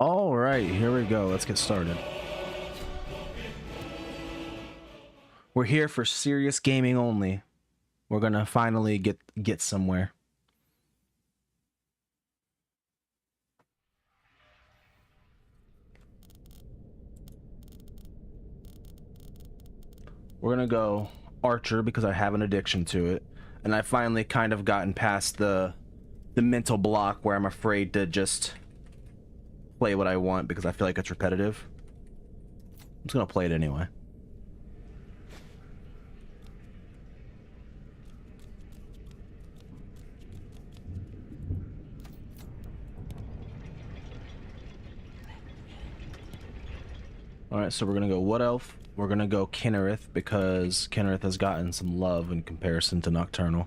All right, here we go. Let's get started. We're here for serious gaming only. We're gonna finally get somewhere. We're gonna go Archer because I have an addiction to it, and I finally kind of gotten past the mental block where I'm afraid to just play what I want because I feel like it's repetitive. I'm just gonna play it anyway. Alright, so we're gonna go Wood Elf. We're gonna go Kinnereth because Kinnereth has gotten some love in comparison to Nocturnal.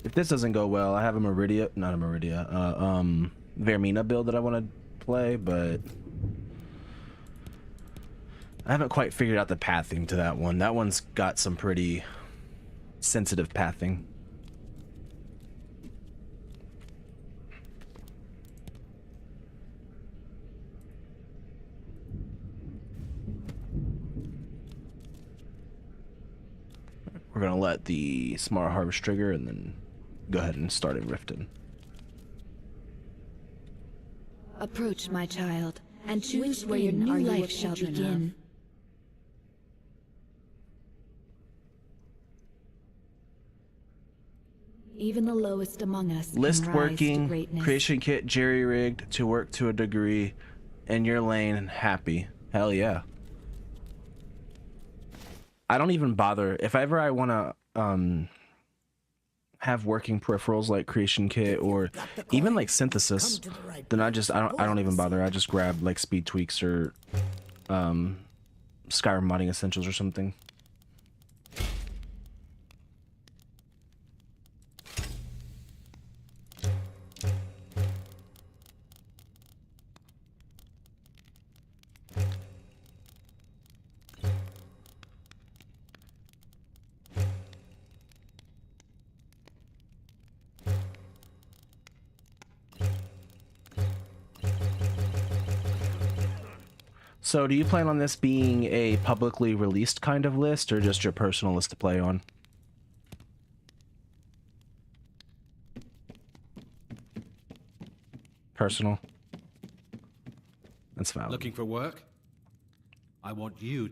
If this doesn't go well, I have a Vermina build that I want to play, but I haven't quite figured out the pathing to that one. That one's got some pretty sensitive pathing. We're gonna let the Smart Harvest trigger and then go ahead and start it Riften. Approach, my child, and choose where your new life shall begin. Even the lowest among us List can rise working, to greatness. creation kit jerry-rigged to work to a degree, in your lane, happy. Hell yeah. I don't even bother. If ever I want to have working peripherals like creation kit or even like synthesis, then I don't even bother. I just grab like speed tweaks or Skyrim modding essentials or something. So do you plan on this being a publicly released kind of list or just your personal list to play on? Personal. That's valid. Looking for work? I want you.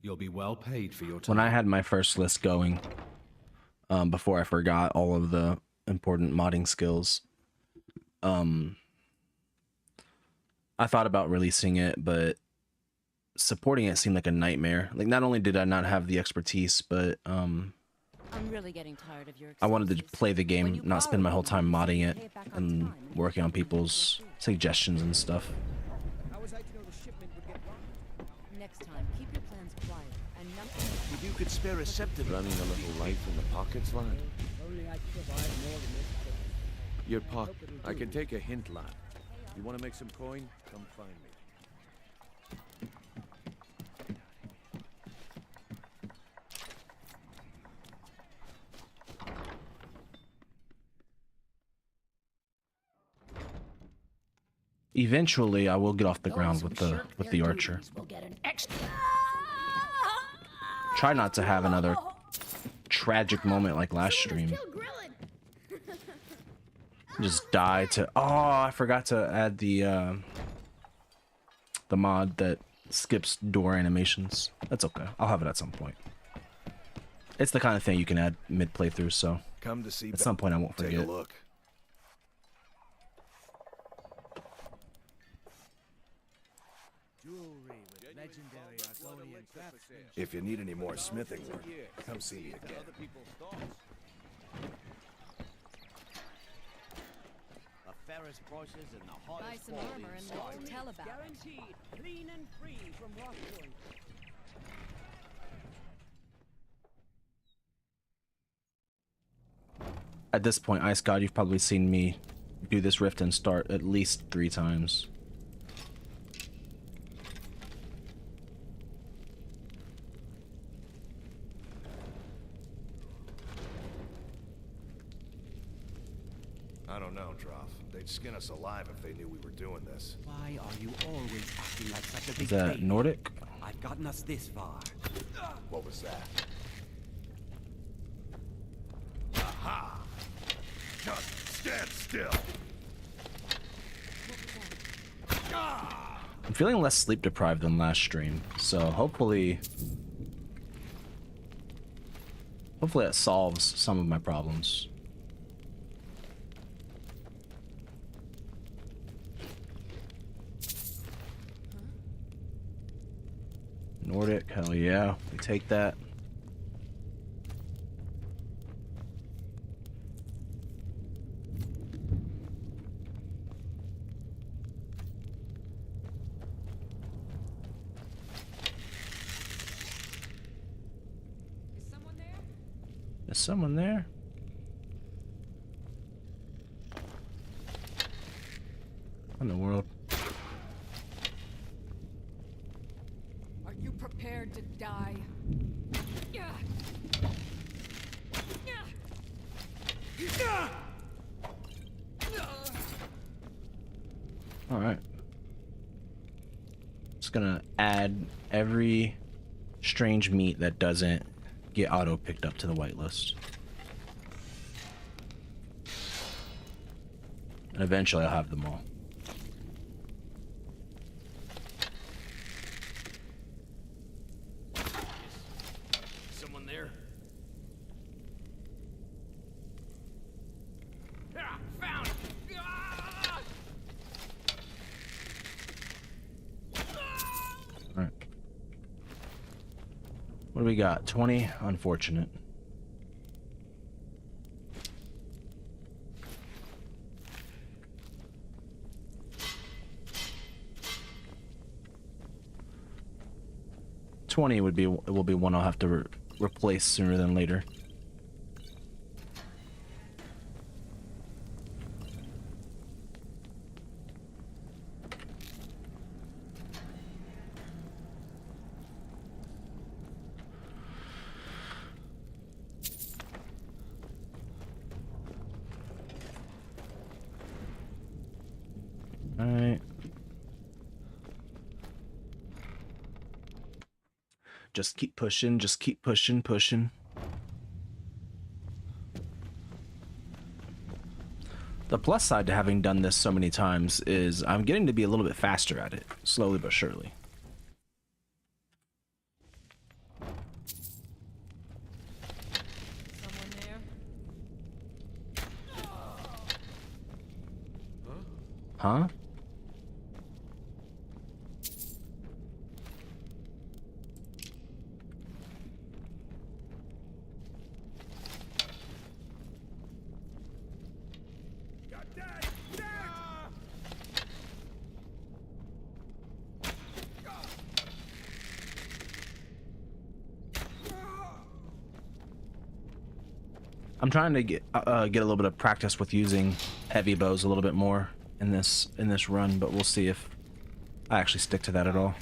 You'll be well paid for your time. When I had my first list going, before I forgot all of the important modding skills, I thought about releasing it, but supporting it seemed like a nightmare. Like, not only did I not have the expertise, but I'm really getting tired of your I wanted to play the game, not spend my whole time modding it and working on people's suggestions and stuff. Next time, keep your plans quiet and nothing. If you could spare a scepter running a little light in the pockets, lad. Your pocket. I can take a hint, lad. You want to make some coin? Come find me. Eventually, I will get off the ground with the archer. Try not to have another tragic moment like last stream. Just die to. Oh, I forgot to add the mod that skips door animations. That's okay. I'll have it at some point. It's the kind of thing you can add mid playthrough, so Come to see at some point I won't forget. Take a look. If you need any more smithing work, come see me again. Buy some armor and let's tell about it. Guaranteed, clean and free from rock point. At this point, Ice God, you've probably seen me do this rift and start at least 3 times. I don't know, Droff. They'd skin us alive if they knew we were doing this. Why are you always acting like such a big Is that baby? Nordic? I've gotten us this far. What was that? Aha! Just stand still! I'm feeling less sleep deprived than last stream, so hopefully that solves some of my problems. Nordic, hell yeah, we take that. Is someone there? What in the world? Are you prepared to die? All right. Just gonna add every strange meat that doesn't get auto picked up to the whitelist. And eventually I'll have them all. Someone there? Found! All right. What do we got? 20? Unfortunate. It will be one I'll have to replace sooner than later. All right. Just keep pushing, pushing. The plus side to having done this so many times is I'm getting to be a little bit faster at it, slowly but surely. Someone there? Huh? I'm trying to get a little bit of practice with using heavy bows a little bit more in this run, but we'll see if I actually stick to that at all.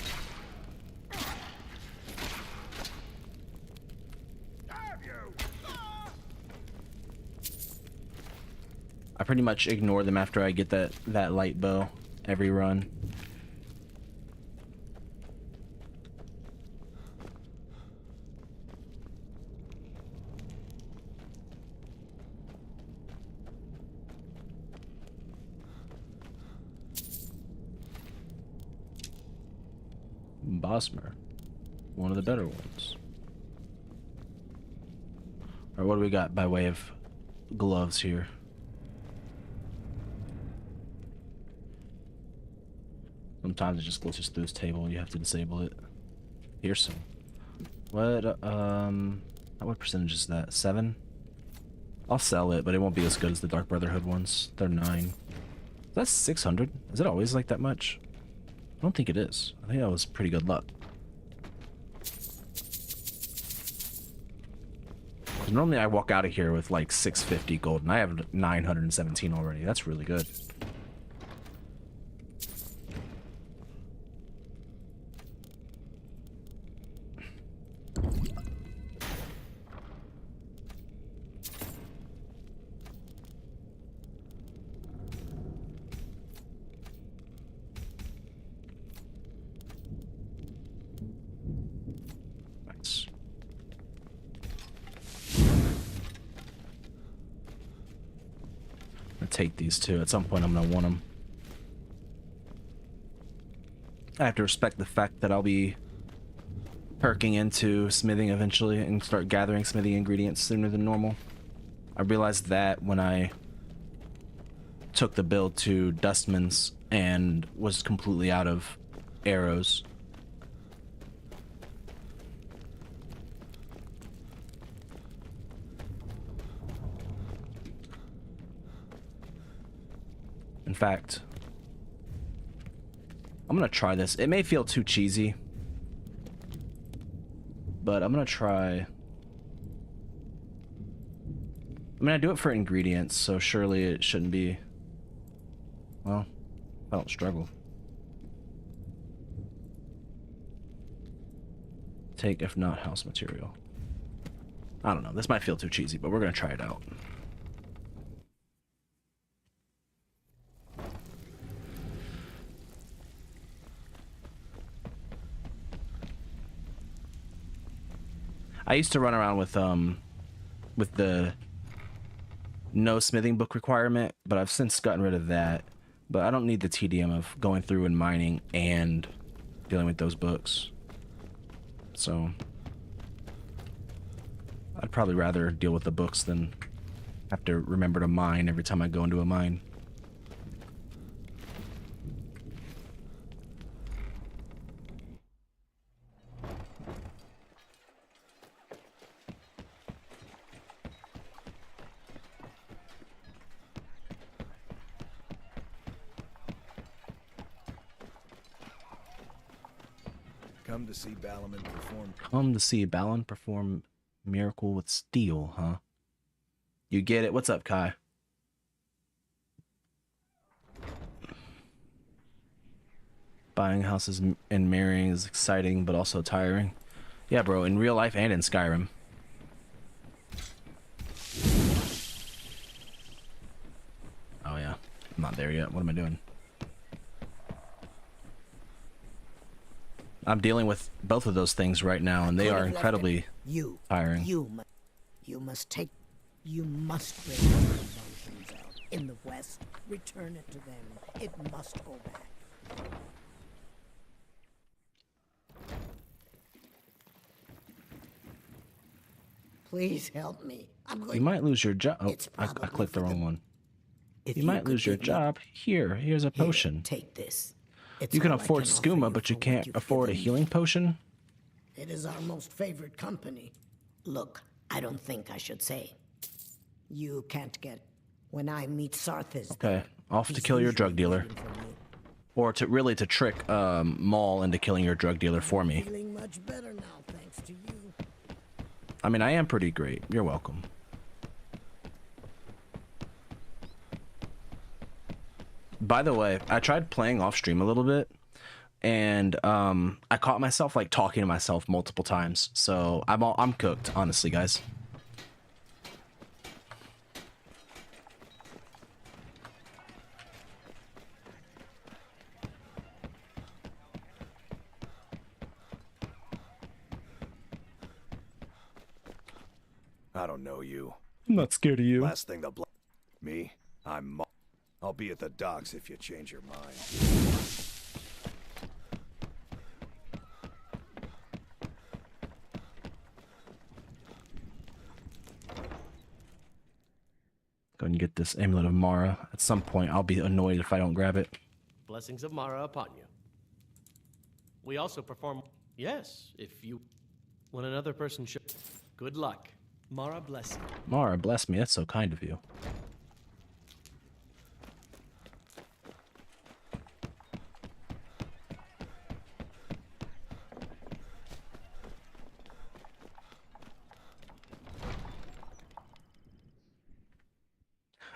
I pretty much ignore them after I get that light bow every run. Bosmer, one of the better ones. Alright, what do we got by way of gloves here? Sometimes it just glitches through this table and you have to disable it. Piercing. What percentage is that? 7? I'll sell it, but it won't be as good as the Dark Brotherhood ones. They're 9. That's 600. Is it always like that much? I don't think it is. I think that was pretty good luck. Normally I walk out of here with like 650 gold, and I have 917 already. That's really good. gonna take these two. At some point, I'm gonna want them. I have to respect the fact that I'll be perking into smithing eventually and start gathering smithing ingredients sooner than normal. I realized that when I took the build to Dustman's and was completely out of arrows. In fact, I'm gonna try this. It may feel too cheesy, but I'm gonna try. I mean, I do it for ingredients, so surely it shouldn't be. Well, I don't struggle. Take, if not, house material. I don't know. This might feel too cheesy, but we're gonna try it out. I used to run around with the no smithing book requirement, but I've since gotten rid of that. But I don't need the tedium of going through and mining and dealing with those books. So I'd probably rather deal with the books than have to remember to mine every time I go into a mine. Come to see Balliman perform. Come to see Balin perform miracle with steel, huh? You get it? What's up, Kai? Buying houses and marrying is exciting, but also tiring. Yeah, bro, in real life and in Skyrim. Oh, yeah. I'm not there yet. What am I doing? I'm dealing with both of those things right now, and they are incredibly tiring. You must bring your emotions out. In the West, return it to them. It must go back. Please help me. You might lose your job. Oh, I clicked the wrong one. You might lose your job. Here's a potion. Take this. You can afford skooma, but you can't afford a healing potion? It is our most favored company. Look, I don't think I should say. You can't get it. When I meet Sarthis. Okay, off to kill your drug dealer. Or to trick Maul into killing your drug dealer for me. Feeling much better now, thanks to you. I mean, I am pretty great. You're welcome. By the way, I tried playing off stream a little bit, and I caught myself like talking to myself multiple times. So I'm cooked, honestly, guys. I don't know you. I'm not scared of you. Last thing they'll me. I'll be at the docks if you change your mind. Go and get this amulet of Mara. At some point, I'll be annoyed if I don't grab it. Blessings of Mara upon you. We also perform... Yes, if you... When another person should... Good luck. Mara bless you. Mara, bless me. That's so kind of you.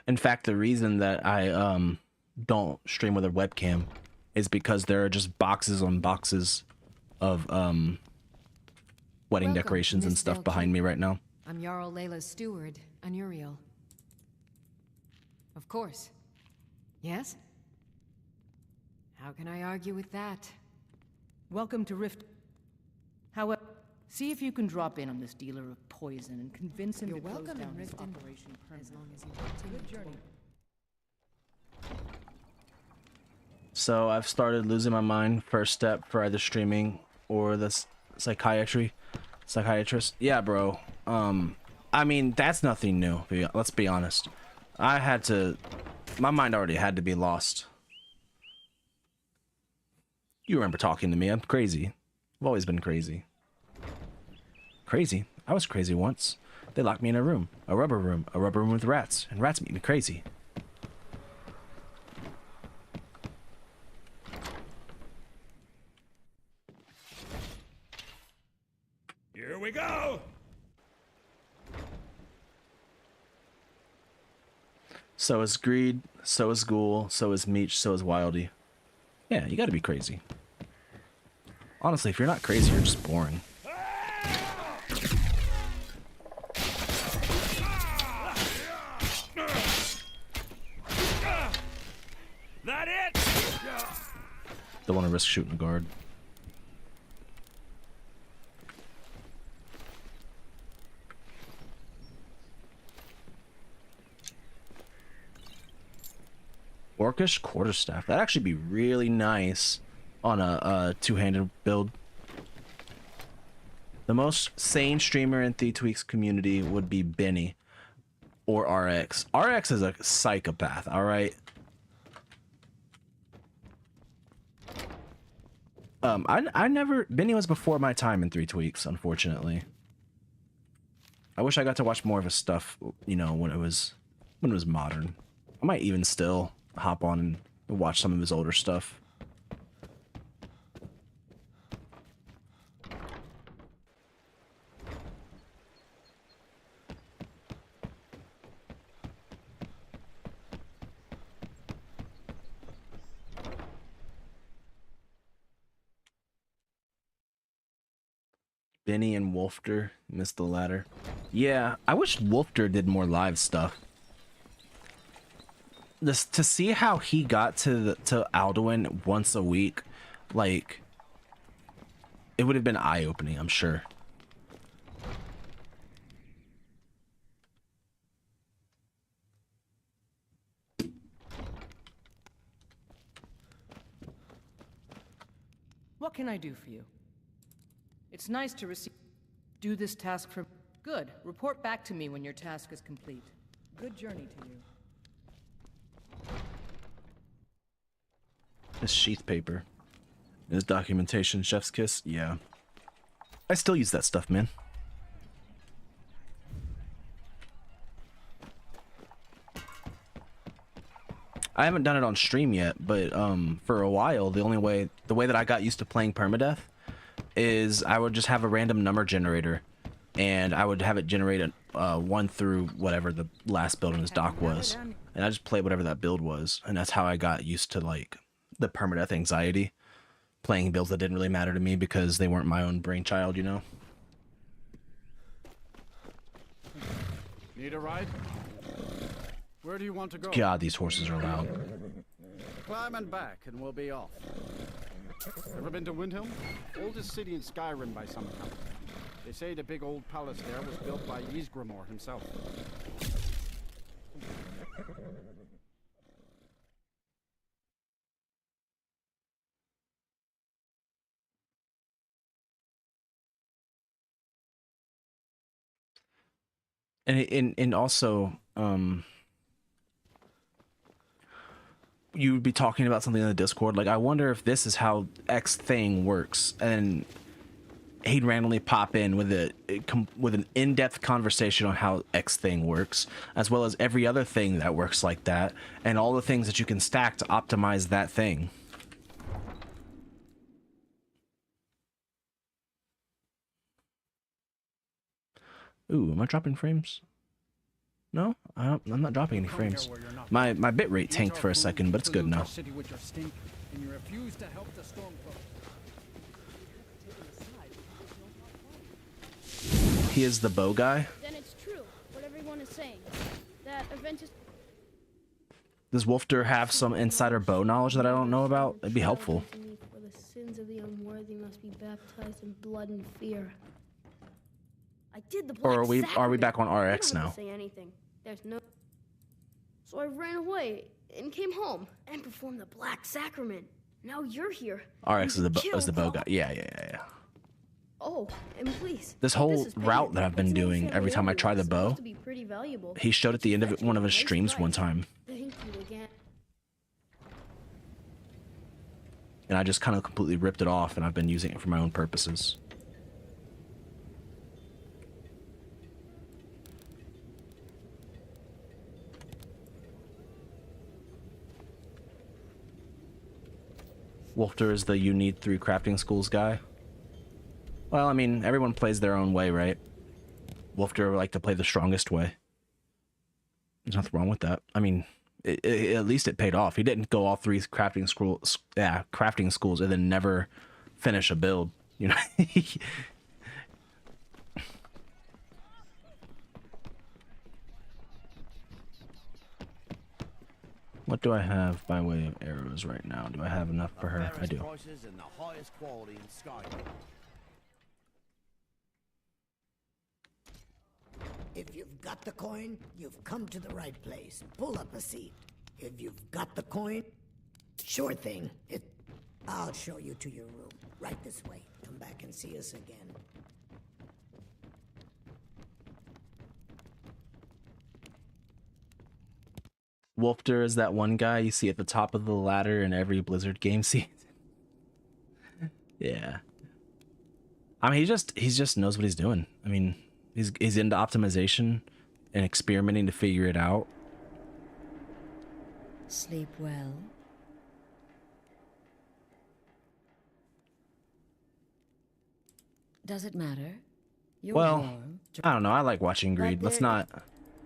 In fact, the reason that I don't stream with a webcam is because there are just boxes on boxes of wedding decorations and stuff behind me right now. I'm Jarl Layla's steward, Anuriel. Of course. Yes? How can I argue with that? Welcome to Rift. However, see if you can drop in on this dealer of poison and convince him You're to close welcome down in his Riften, operation as permanently. long as you continue. Good journey. So I've started losing my mind. First step for either streaming or the psychiatrist. Yeah, bro. I mean, that's nothing new. Let's be honest. My mind already had to be lost. You remember talking to me. I'm crazy. I've always been crazy. Crazy? I was crazy once. They locked me in a room. A rubber room with rats. And rats make me crazy. Here we go! So is Greed, so is Ghoul, so is Meech, so is Wildy. Yeah, you gotta be crazy. Honestly, if you're not crazy, you're just boring. That it? Don't want to risk shooting a guard. Orcish quarterstaff. That'd actually be really nice on a two-handed build. The most sane streamer in 3BFTweaks community would be Benny or RX. RX is a psychopath, all right? Benny was before my time in 3BFTweaks, unfortunately. I wish I got to watch more of his stuff, you know, when it was modern. I might even still hop on and watch some of his older stuff. Benny and Wolfter, missed the latter. Yeah, I wish Wolfter did more live stuff. To see how he got to Alduin once a week, like, it would have been eye-opening, I'm sure. What can I do for you? It's nice to do this task for... Good. Report back to me when your task is complete. Good journey to you. This sheath paper. His documentation, chef's kiss. Yeah. I still use that stuff, man. I haven't done it on stream yet, but for a while, the way that I got used to playing permadeath is I would just have a random number generator, and I would have it generate a 1 through whatever the last build in his doc was, and I just play whatever that build was, and that's how I got used to like the permadeath anxiety, playing builds that didn't really matter to me because they weren't my own brainchild, you know. Need a ride? Where do you want to go? God, these horses are loud. Climb and back, and we'll be off. Ever been to Windhelm? Oldest city in Skyrim by some account. They say the big old palace there was built by Ysgramor himself. And also, you would be talking about something in the Discord, like, I wonder if this is how X thing works, and he'd randomly pop in with an in-depth conversation on how X thing works, as well as every other thing that works like that, and all the things that you can stack to optimize that thing. Ooh, am I dropping frames? No, I'm not dropping any frames. My bitrate tanked for a second, but it's good now. He is the bow guy? Then it's true, what everyone is saying. That event is... Does Wolfter have some insider bow knowledge that I don't know about? It'd be helpful. For the sins of the unworthy must be baptized in blood and fear. I did the Or are we back on RX now? Say anything. There's no... So I ran away and came home and performed the Black Sacrament. Now you're here. RX is the Kill bow guy. Paul. Yeah. Oh, and please. This take whole as payment. route that I've been It's an old doing, every family time I try the amulet. It's bow, supposed to be pretty valuable. he showed at the end of one of his Nice streams one price. time. Thank you again. And I just kind of completely ripped it off, and I've been using it for my own purposes. Wolfter is the you need 3 crafting schools guy. Well, I mean, everyone plays their own way, right? Wolfter would like to play the strongest way. There's nothing wrong with that. I mean, at least it paid off. He didn't go all 3 crafting schools and then never finish a build, you know. What do I have by way of arrows right now? Do I have enough for her? I do. Prices and the highest quality in Skyrim. If you've got the coin, you've come to the right place. Pull up a seat. If you've got the coin, sure thing. I'll show you to your room. Right this way. Come back and see us again. Wolfter is that one guy you see at the top of the ladder in every Blizzard game season. Yeah. I mean, he just knows what he's doing. I mean, he's into optimization and experimenting to figure it out. Sleep well. Does it matter? You're Well, warm. I don't know. I like watching Greed. Let's not.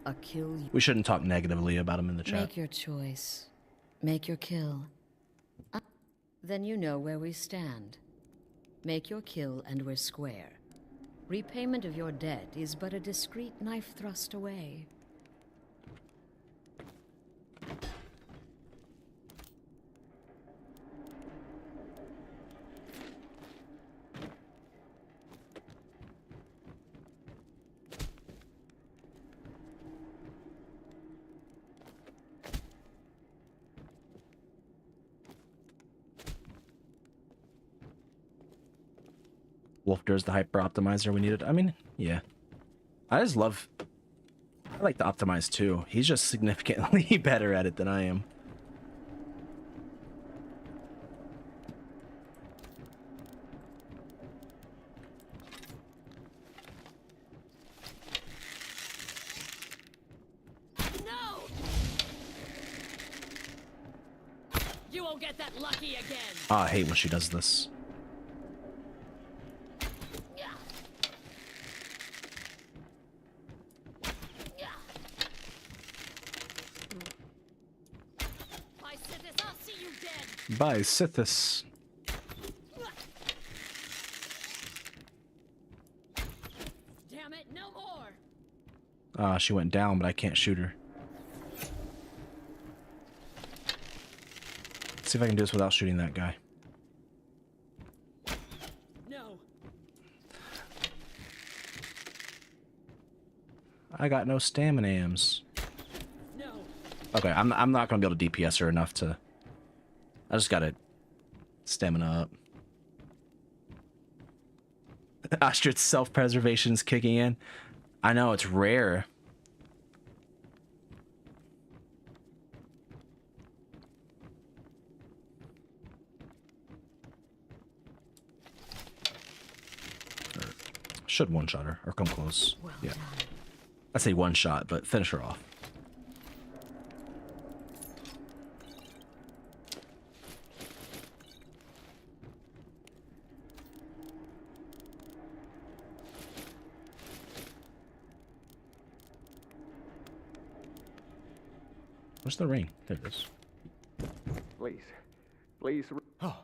A kill. We shouldn't talk negatively about him in the chat. Make your choice. Make your kill. Then you know where we stand. Make your kill and we're square. Repayment of your debt is but a discreet knife thrust away. Wolfter's the hyper optimizer we needed. I mean, yeah. I like to optimize too. He's just significantly better at it than I am. No! You won't get that lucky again. Oh, I hate when she does this. By Sithis. Damn it, no more. Ah, she went down, but I can't shoot her. Let's see if I can do this without shooting that guy. No. I got no stamina-ams. No. Okay, I'm not gonna be able to DPS her enough to. I just gotta stamina up. Ostrich's self-preservation's kicking in. I know, it's rare. Should one-shot her, or come close. Well yeah. done. I say one-shot, but finish her off. Where's the ring? There it is. Please. Please. Oh,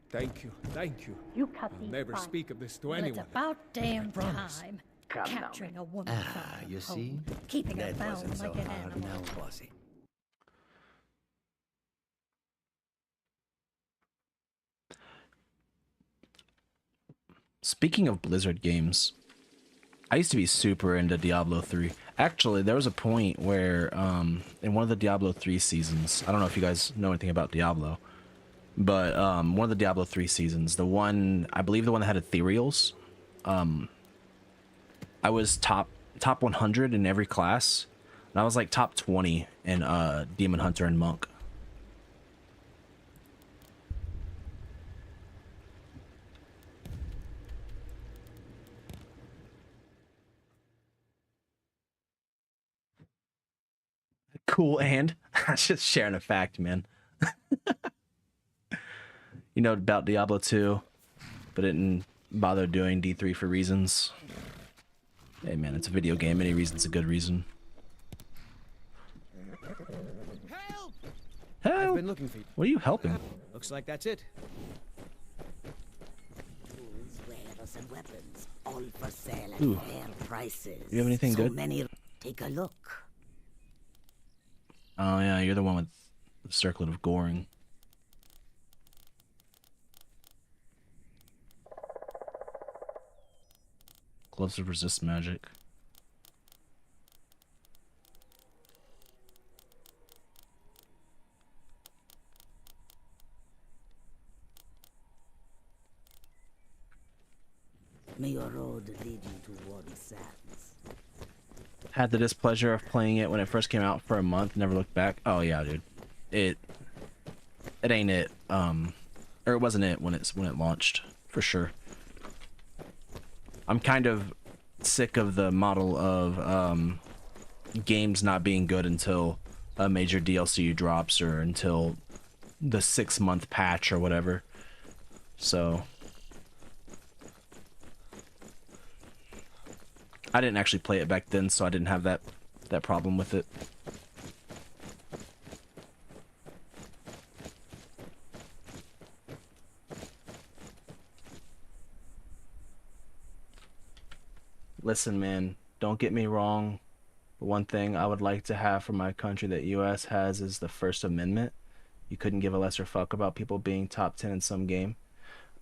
thank you. Thank you. You cut I'll these never fine. speak of this to Well, anyone. It's about damn promise. time. Come now, Capturing a woman from her you home, see? keeping her That bound wasn't so like an hard animal. now, was it? Speaking of Blizzard games, I used to be super into Diablo 3. Actually, there was a point where in one of the Diablo 3 seasons, I don't know if you guys know anything about Diablo, but one of the Diablo 3 seasons, the one, I believe the one that had ethereals, I was top 100 in every class, and I was like top 20 in Demon Hunter and Monk. Cool, and just sharing a fact, man. You know about Diablo 2, but didn't bother doing D3 for reasons. Hey man, it's a video game. Any reason's a good reason. Help! Help! I've been looking for you. What are you helping? Looks like that's it. Tools, wares, and weapons, all for sale at Ooh. fair prices. You have anything so good? Many. Take a look. Oh yeah, you're the one with the circlet of goring. Gloves of resist magic. May your road lead you to warm sands. Had the displeasure of playing it when it first came out for a month, never looked back. Oh yeah, dude. It ain't it. Or it wasn't it when it launched, for sure. I'm kind of sick of the model of games not being good until a major DLC drops or until the 6-month patch or whatever. So I didn't actually play it back then, so I didn't have that problem with it. Listen, man, don't get me wrong. The one thing I would like to have for my country that US has is the First Amendment. You couldn't give a lesser fuck about people being top 10 in some game.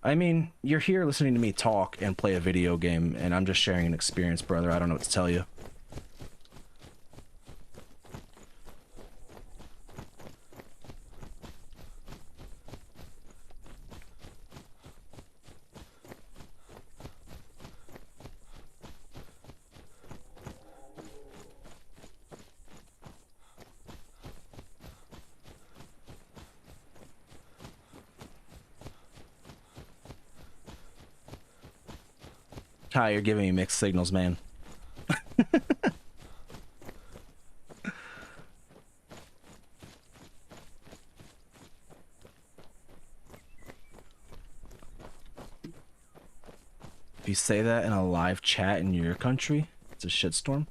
I mean, you're here listening to me talk and play a video game, and I'm just sharing an experience, brother. I don't know what to tell you. Kai, you're giving me mixed signals, man. If you say that in a live chat in your country, it's a shitstorm.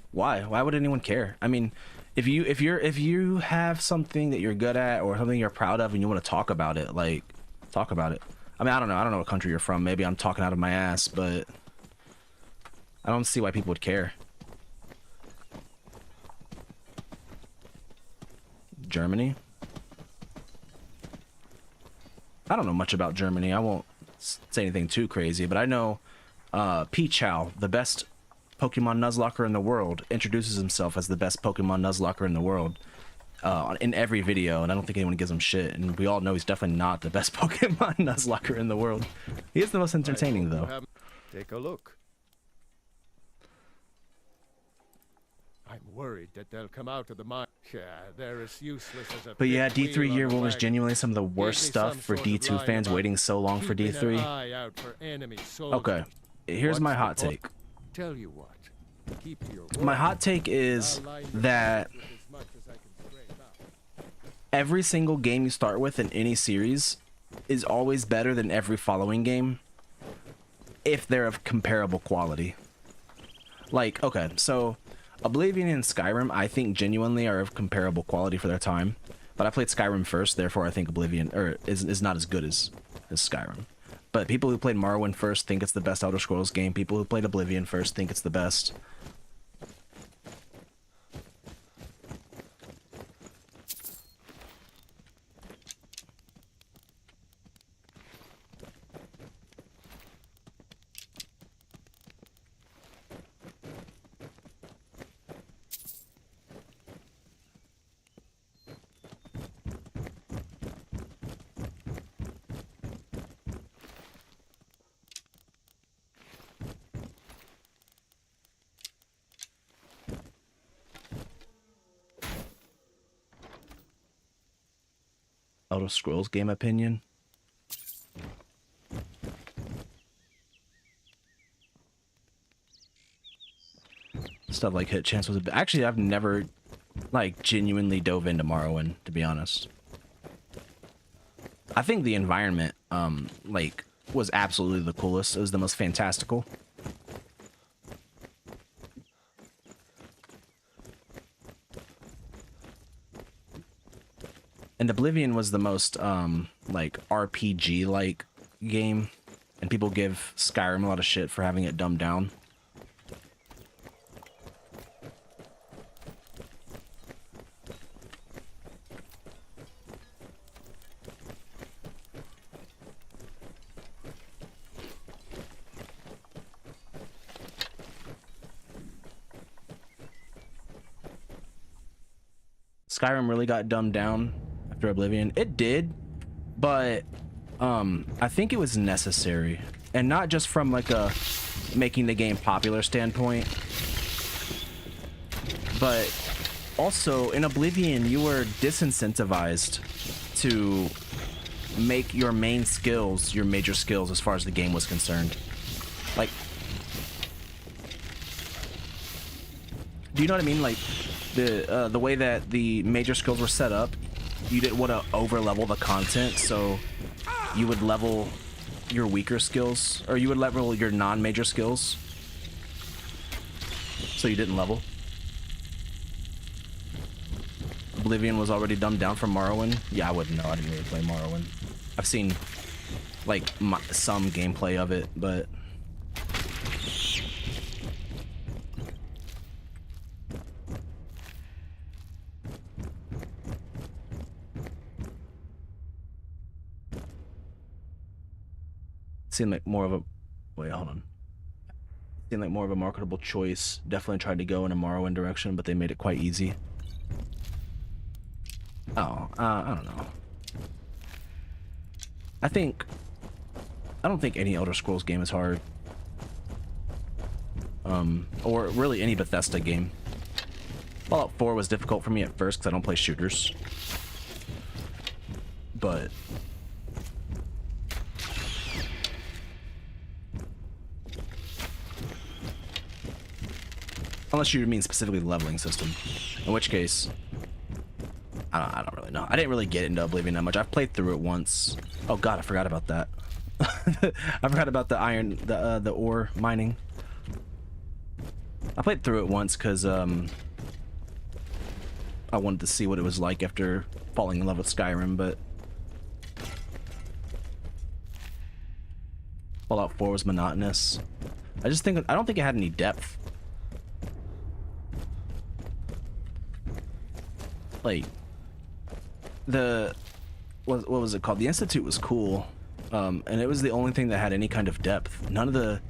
Why? Why would anyone care? I mean, if you have something that you're good at or something you're proud of and you want to talk about it, like, talk about it. I mean, I don't know what country you're from. Maybe I'm talking out of my ass, but I don't see why people would care. Germany? I don't know much about Germany. I won't say anything too crazy, but I know Pichao, the best Pokemon Nuzlocke in the world, introduces himself as the best Pokemon Nuzlocke in the world in every video, and I don't think anyone gives him shit, and we all know he's definitely not the best Pokemon Nuzlocke in the world. He is the most entertaining, though. Take a look. I'm worried that they'll come out of the mine. Yeah, they're as useless as a But yeah, fifth D3 wheel year on a one was wagon. genuinely some of the Give worst me stuff some for sort of D2 line fans about waiting so long for keeping an D3. eye out for enemy soldiers. Okay, here's my hot What's the take. point? Tell you what. Keep to your My word. hot take is I'll line you that up with as much as I can scrape out. every single game you start with in any series is always better than every following game if they're of comparable quality. Like, okay, so Oblivion and Skyrim, I think genuinely are of comparable quality for their time, but I played Skyrim first, therefore I think Oblivion is not as good as Skyrim. But people who played Morrowind first think it's the best Elder Scrolls game. People who played Oblivion first think it's the best. Elder Scrolls game opinion. Stuff like hit chance was a bit. Actually, I've never like genuinely dove into Morrowind, to be honest. I think the environment like was absolutely the coolest. It was the most fantastical. And Oblivion was the most like RPG like game, and people give Skyrim a lot of shit for having it dumbed down. Skyrim really got dumbed down after Oblivion. It did, but I think it was necessary, and not just from like a making the game popular standpoint, but also in Oblivion you were disincentivized to make your main skills your major skills as far as the game was concerned. Like, do you know what I mean? Like the way that the major skills were set up, you didn't want to over level the content, so you would level your weaker skills, or you would level your non-major skills, so you didn't level. Oblivion was already dumbed down from Morrowind. Yeah, I wouldn't know. I didn't really play Morrowind. I've seen like some gameplay of it, but seemed like more of a seemed like more of a marketable choice. Definitely tried to go in a Morrowind direction, but they made it quite easy. Oh, I don't know. I don't think any Elder Scrolls game is hard. Or really any Bethesda game. Fallout 4 was difficult for me at first because I don't play shooters. But unless you mean specifically the leveling system, in which case I don't really know. I didn't really get into Oblivion that much. I've played through it once. Oh god, I forgot about that. I forgot about the iron, the ore mining. I played through it once because I wanted to see what it was like after falling in love with Skyrim, but Fallout 4 was monotonous. I don't think it had any depth. Like what was it called? The Institute was cool, and it was the only thing that had any kind of depth. None of the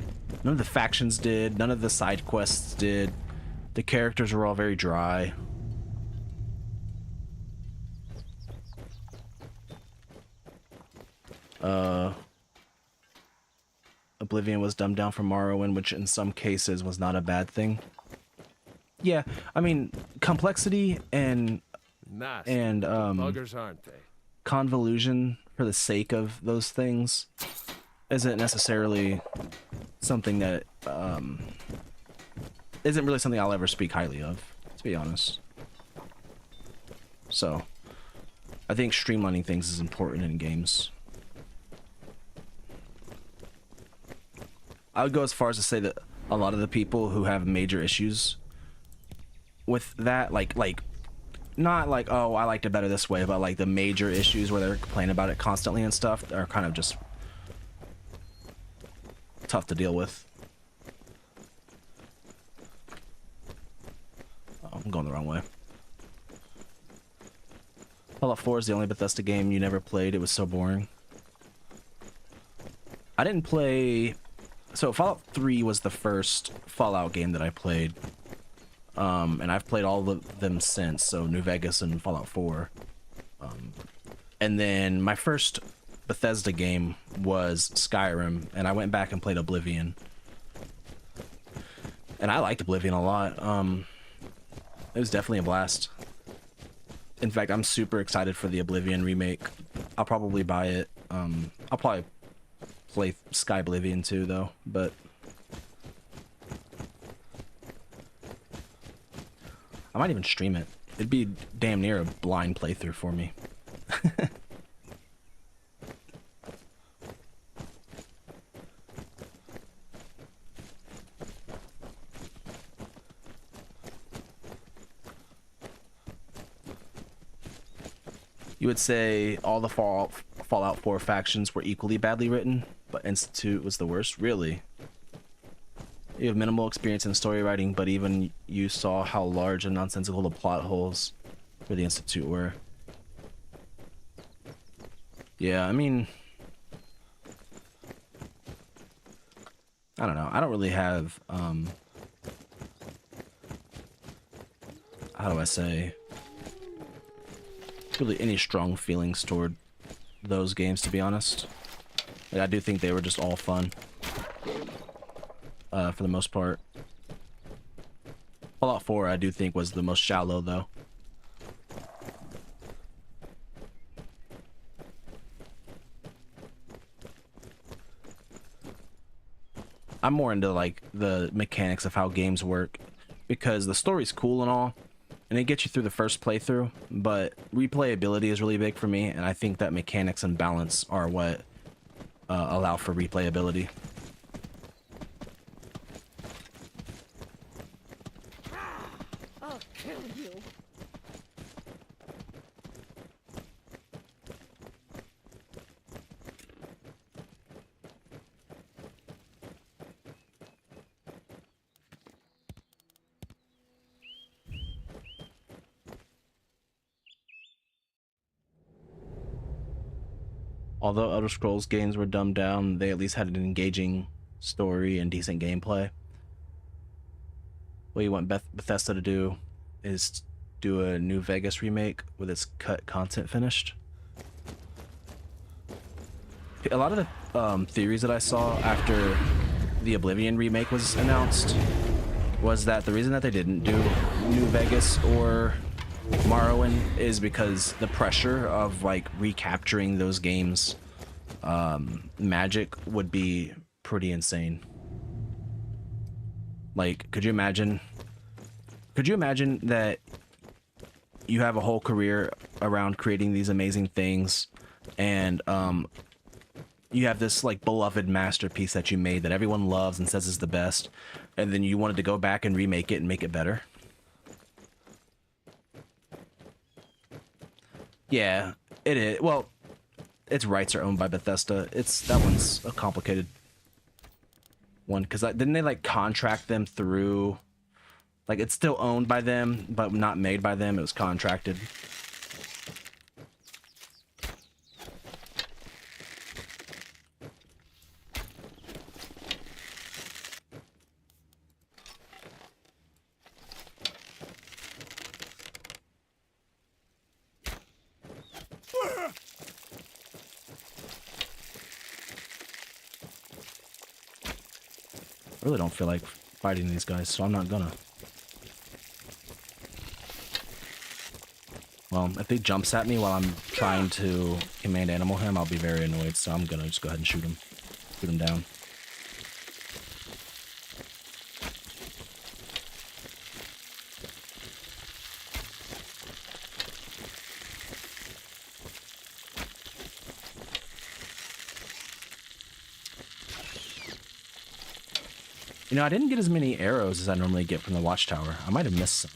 factions did. None of the side quests did. The characters were all very dry. Oblivion was dumbed down from Morrowind, which in some cases was not a bad thing. Yeah, I mean, complexity and buggers, aren't they? Convolution for the sake of those things isn't necessarily something that isn't really something I'll ever speak highly of, to be honest. So I think streamlining things is important in games. I would go as far as to say that a lot of the people who have major issues with that, like not like, oh, I liked it better this way, but like the major issues where they're complaining about it constantly and stuff are kind of just tough to deal with. Oh, I'm going the wrong way. Fallout 4 is the only Bethesda game you never played. It was so boring. I didn't play... So Fallout 3 was the first Fallout game that I played. And I've played all of them since, so New Vegas and Fallout 4. And then my first Bethesda game was Skyrim, and I went back and played Oblivion. And I liked Oblivion a lot. It was definitely a blast. In fact, I'm super excited for the Oblivion remake I'll probably buy it. I'll probably play Sky Oblivion too, though, but I might even stream it. It'd be damn near a blind playthrough for me. You would say all the Fallout 4 factions were equally badly written, but Institute was the worst? Really? You have minimal experience in story writing, but even you saw how large and nonsensical the plot holes for the Institute were. Yeah, I mean, I don't know. I don't really have, how do I say, really any strong feelings toward those games, to be honest. Like, I do think they were just all fun, for the most part. Fallout 4, I do think, was the most shallow, though. I'm more into, like, the mechanics of how games work, because the story's cool and all, and it gets you through the first playthrough, but replayability is really big for me, and I think that mechanics and balance are what allow for replayability. I'll kill you. Although Elder Scrolls games were dumbed down, they at least had an engaging story and decent gameplay. What you want Bethesda to do is do a New Vegas remake with its cut content finished. A lot of the theories that I saw after the Oblivion remake was announced was that the reason that they didn't do New Vegas or Morrowind is because the pressure of like recapturing those games magic would be pretty insane. Like, could you imagine that you have a whole career around creating these amazing things, and you have this like beloved masterpiece that you made that everyone loves and says is the best, and then you wanted to go back and remake it and make it better? Yeah, it is. Well, its rights are owned by Bethesda. That one's a complicated one, because didn't they like contract them through, like, it's still owned by them but not made by them, it was contracted. I really don't feel like fighting these guys, so I'm not gonna. Well, if he jumps at me while I'm trying to command animal him, I'll be very annoyed, so I'm gonna just go ahead and shoot him. Shoot him down. You know, I didn't get as many arrows as I normally get from the watchtower. I might have missed some.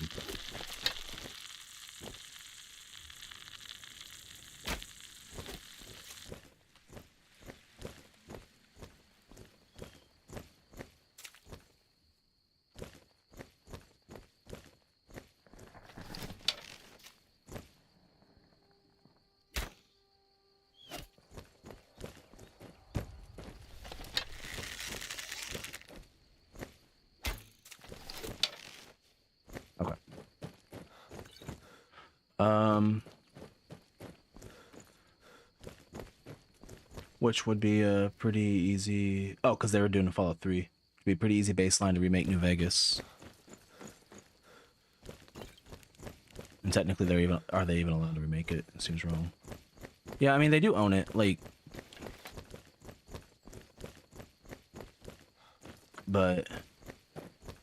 Which would be a pretty easy... Oh, because they were doing a Fallout 3. It'd be a pretty easy baseline to remake New Vegas. And technically, are they even allowed to remake it? It seems wrong. Yeah, I mean, they do own it, like... But...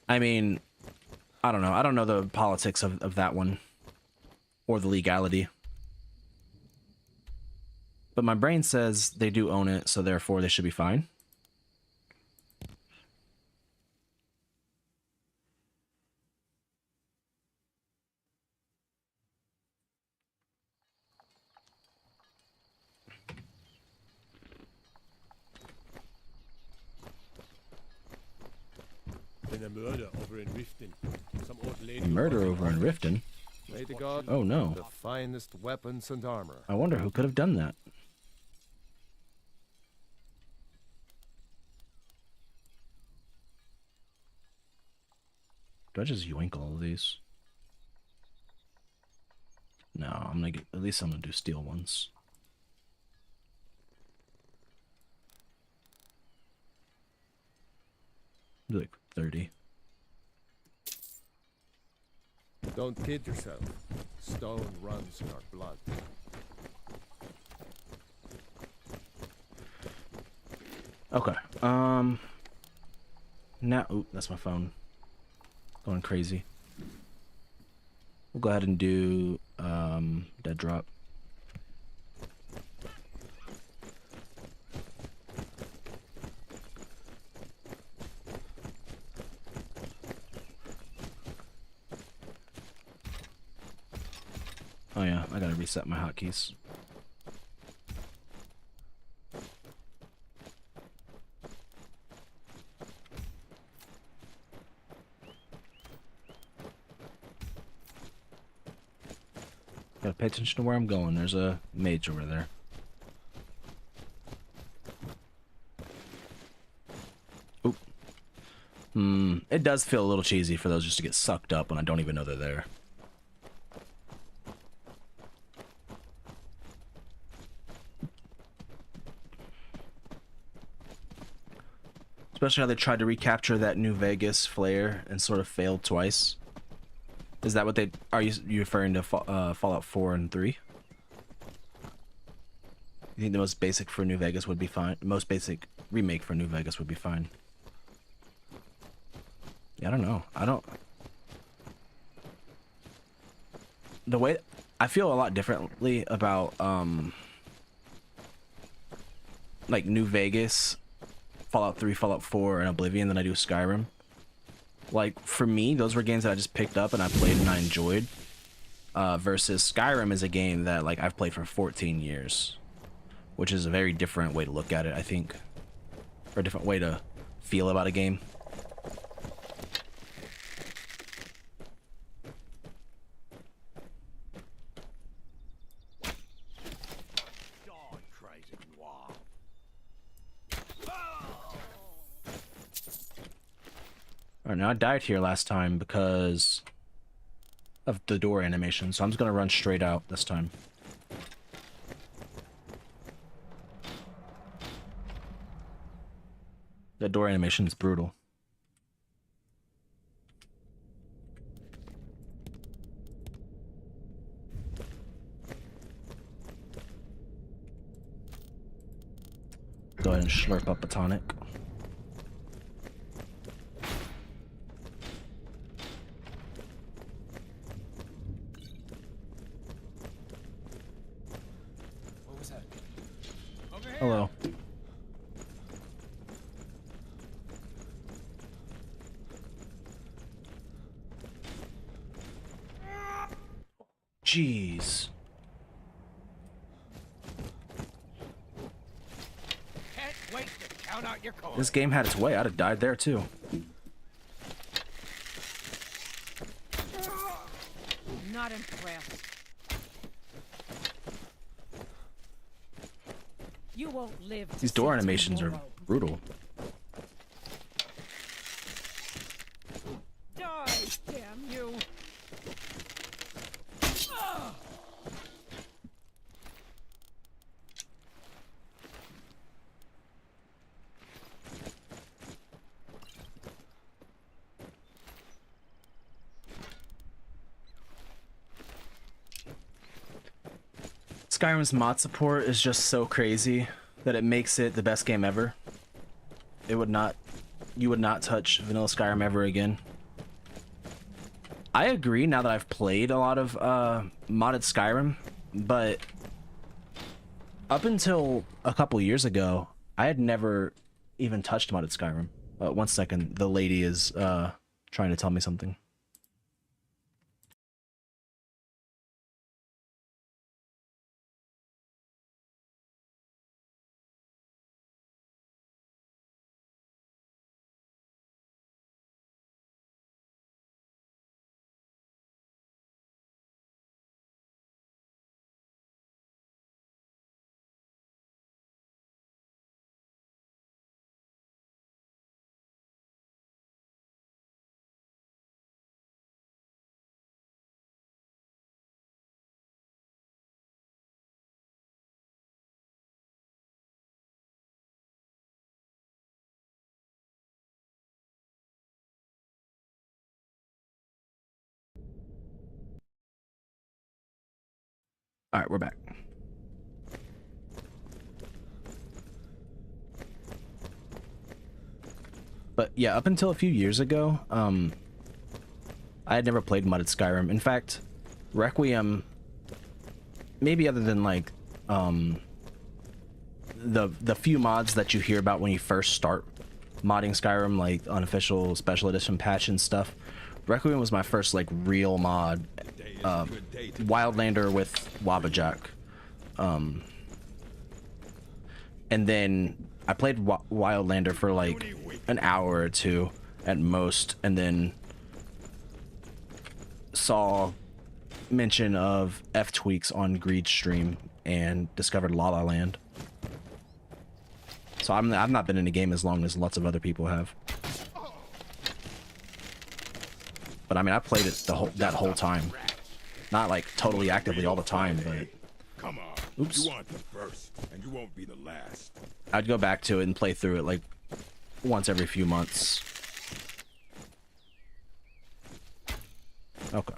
I mean... I don't know. I don't know the politics of that one. Or the legality. But my brain says they do own it, so therefore they should be fine. Been a murder over in Riften. Some old lady. A murder over in Riften? May the god Oh no. the finest weapons and armor. I wonder who could have done that. Do I just yoink all of these? No, I'm gonna get, at least I'm gonna do steel ones. Do like 30. Don't kid yourself. Stone runs in our blood. Okay. Now, oop, that's my phone. Going crazy. We'll go ahead and do dead drop. Oh yeah, I gotta reset my hotkeys. Gotta pay attention to where I'm going. There's a mage over there. Oop. It does feel a little cheesy for those just to get sucked up when I don't even know they're there. Especially how they tried to recapture that New Vegas flair and sort of failed twice. Is that what they... Are you referring to Fallout 4 and 3? You think the most basic for New Vegas would be fine? Most basic remake for New Vegas would be fine. Yeah, I don't know. I don't... The way... I feel a lot differently about, like, New Vegas, Fallout 3, Fallout 4, and Oblivion than I do Skyrim. Like, for me, those were games that I just picked up and I played and I enjoyed. Versus Skyrim is a game that, like, I've played for 14 years. Which is a very different way to look at it, I think. Or a different way to feel about a game. Alright, now I died here last time because of the door animation, so I'm just gonna run straight out this time. The door animation is brutal. Go ahead and slurp up a tonic. Hello. Jeez. Can't wait to count out your coins. This game had its way. I'd have died there too. Not impressed. You won't live. These door animations are brutal. Die, damn you! Skyrim's mod support is just so crazy that it makes it the best game ever. You would not touch vanilla Skyrim ever again. I agree now that I've played a lot of modded Skyrim, but up until a couple years ago, I had never even touched modded Skyrim. One second, the lady is trying to tell me something. All right, we're back. But yeah, up until a few years ago, I had never played modded Skyrim. In fact, Requiem, maybe other than like the few mods that you hear about when you first start modding Skyrim, like unofficial special edition patch and stuff, Requiem was my first like real mod. Wildlander with Wabbajack. And then I played Wildlander for like an hour or two at most, and then saw mention of FTweaks on Greed stream and discovered La La Land. So I've not been in the game as long as lots of other people have. But I mean, I played it that whole time. Not like totally actively all the time, but come on. Oops. You want the first, and you won't be the last. I'd go back to it and play through it like once every few months. Okay.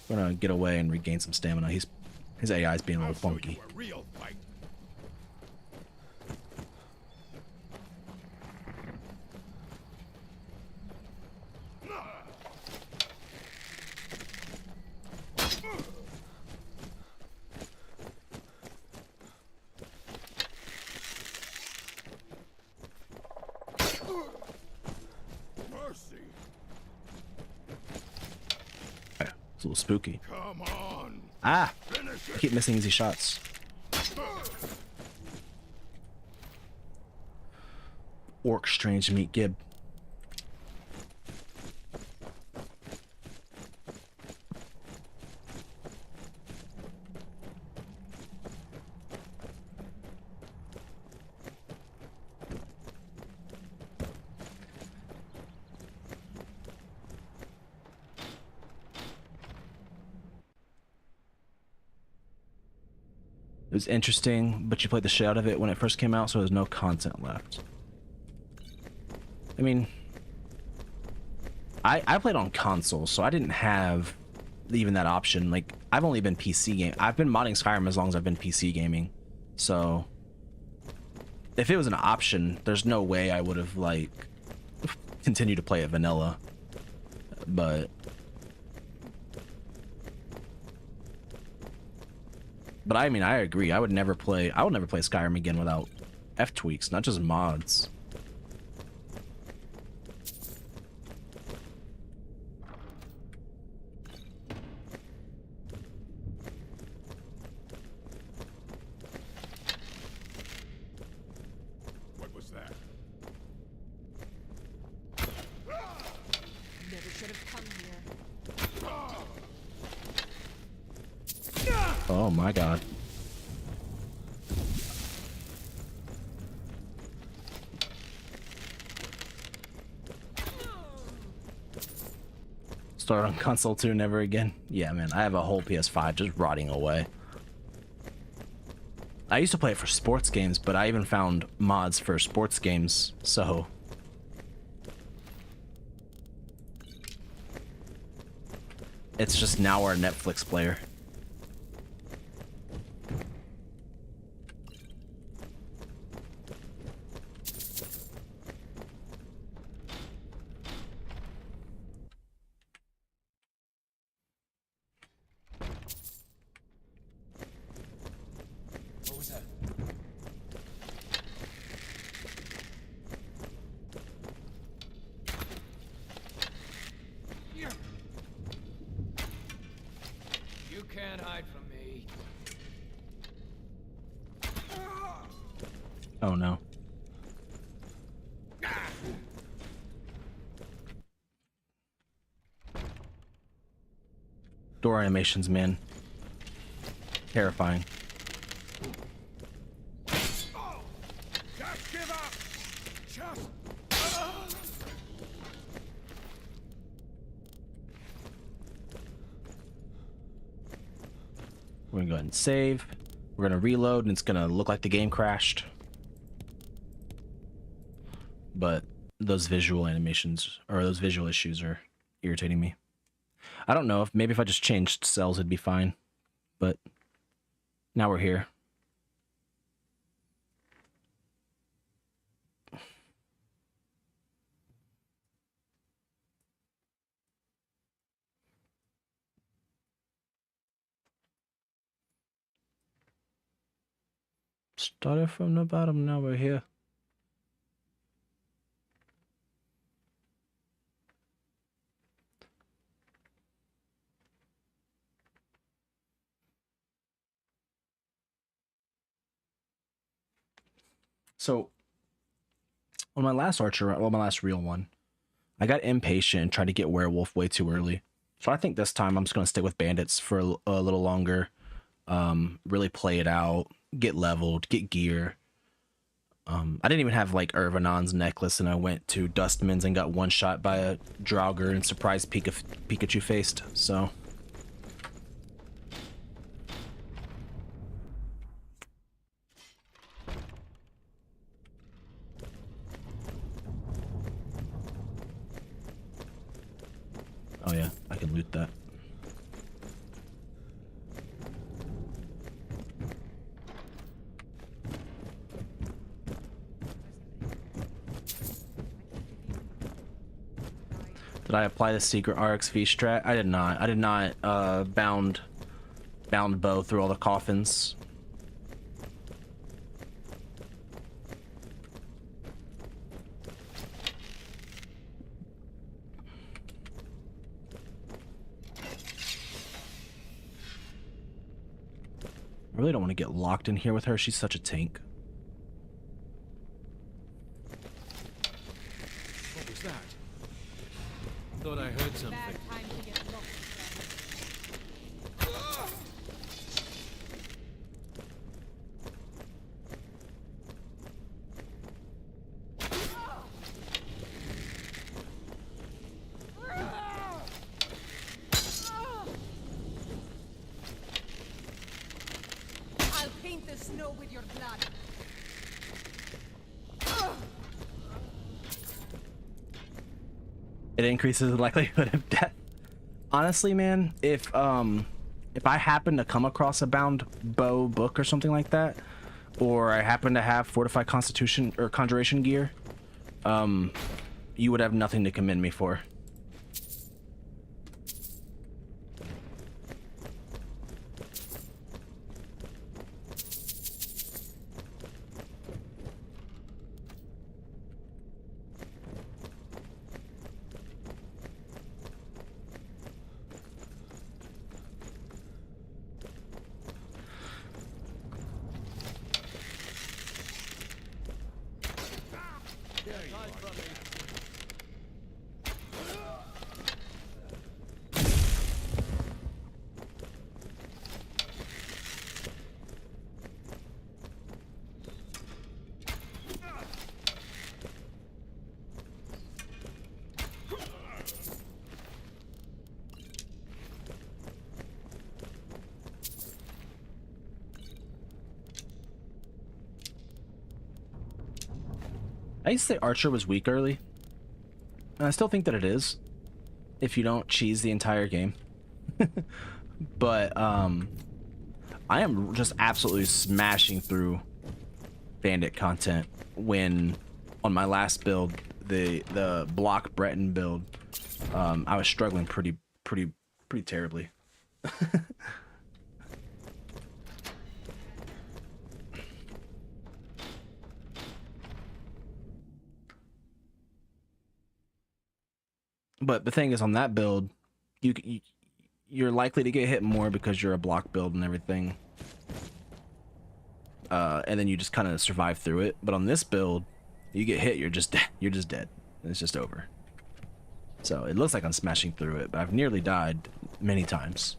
We're gonna get away and regain some stamina. His AI is being a little funky. It's a little spooky. Come on. Ah! I keep missing easy shots. Orc strange meat gib. It was interesting, but you played the shit out of it when it first came out, so there's no content left. I mean, I played on console, so I didn't have even that option. Like, I've only been PC game. I've been modding Skyrim as long as I've been PC gaming. So, if it was an option, there's no way I would have, like, continued to play it vanilla. But I mean, I agree. I would never play Skyrim again without FTweaks, not just mods. What was that? Never should have come here. Oh my god. Start on console too, never again. Yeah, man, I have a whole PS5 just rotting away. I used to play it for sports games, but I even found mods for sports games, so it's just now our Netflix player. Oh no. Door animations, man. Terrifying. Just give up. Just. We're gonna go ahead and save. We're gonna reload, and it's gonna look like the game crashed. But those visual animations, or those visual issues, are irritating me. I don't know if maybe if I just changed cells, it'd be fine. But now we're here. Started from the bottom, now we're here. So, on my last Archer, well, my last real one, I got impatient and tried to get Werewolf way too early. So I think this time I'm just going to stick with Bandits for a little longer. Really play it out, get leveled, get gear. I didn't even have like Irvanon's necklace, and I went to Dustman's and got one shot by a Draugr and surprise Pikachu faced. So oh yeah, I can loot that. Did I apply the secret RXV strat? I did not. I did not bound bow through all the coffins. I really don't want to get locked in here with her. She's such a tank. What was that? Thought I heard something. I'll paint the snow with your blood. It increases the likelihood of death. Honestly, man, if I happen to come across a bound bow book or something like that, or I happen to have fortified constitution or conjuration gear, you would have nothing to commend me for. I used to say Archer was weak early, and I still think that it is, if you don't cheese the entire game. But I am just absolutely smashing through Bandit content when on my last build, the block Breton build, I was struggling pretty terribly. But the thing is, on that build, you're likely to get hit more because you're a block build and everything. and then you just kind of survive through it. But on this build, you get hit, you're just dead. It's just over. So it looks like I'm smashing through it, but I've nearly died many times.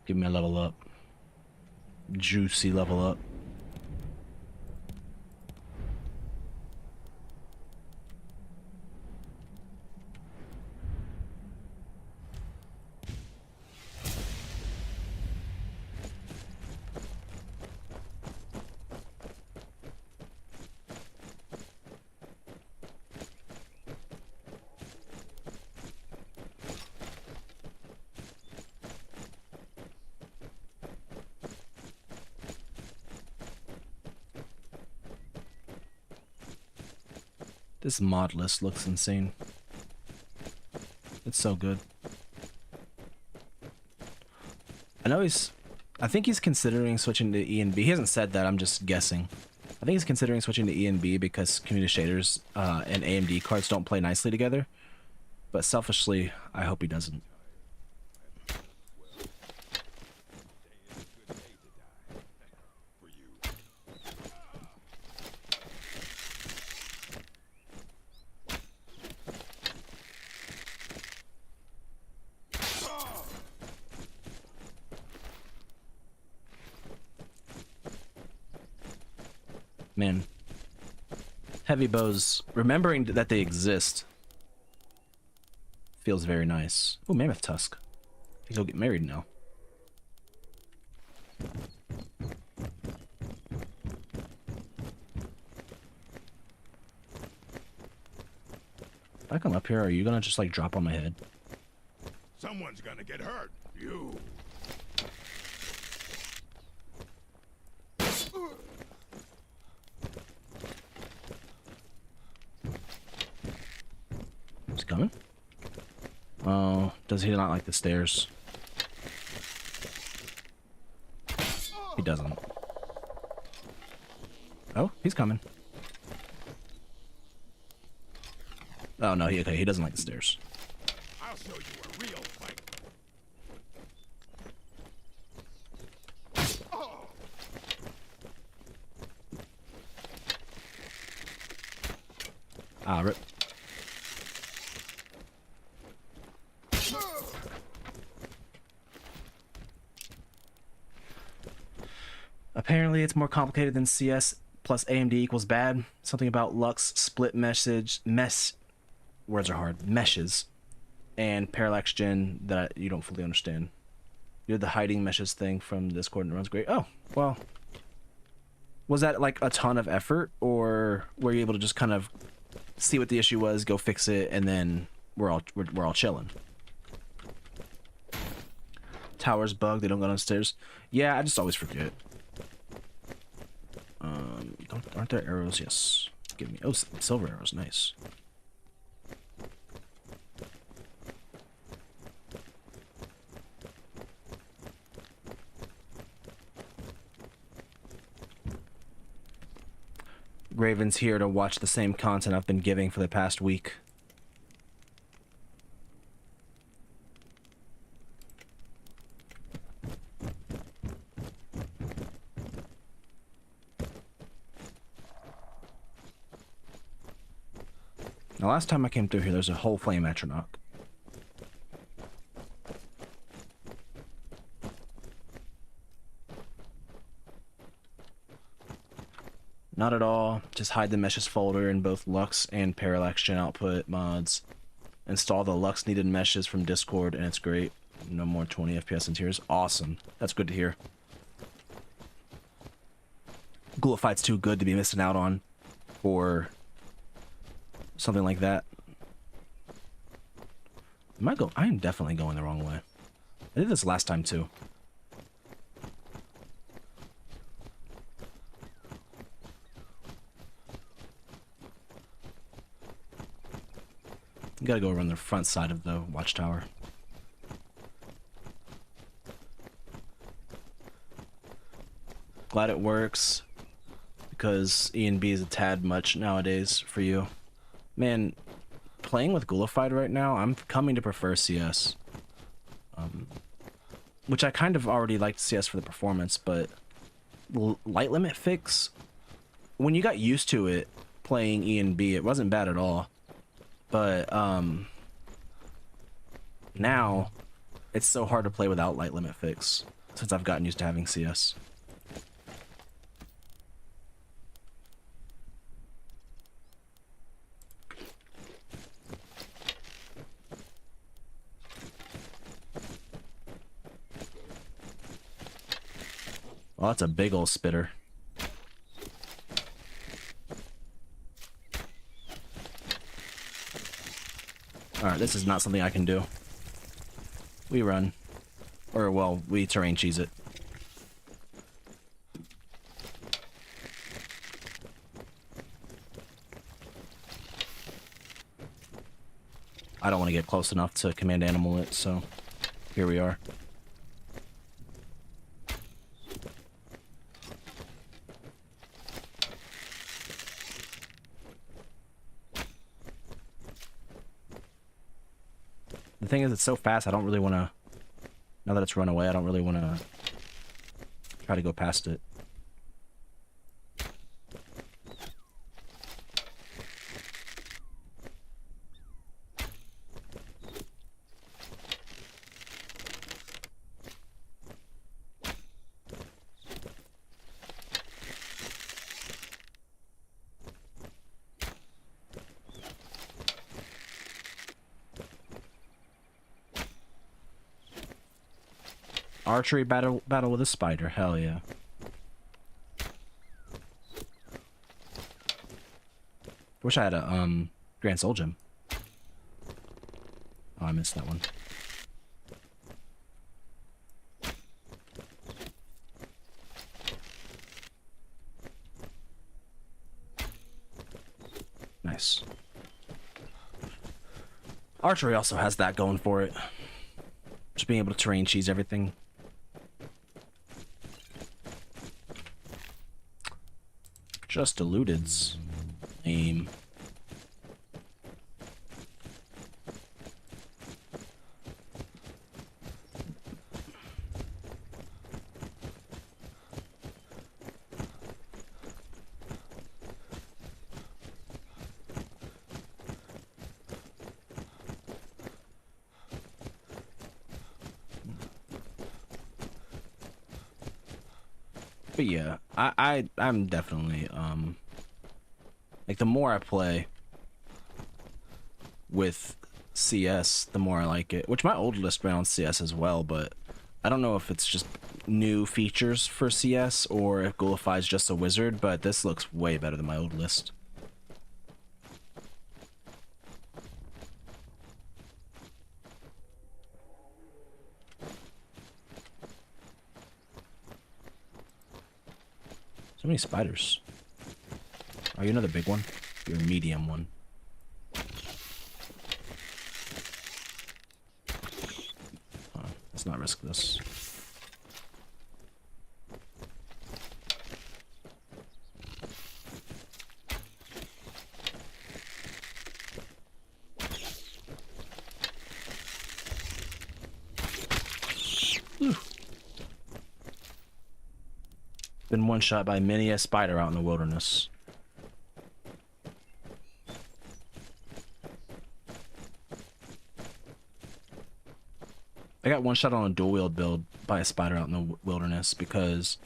Give me a level up. Juicy level up. This mod list looks insane. It's so good. I think he's considering switching to E and B. He hasn't said that, I'm just guessing. I think he's considering switching to E and B because community shaders and AMD cards don't play nicely together. But selfishly, I hope he doesn't. Man, heavy bows, remembering that they exist, feels very nice. Oh, mammoth tusk. I think he'll get married now. If I come up here, are you gonna just like drop on my head? Someone's gonna get hurt. You. He's coming? Oh, does he not like the stairs? He doesn't. Oh, he's coming. Oh no, he doesn't like the stairs. I'll show you a real fight. Ah, rip. Apparently, it's more complicated than CS plus AMD equals bad. Something about Lux, split words are hard, meshes, and parallax gen that you don't fully understand. You did the hiding meshes thing from Discord and it runs great. Oh, well. Was that like a ton of effort, or were you able to just kind of see what the issue was, go fix it, and then we're all chilling? Towers bug, they don't go downstairs. Yeah, I just always forget. Aren't there arrows? Yes. Give me. Oh, silver arrows. Nice. Graven's here to watch the same content I've been giving for the past week. The last time I came through here, there's a whole flame atronach. Not at all. Just hide the meshes folder in both Lux and Parallax Gen output mods. Install the Lux needed meshes from Discord, and it's great. No more 20 FPS in tears. Awesome. That's good to hear. Ghoulified's too good to be missing out on, or something like that. I am definitely going the wrong way. I did this last time too. You gotta go around the front side of the watchtower. Glad it works, because E&B is a tad much nowadays for you. Man, playing with Ghoulified right now, I'm coming to prefer CS. Which I kind of already liked CS for the performance, but light limit fix, when you got used to it playing E&B, it wasn't bad at all. But now it's so hard to play without light limit fix since I've gotten used to having CS. Well, that's a big old spitter. Alright, this is not something I can do. We run. Or, well, we terrain cheese it. I don't want to get close enough to command animal it, so here we are. The thing is, it's so fast, I don't really want to... Now that it's run away, I don't really want to try to go past it. Archery battle with a spider, hell yeah. Wish I had a Grand Soul Gem. Oh, I missed that one. Nice. Archery also has that going for it. Just being able to terrain cheese everything. Just eluded's aim. But yeah, I'm definitely like the more I play with CS, the more I like it. Which my old list ran on CS as well, but I don't know if it's just new features for CS or if Ghoulified's just a wizard, but this looks way better than my old list. So many spiders. Are you another big one? You're a medium one. Let's not risk this. Whew. Been one shot by many a spider out in the wilderness. I got one shot on a dual wield build by a spider out in the wilderness because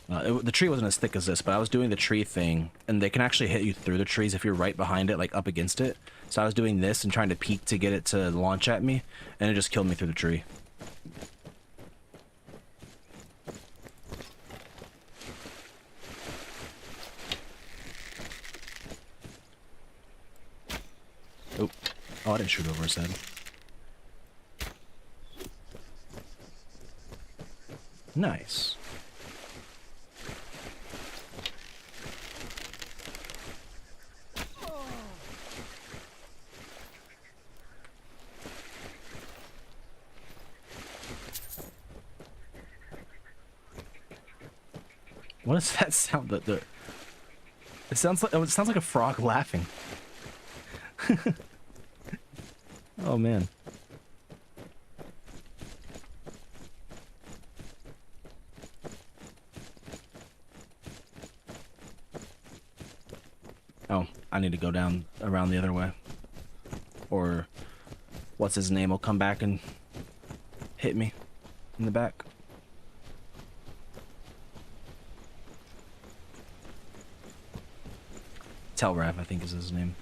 the tree wasn't as thick as this, but I was doing the tree thing, and they can actually hit you through the trees if you're right behind it, like up against it. So I was doing this and trying to peek to get it to launch at me, and it just killed me through the tree. Oh, I didn't shoot over his head. Nice. What is that sound? It sounds like a frog laughing. Oh man. Oh, I need to go down around the other way. Or what's his name will come back and hit me in the back. Telrav, I think is his name.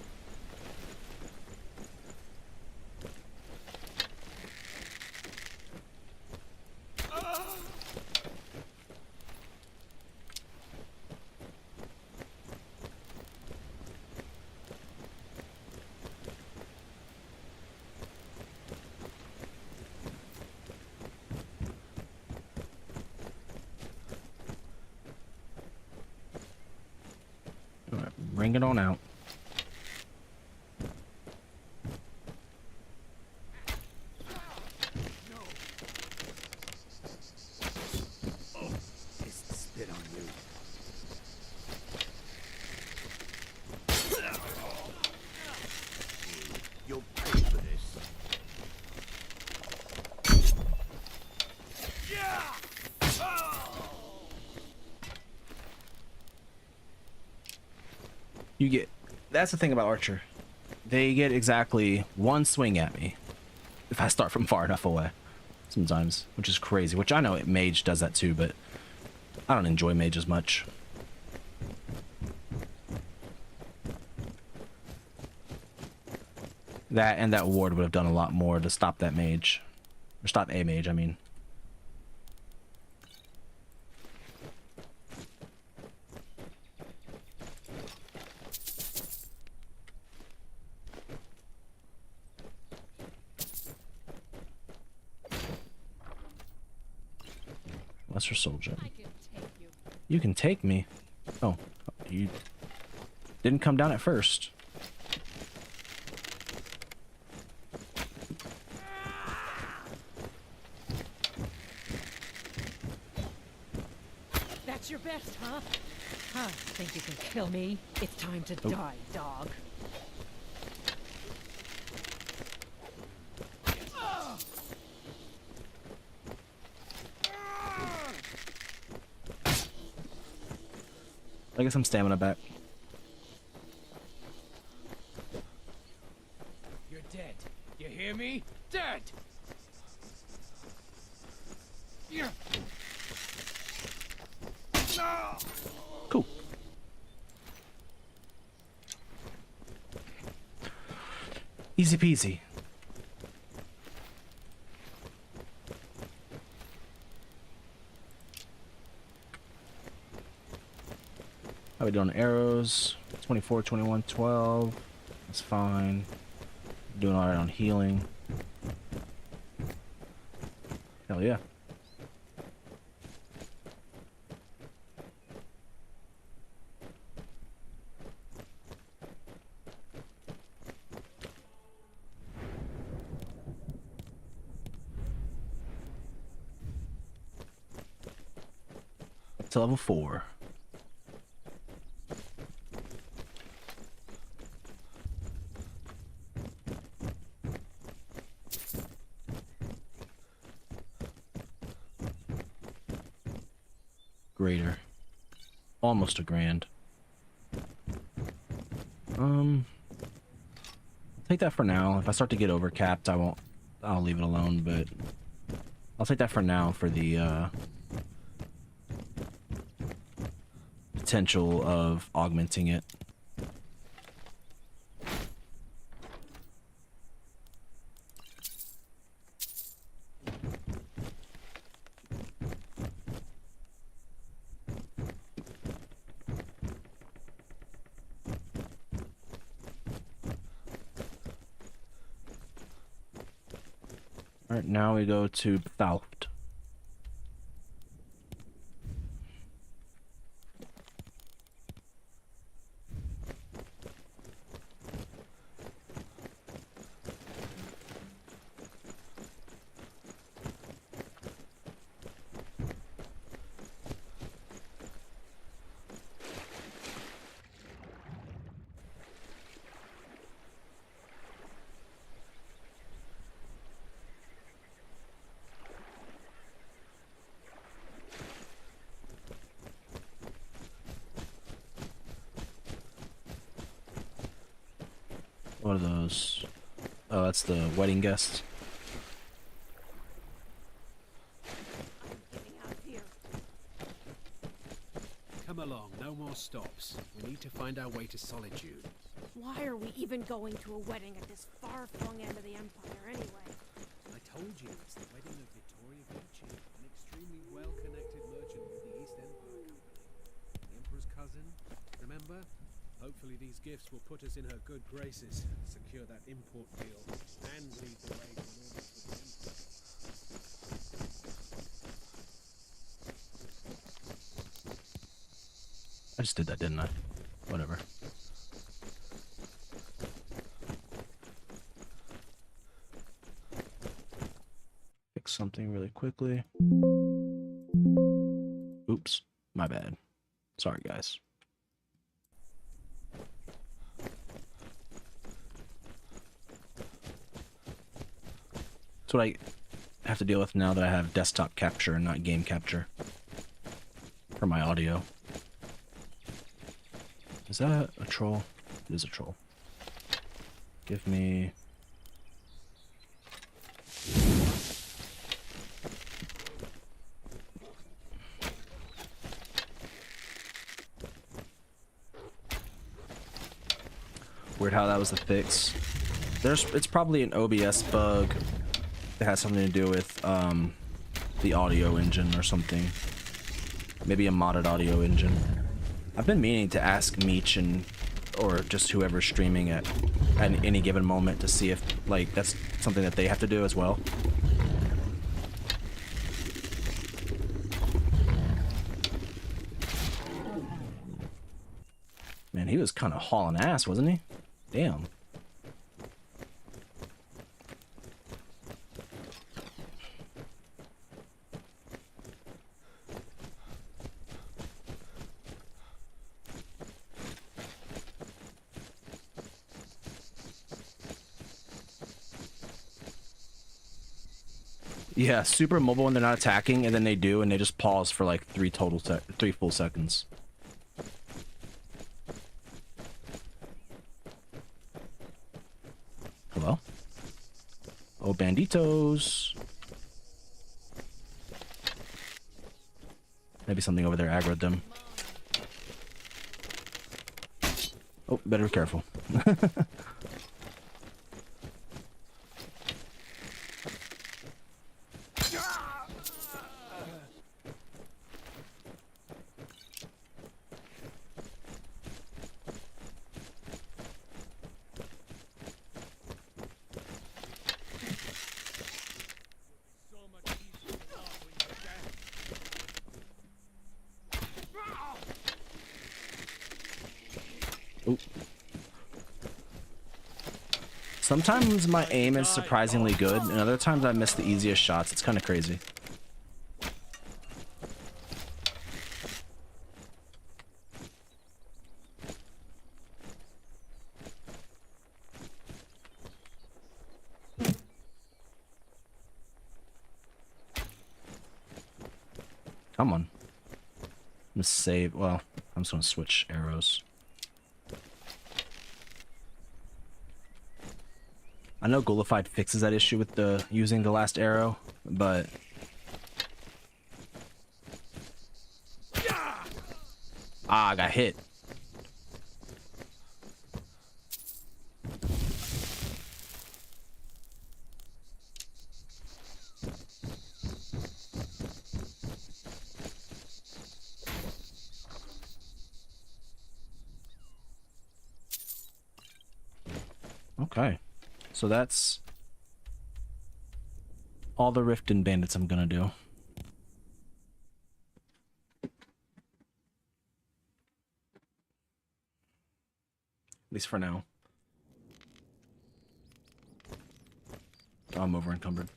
All right, bring it on out. Spit on you. You'll pay for this. You get, that's the thing about Archer. They get exactly one swing at me if I start from far enough away sometimes, which is crazy, which I know Mage does that too, but I don't enjoy Mage as much. That and that ward would have done a lot more to stop that Mage. Or stop a Mage, I mean. Lesser Soldier. You can take me. Oh, you didn't come down at first. That's your best, huh? Huh, think you can kill me? It's time to die, dog. I get some stamina back. You're dead. You hear me? Dead! Yeah. No! Cool. Easy peasy. How we doing? Arrows 24, 21, 12. That's fine. Doing all right on healing. Hell yeah. Up to level 4. Greater. Almost a grand. Take that for now. If I start to get overcapped, I'll leave it alone, but I'll take that for now for the potential of augmenting it. Alright, now we go to Thought. What are those? Oh, that's the wedding guest. Come along, no more stops. We need to find our way to Solitude. Why are we even going to a wedding at this far-flung end of the Empire anyway? I told you, it's the wedding of Victoria Gucci, an extremely well-connected merchant with the East Empire Company. The Emperor's cousin, remember? Hopefully these gifts will put us in her good graces, secure that import deal, and lead the way to an order for the Emperor. I just did that, didn't I? Whatever. Fix something really quickly. Oops, my bad. Sorry, guys. That's what I have to deal with now that I have desktop capture and not game capture for my audio. Is that a troll? It is a troll. Give me... Weird how that was the fix. It's probably an OBS bug that has something to do with the audio engine or something. Maybe a modded audio engine. I've been meaning to ask Meech or just whoever's streaming at any given moment to see if like that's something that they have to do as well. Man, he was kind of hauling ass, wasn't he? Damn. Yeah, super mobile when they're not attacking, and then they do, and they just pause for like 3 full seconds. Hello? Oh, banditos. Maybe something over there aggroed them. Oh, better be careful. Sometimes my aim is surprisingly good, and other times I miss the easiest shots. It's kind of crazy. Come on. I'm gonna save. Well, I'm just gonna switch arrows. I know Ghoulified fixes that issue with the using the last arrow, but I got hit. Okay. So that's all the Riften bandits I'm gonna do. At least for now. Oh, I'm over encumbered.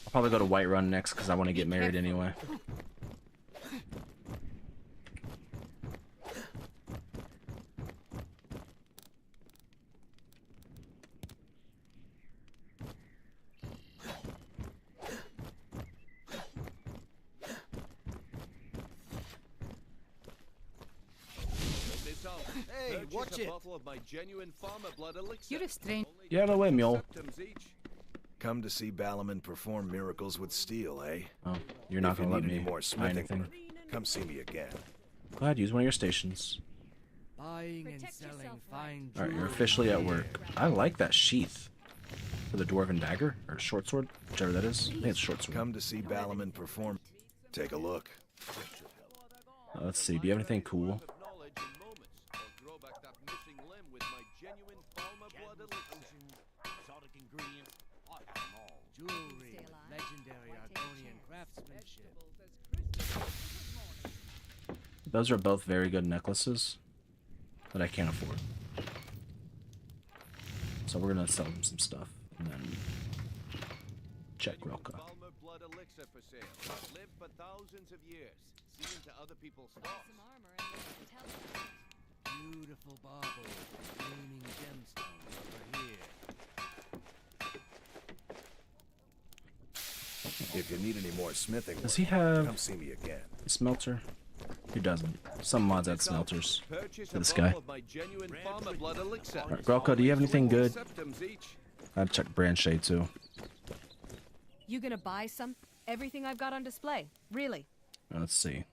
I'll probably go to Whiterun next because I want to get married anyway. Purchase a bottle of my genuine farmer blood elixir. You're a strange. Get out of the way, mule. Septums each. Come to see Balaman perform miracles with steel, eh? Oh, you're not If you gonna let need me any more buy smithing anything. work, come see me again. Go ahead, use one of your stations. Buying and selling fine All right, you're officially at work. I like that sheath for the dwarven dagger or short sword, whichever that is. I think it's short sword. Come to see Balaman perform. Take a look. Let's see. Do you have anything cool? jewelry, legendary Argonian craftsmanship. Those are both very good necklaces that I can't afford. So we're gonna sell them some stuff and then check Relka. Blood elixir for sale. Live for thousands of years. See into other people's stocks. Beautiful baubles, gleaming gemstones over here. If you need any more smithing Does work, he have come see me again. a smelter? He doesn't. Some mods add smelters Purchase to a this bottle guy. of my genuine farmer blood elixir. Alright, Grelko, do you have anything good? Septums each. I'd check brand shade too. You gonna buy some? Everything I've got on display. Really? Let's see.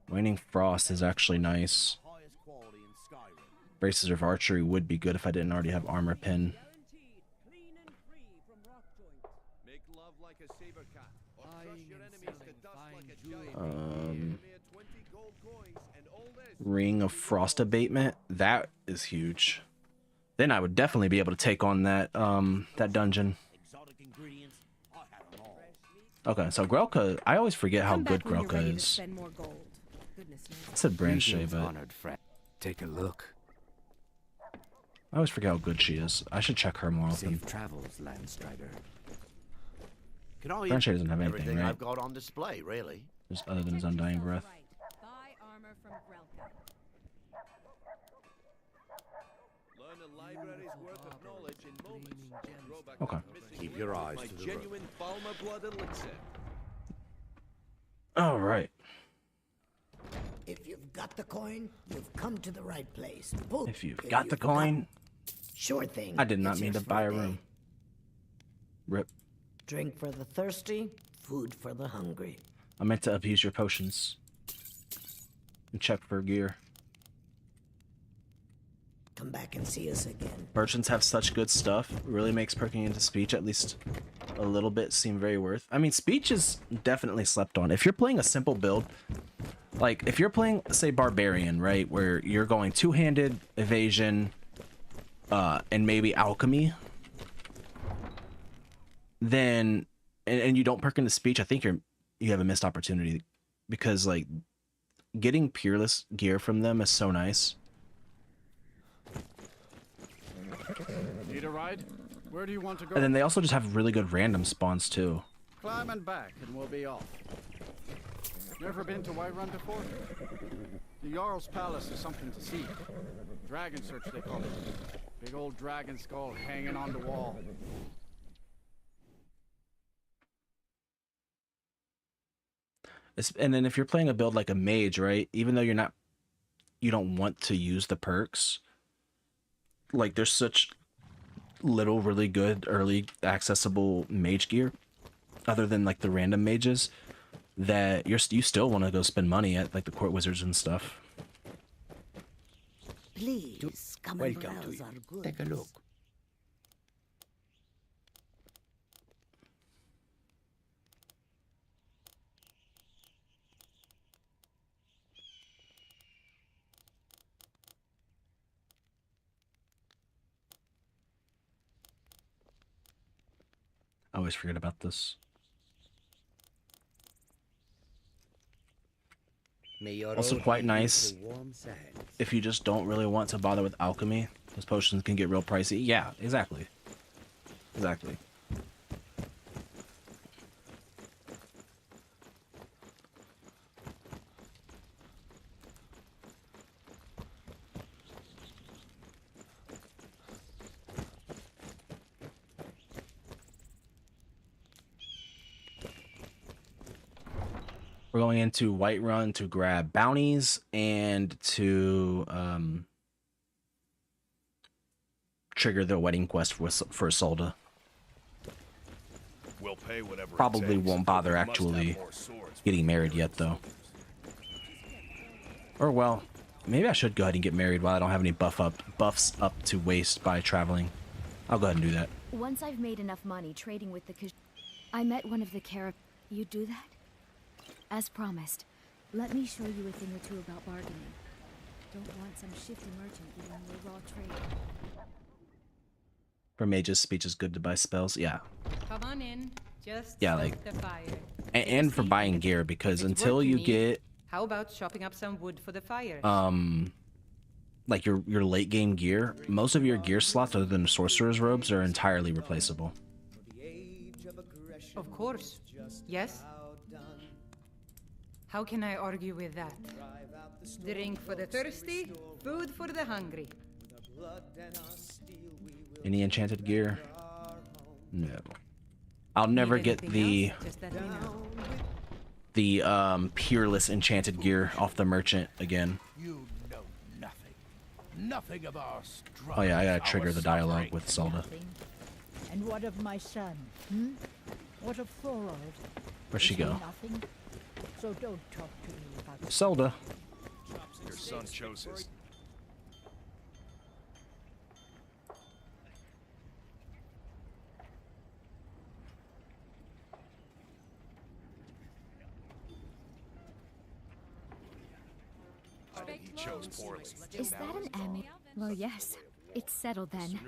Waning Frost is actually nice. Braces of Archery would be good if I didn't already have Armor Pin. Make love like a saber cat, or crush your enemies to dust like a giant. Mere 20 gold coins and all this. Ring of Frost Abatement. That is huge. Then I would definitely be able to take on that that dungeon. Okay, so Grelka, I always forget how good Grelka is. I said brand shade, but Take a look. I always forget how good she is. I should check her more often. Safe travels, Landstrider. Can I Brand shade doesn't have anything, everything right? I've got on display, really? Just other than his Undying Breath. Learn a library's worth of knowledge in moments. Grow back Okay. that missing Keep your eyes my to the road. genuine farmer blood elixir. All right. If you've got the coin, you've come to the right place. Pull. If you've got the coin, Sure thing. I did not It's mean to yours for buy a the day. room. Rip. Drink for the thirsty, food for the hungry. I meant to abuse your potions. And check for gear. Come back and see us again. Merchants have such good stuff. It really makes perking into speech at least a little bit seem very worth. I mean, speech is definitely slept on. If you're playing a simple build, like if you're playing, say, Barbarian, right, where you're going two-handed evasion, and maybe alchemy, then and you don't perk into speech, I think you have a missed opportunity, because like getting peerless gear from them is so nice. Need a ride? Where do you want to go? And then they also just have really good random spawns too. Climb and back, and we'll be off. Never been to Whiterun before? The Jarl's Palace is something to see. Dragon Search, they call it. Big old dragon skull hanging on the wall. And then if you're playing a build like a mage, right, even though you don't want to use the perks, like there's such little really good early accessible mage gear other than like the random mages that you still want to go spend money at like the court wizards and stuff. Please, come and Welcome to browse you. our goods. Take a look. I always forget about this. Also quite nice if you just don't really want to bother with alchemy. Those potions can get real pricey. Yeah, exactly. Exactly. We're going into Whiterun to grab bounties and to trigger the wedding quest for Isolde. We'll pay whatever Probably it takes, won't but bother we must actually have more swords. getting married yet, though. Or well, maybe I should go ahead and get married while I don't have any buffs up to waste by traveling. I'll go ahead and do that. Once I've made enough money trading with the I met one of the You do that? As promised. Let me show you a thing or two about bargaining. Don't want some shifty merchant giving you a raw trade. For mages, speech is good to buy spells. Yeah. Come on in. Just Yeah, stoke like, the fire. and for buying gear, because until you get How about chopping up some wood for the fire? like your late game gear, most of your gear slots other than sorcerer's robes are entirely replaceable. Of course. Yes? How can I argue with that? Drink for the thirsty, food for the hungry. Any enchanted gear? No. I'll never get the peerless enchanted gear off the merchant again. You know nothing. Nothing of our strife. Oh yeah, I gotta trigger the dialogue with Isolde. And what of my son? Hmm? What of Thorold? Where'd she Is he go? nothing? So don't talk to me about Isolde. Your son chose his. He chose poorly. Is that an Emmy? Well, yes. It's settled then.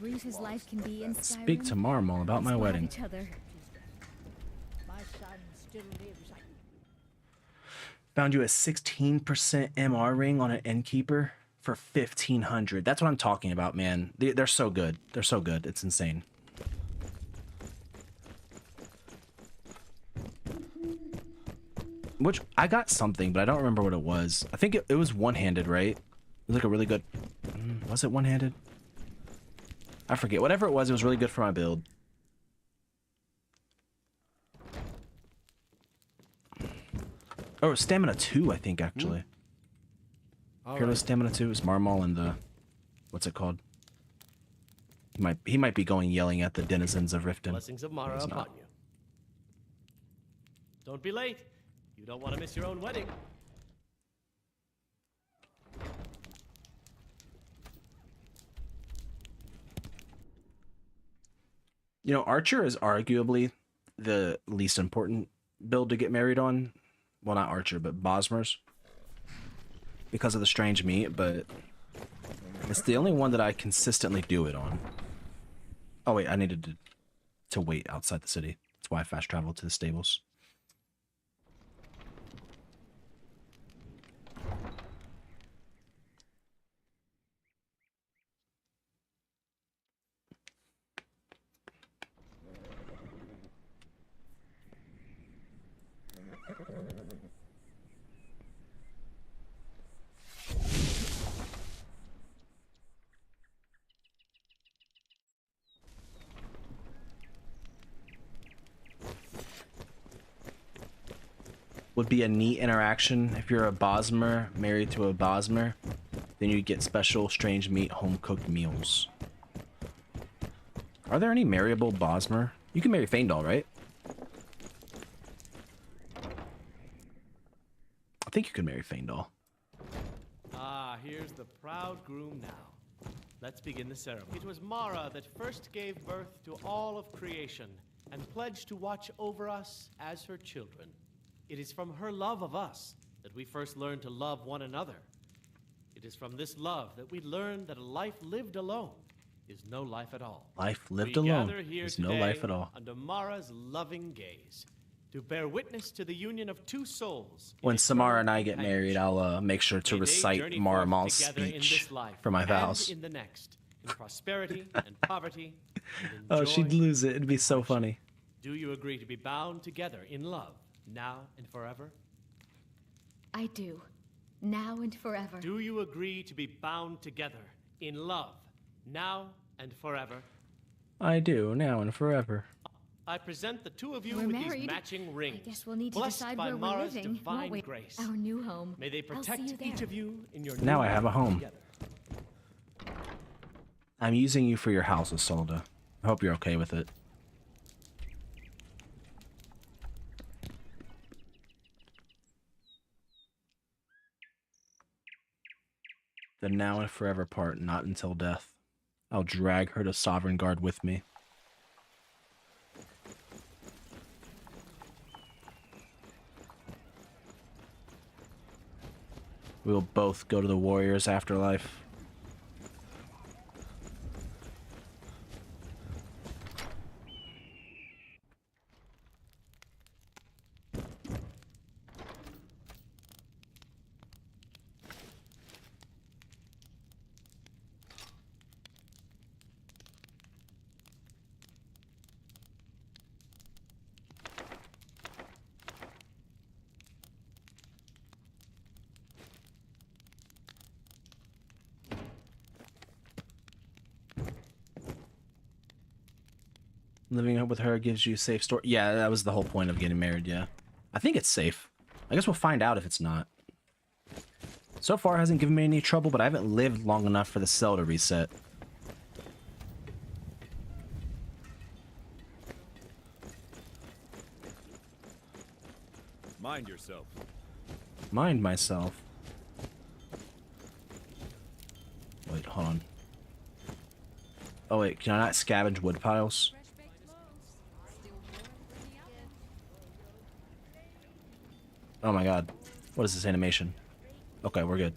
Bruce's life can be in Skyrim. Speak to Marmal about my wedding. Each other. my son still lives. Found you a 16% MR ring on an innkeeper for 1,500. That's what I'm talking about, man. They're so good. They're so good. It's insane. Which I got something, but I don't remember what it was. I think it was one-handed, right? It was like a really good. Was it one-handed? I forget. Whatever it was really good for my build. Oh, stamina 2, I think, actually. Peerless stamina 2 is Marmal and the... What's it called? He might be going yelling at the denizens of Riften. Blessings of Mara He's upon not. you. Don't be late. You don't want to miss your own wedding. You know, Archer is arguably the least important build to get married on. Well, not Archer, but Bosmer's. Because of the strange meat, but it's the only one that I consistently do it on. Oh wait, I needed to wait outside the city. That's why I fast traveled to the stables. Would be a neat interaction if you're a Bosmer married to a Bosmer, then you get special strange meat home cooked meals. Are there any marryable Bosmer? You can marry Faendal, right? I think you can marry Faendal. Ah, here's the proud groom now. Let's begin the ceremony. It was Mara that first gave birth to all of creation and pledged to watch over us as her children. It is from her love of us that we first learned to love one another. It is from this love that we learn that a life lived alone is no life at all. Life lived We alone gather here is no today life at all. Under Mara's loving gaze, to bear witness to the union of two souls. When Samara and I get married, I'll make sure to recite Maramal's speech for my vows. In the next, in prosperity and poverty. And in Oh, joy. she'd lose it. It'd be so funny. Do you agree to be bound together in love, now and forever? I do. Now and forever. Do you agree to be bound together in love, now and forever? I do, now and forever. I present the two of you We're with married. these matching rings. I guess we'll need to blessed decide by where we're Mara's living, divine won't we? grace. Our new home. May they I'll see protect you each there. of you in your Now new I have a life home. together. I'm using you for your house, Isolde. I hope you're okay with it. The now and forever part, not until death. I'll drag her to Sovereign Guard with me. We'll both go to the Warrior's afterlife. Living up with her gives you safe store. Yeah, that was the whole point of getting married, yeah. I think it's safe. I guess we'll find out if it's not. So far, it hasn't given me any trouble, but I haven't lived long enough for the cell to reset. Mind yourself. Mind myself. Wait, hold on. Oh wait, can I not scavenge wood piles? Oh my god. What is this animation? Okay, we're good.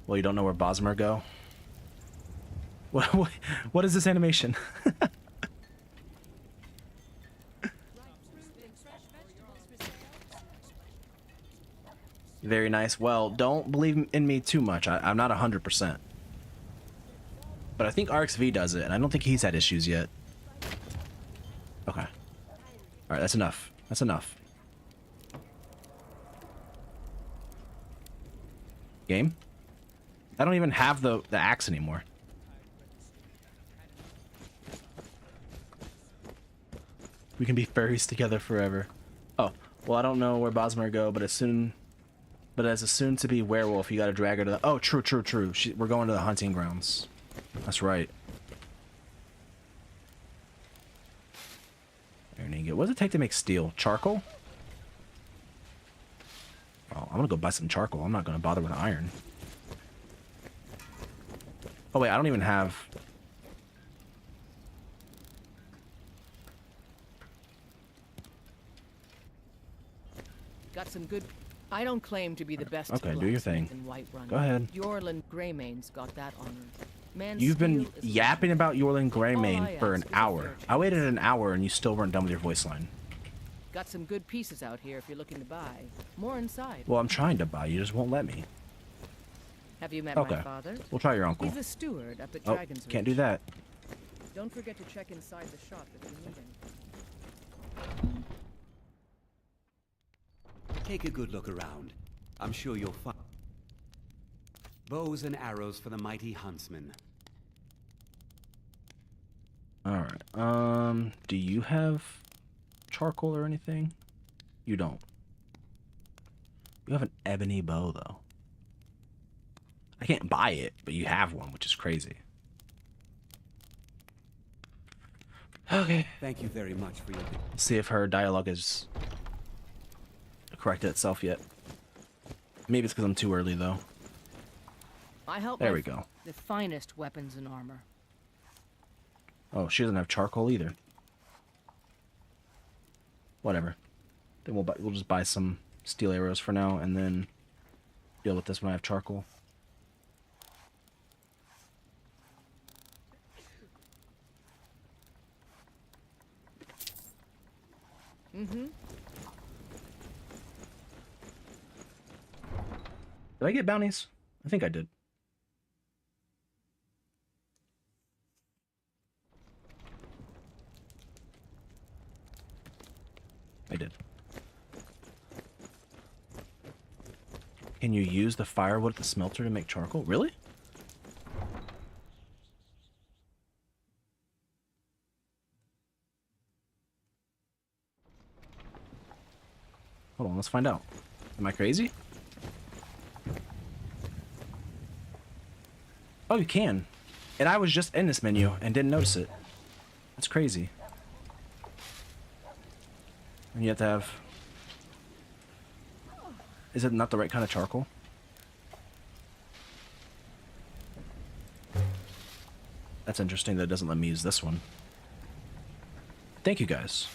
Well, you don't know where Bosmer go? What is this animation? Very nice. Well, don't believe in me too much. I'm not 100%. But I think RxV does it, and I don't think he's had issues yet. Okay. Alright, that's enough. That's enough. Game? I don't even have the axe anymore. We can be furries together forever. Oh, well, I don't know where Bosmer go, but as a soon-to-be werewolf, you gotta drag her to the... Oh, true. We're going to the hunting grounds. That's right. What does it take to make steel? Charcoal? Oh, I'm gonna go buy some charcoal. I'm not gonna bother with iron. Oh wait, I don't even have... Got some good... I don't claim to be the best. Okay, do your thing. In Whiterun. Go ahead. Yorland Greymane's got that honor. You've been yapping about Yorland Greymane for an hour. I waited an hour and you still weren't done with your voice line. Got some good pieces out here if you're looking to buy. More inside. Well, I'm trying to buy. You just won't let me. Have you met Okay. my father? We'll try your uncle. He's a steward up at Oh, Dragon's can't Reach. do that. Don't forget to check inside the shop if you need anything. Take a good look around. I'm sure you'll find bows and arrows for the mighty huntsman. Alright, do you have charcoal or anything? You don't. You have an ebony bow, though. I can't buy it, but you have one, which is crazy. Okay. Thank you very much for your... See if her dialogue is corrected itself yet. Maybe it's because I'm too early, though. I help There we go. the finest weapons and armor. Oh, she doesn't have charcoal either. Whatever. Then we'll just buy some steel arrows for now, and then deal with this when I have charcoal. Mm-hmm. Did I get bounties? I think I did. I did. Can you use the firewood at the smelter to make charcoal? Really? Let's find out. Am I crazy? Oh, you can. And I was just in this menu and didn't notice it. That's crazy. And you have to have... Is it not the right kind of charcoal? That's interesting that it doesn't let me use this one. Thank you, guys.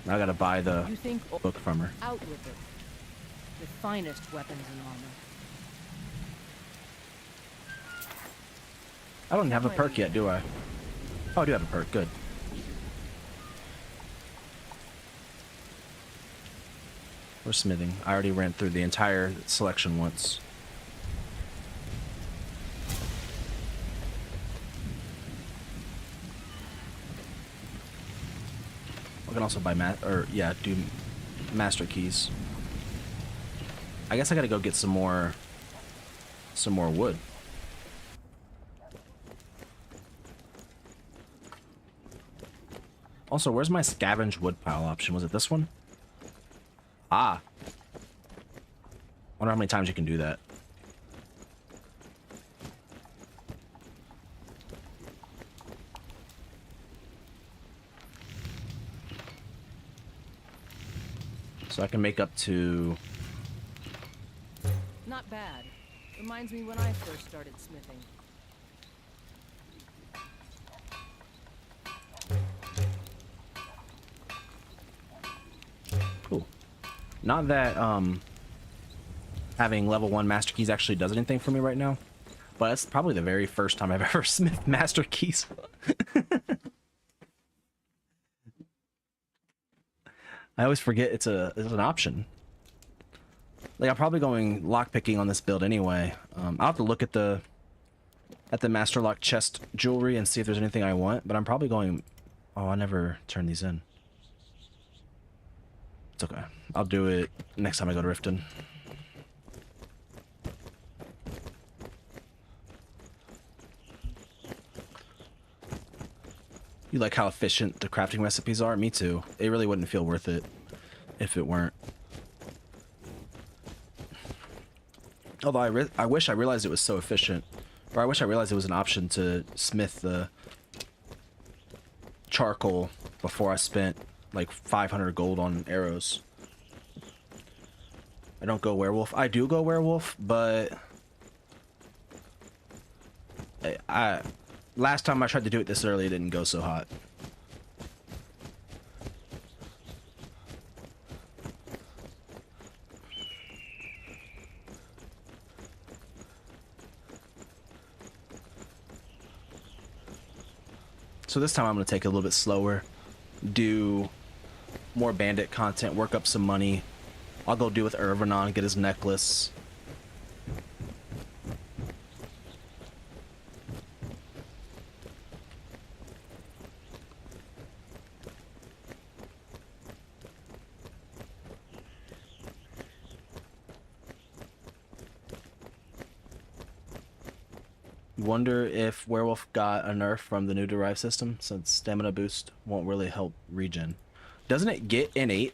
Now I gotta buy the book from her. Out with it. The finest weapons and armor. I don't have a perk yet, do I? Oh, I do have a perk. Good. We're smithing. I already ran through the entire selection once. I can also buy do master keys. I guess I gotta go get some more wood. Also, where's my scavenge wood pile option? Was it this one? Ah. Wonder how many times you can do that. So I can make up to... Not bad. Reminds me when I first started smithing. Cool. Not that having level 1 master keys actually does anything for me right now, but that's probably the very first time I've ever smithed master keys. I always forget it's an option. Like, I'm probably going lockpicking on this build anyway. I'll have to look at the master lock chest jewelry and see if there's anything I want, but I'm probably going... Oh, I never turned these in. It's okay. I'll do it next time I go to Riften. You like how efficient the crafting recipes are? Me too. It really wouldn't feel worth it if it weren't. Although I wish I realized it was so efficient. Or I wish I realized it was an option to smith the charcoal before I spent like 500 gold on arrows. I don't go werewolf. I do go werewolf, but last time I tried to do it this early, it didn't go so hot. So this time I'm going to take it a little bit slower, do more bandit content, work up some money. I'll go deal with Irvanon, get his necklace. Wonder if Werewolf got a nerf from the new derived system, since stamina boost won't really help regen. Doesn't it get innate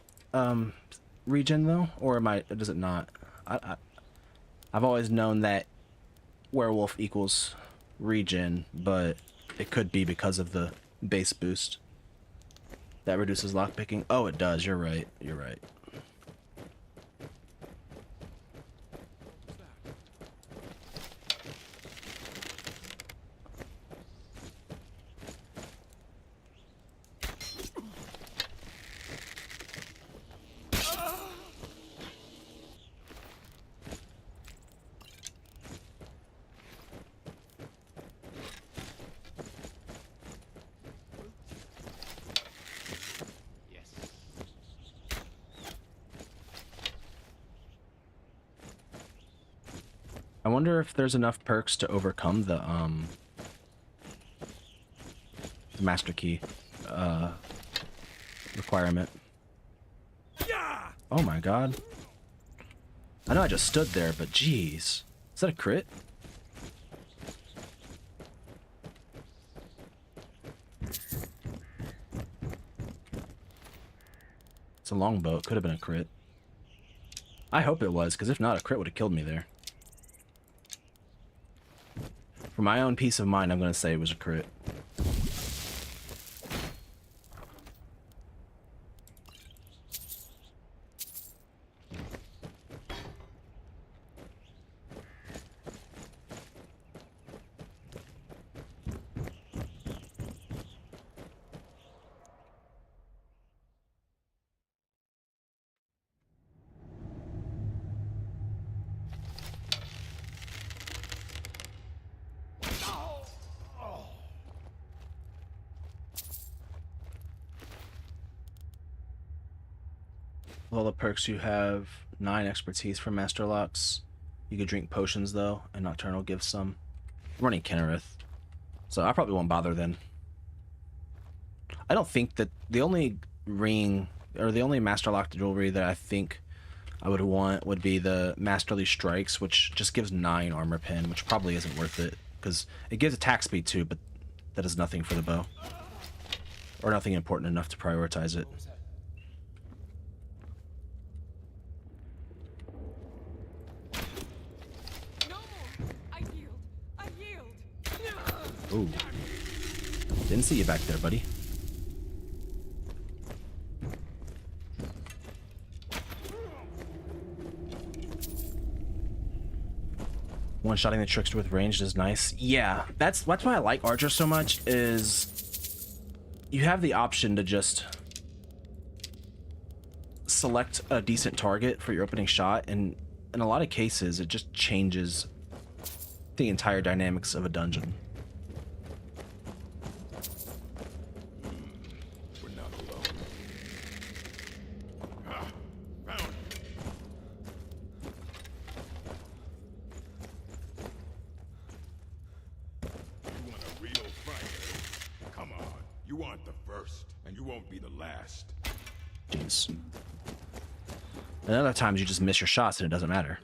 regen though, or does it not? I've always known that Werewolf equals regen, but it could be because of the base boost that reduces lockpicking. Oh, it does. You're right. You're right. I wonder if there's enough perks to overcome the master key requirement. Oh my god. I know I just stood there, but jeez. Is that a crit? It's a longbow. It could have been a crit. I hope it was, because if not, a crit would have killed me there. For my own peace of mind, I'm going to say it was a crit. With all the perks you have, 9 expertise for Master Locks. You could drink potions though, and Nocturnal gives some. I'm running Kennerith, so I probably won't bother then. I don't think that the only ring, or the only Master Lock jewelry that I think I would want would be the Masterly Strikes, which just gives 9 armor pen, which probably isn't worth it, because it gives attack speed too, but that is nothing for the bow. Or nothing important enough to prioritize it. Ooh. Didn't see you back there, buddy. One-shotting the trickster with ranged is nice. Yeah, that's why I like Archer so much, is you have the option to just select a decent target for your opening shot, and in a lot of cases, it just changes the entire dynamics of a dungeon. Jeez. And other times you just miss your shots and it doesn't matter.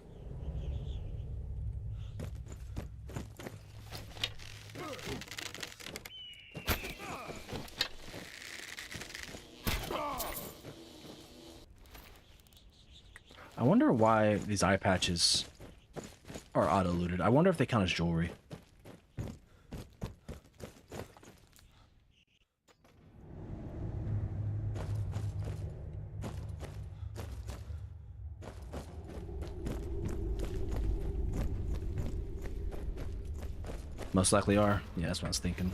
I wonder why these eye patches are auto-looted. I wonder if they count as jewelry. Most likely are. Yeah, that's what I was thinking.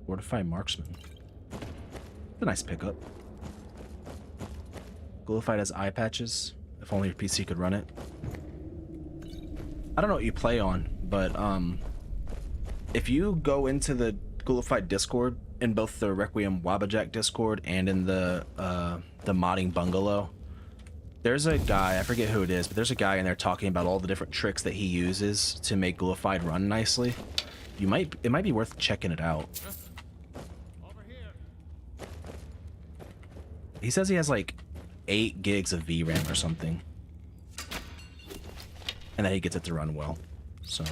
Fortified Marksman. It's a nice pickup. Ghoulified has eye patches. If only your PC could run it. I don't know what you play on, but if you go into the Ghoulified Discord, in both the Requiem Wabajack Discord and in the modding bungalow, there's a guy, I forget who it is, but there's a guy in there talking about all the different tricks that he uses to make Ghoulified run nicely. It might be worth checking it out. He says he has like 8 gigs of VRAM or something, and that he gets it to run well. So,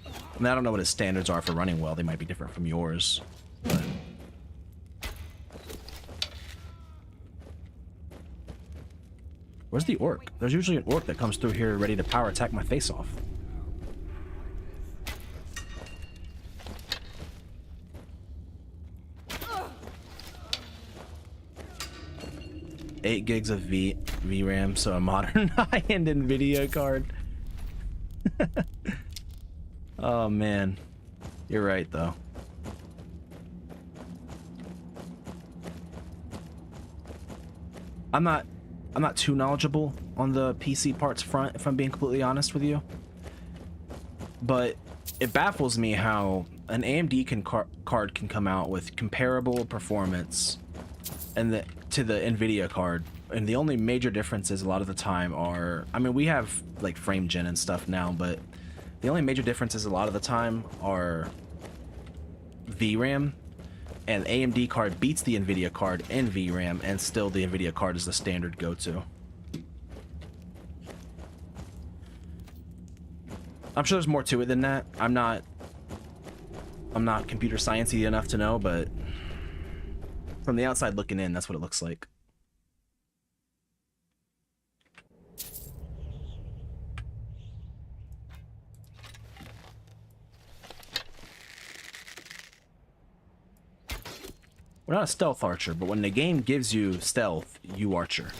I mean, I don't know what his standards are for running well. They might be different from yours, but where's the orc? There's usually an orc that comes through here ready to power attack my face off. 8 gigs of VRAM, so a modern high-end NVIDIA card. Oh man, you're right though. I'm not too knowledgeable on the PC parts front, if I'm being completely honest with you. But it baffles me how an AMD card can come out with comparable performance and to the NVIDIA card, and the only major differences a lot of the time are, I mean, we have like frame gen and stuff now, but the only major differences a lot of the time are VRAM, and AMD card beats the NVIDIA card in VRAM, and still the NVIDIA card is the standard go-to. I'm sure there's more to it than that. I'm not computer sciencey enough to know, but from the outside looking in, that's what it looks like. We're not a stealth archer, but when the game gives you stealth, you archer.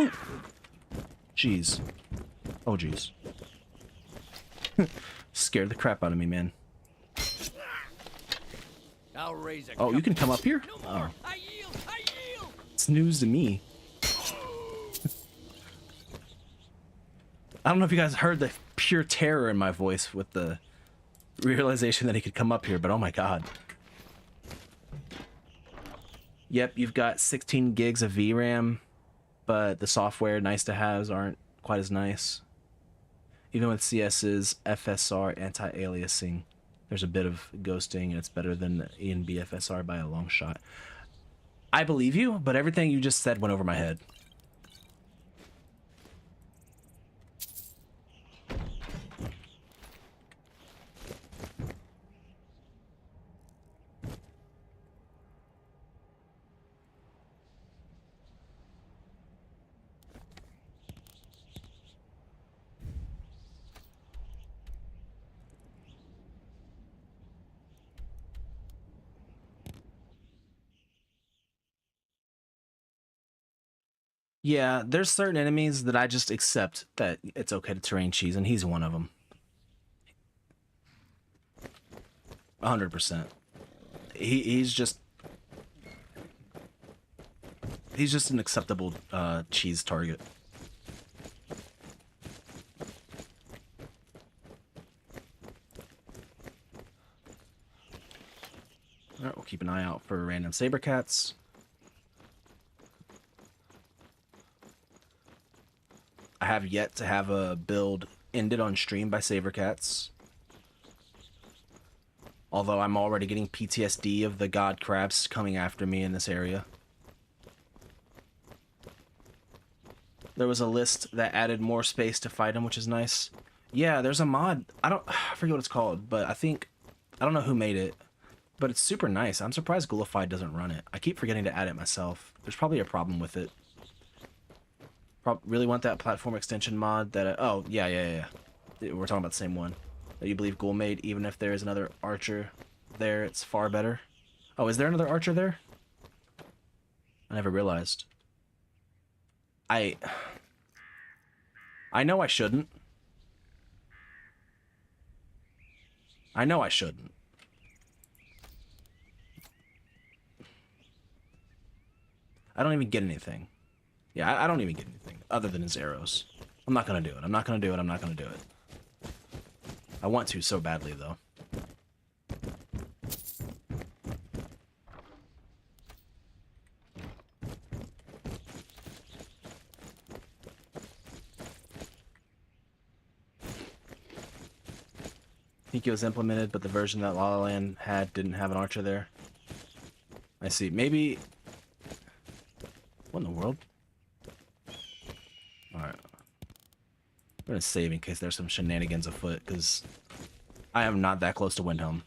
Ooh. Jeez. Oh, jeez. Scared the crap out of me, man. I'll raise a Oh, you can come up here? Oh. It's news to me. I don't know if you guys heard the pure terror in my voice with the realization that he could come up here, but oh my god. Yep, you've got 16 gigs of VRAM, but the software nice to haves aren't quite as nice. Even with CS's FSR anti-aliasing, there's a bit of ghosting, and it's better than the ENB FSR by a long shot. I believe you, but everything you just said went over my head. Yeah, there's certain enemies that I just accept that it's okay to terrain cheese, and he's one of them. 100%. He's just an acceptable cheese target. All right, we'll keep an eye out for random saber cats. I have yet to have a build ended on stream by Sabercats. Although I'm already getting PTSD of the god crabs coming after me in this area. There was a list that added more space to fight them, which is nice. Yeah, there's a mod. I forget what it's called, but I don't know who made it, but it's super nice. I'm surprised Ghoulified doesn't run it. I keep forgetting to add it myself. There's probably a problem with it. Really want that platform extension mod that oh yeah, we're talking about the same one that you believe Ghoul made. Even if there is another archer there, it's far better. Oh, is there another archer there? I never realized. I know I shouldn't. I know I shouldn't. I don't even get anything. Yeah, I don't even get anything other than his arrows. I'm not gonna do it. I'm not gonna do it. I'm not gonna do it. I want to so badly, though. I think it was implemented, but the version that La La Land had didn't have an archer there. I see. Maybe... What in the world? Alright. I'm gonna save in case there's some shenanigans afoot, because I am not that close to Windhelm.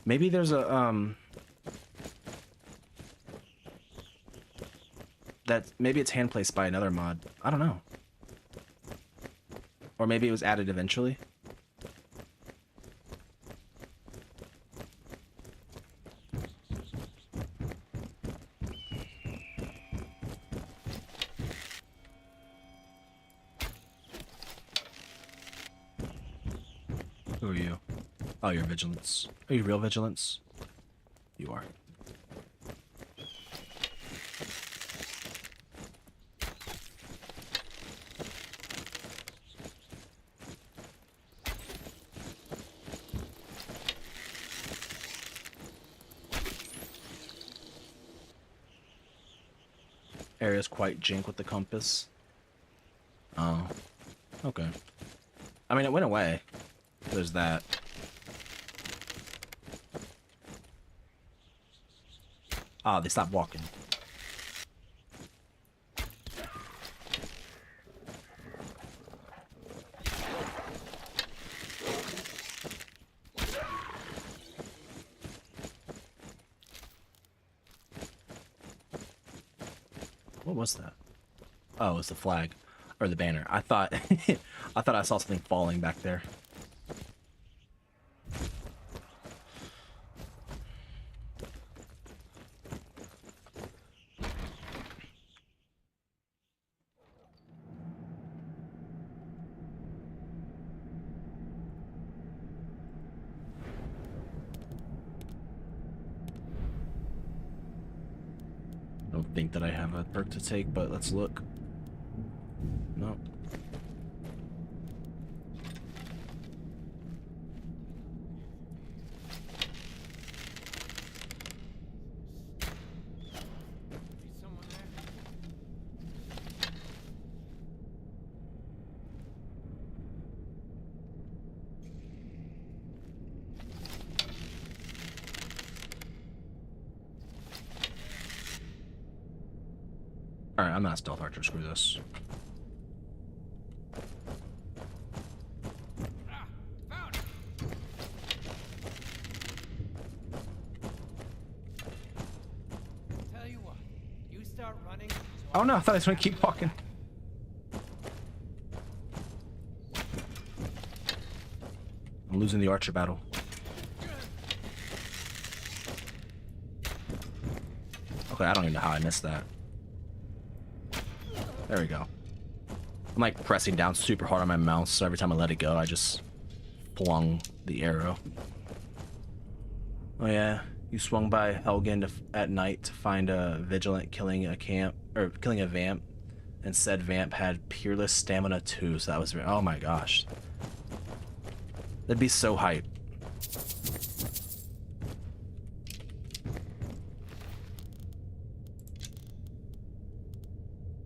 Maybe there's a, maybe it's hand placed by another mod. I don't know. Or maybe it was added eventually. Who are you? Oh, you're Vigilance. Are you real Vigilance? You are. Area's quite jank with the compass. Oh. Okay. I mean, it went away. There's that. Ah, they stopped walking. What was that? Oh, it was the flag. Or the banner. I thought I thought I saw something falling back there. Don't think that I have a perk to take, but let's look. No. Alright, I'm not a stealth archer, screw this. Tell you what, you start running. Oh no, I thought I was gonna keep walking. I'm losing the archer battle. Okay, I don't even know how I missed that. There we go. I'm like pressing down super hard on my mouse, so every time I let it go, I just flung the arrow. Oh yeah, you swung by Helgen at night to find a vigilant killing a vamp, and said vamp had peerless stamina too, so that was oh my gosh. That'd be so hype.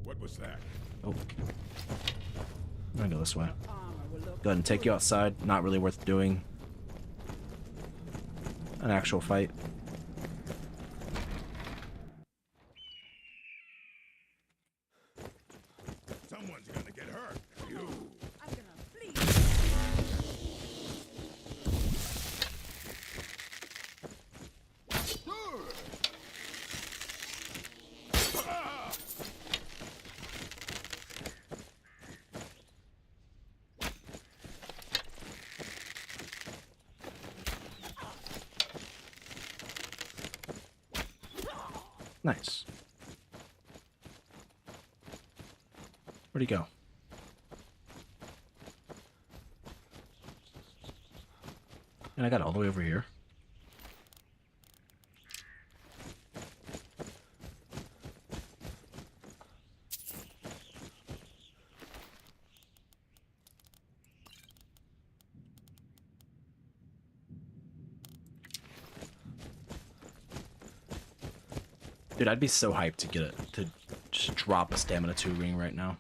What was that? Oh. I'm gonna go this way. Go ahead and take you outside. Not really worth doing an actual fight. Someone's gonna get hurt. You. Nice. Where'd he go? And I got all the way over here. Dude, I'd be so hyped to get it, to just drop a stamina 2 ring right now.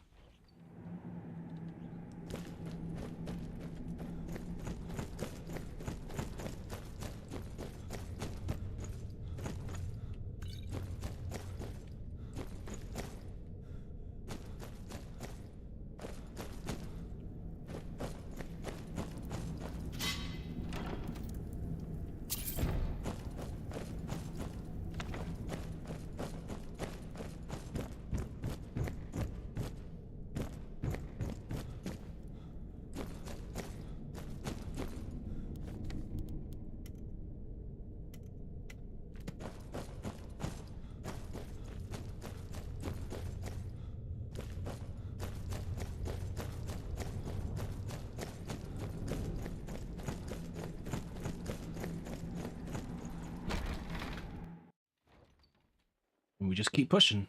And we just keep pushing.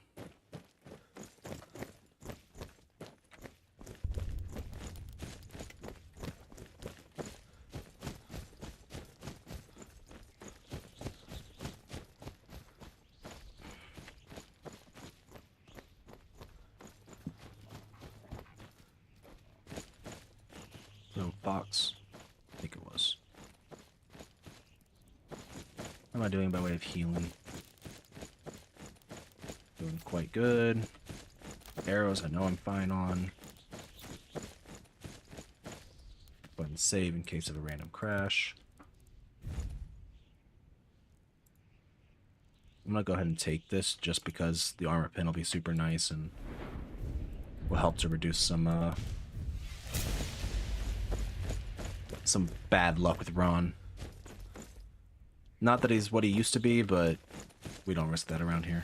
No box. I think it was. What am I doing by way of healing? Doing quite good. Arrows, I know I'm fine on. Go ahead and save in case of a random crash. I'm gonna go ahead and take this just because the armor pin will be super nice and will help to reduce some bad luck with Ron. Not that he's what he used to be, but we don't risk that around here.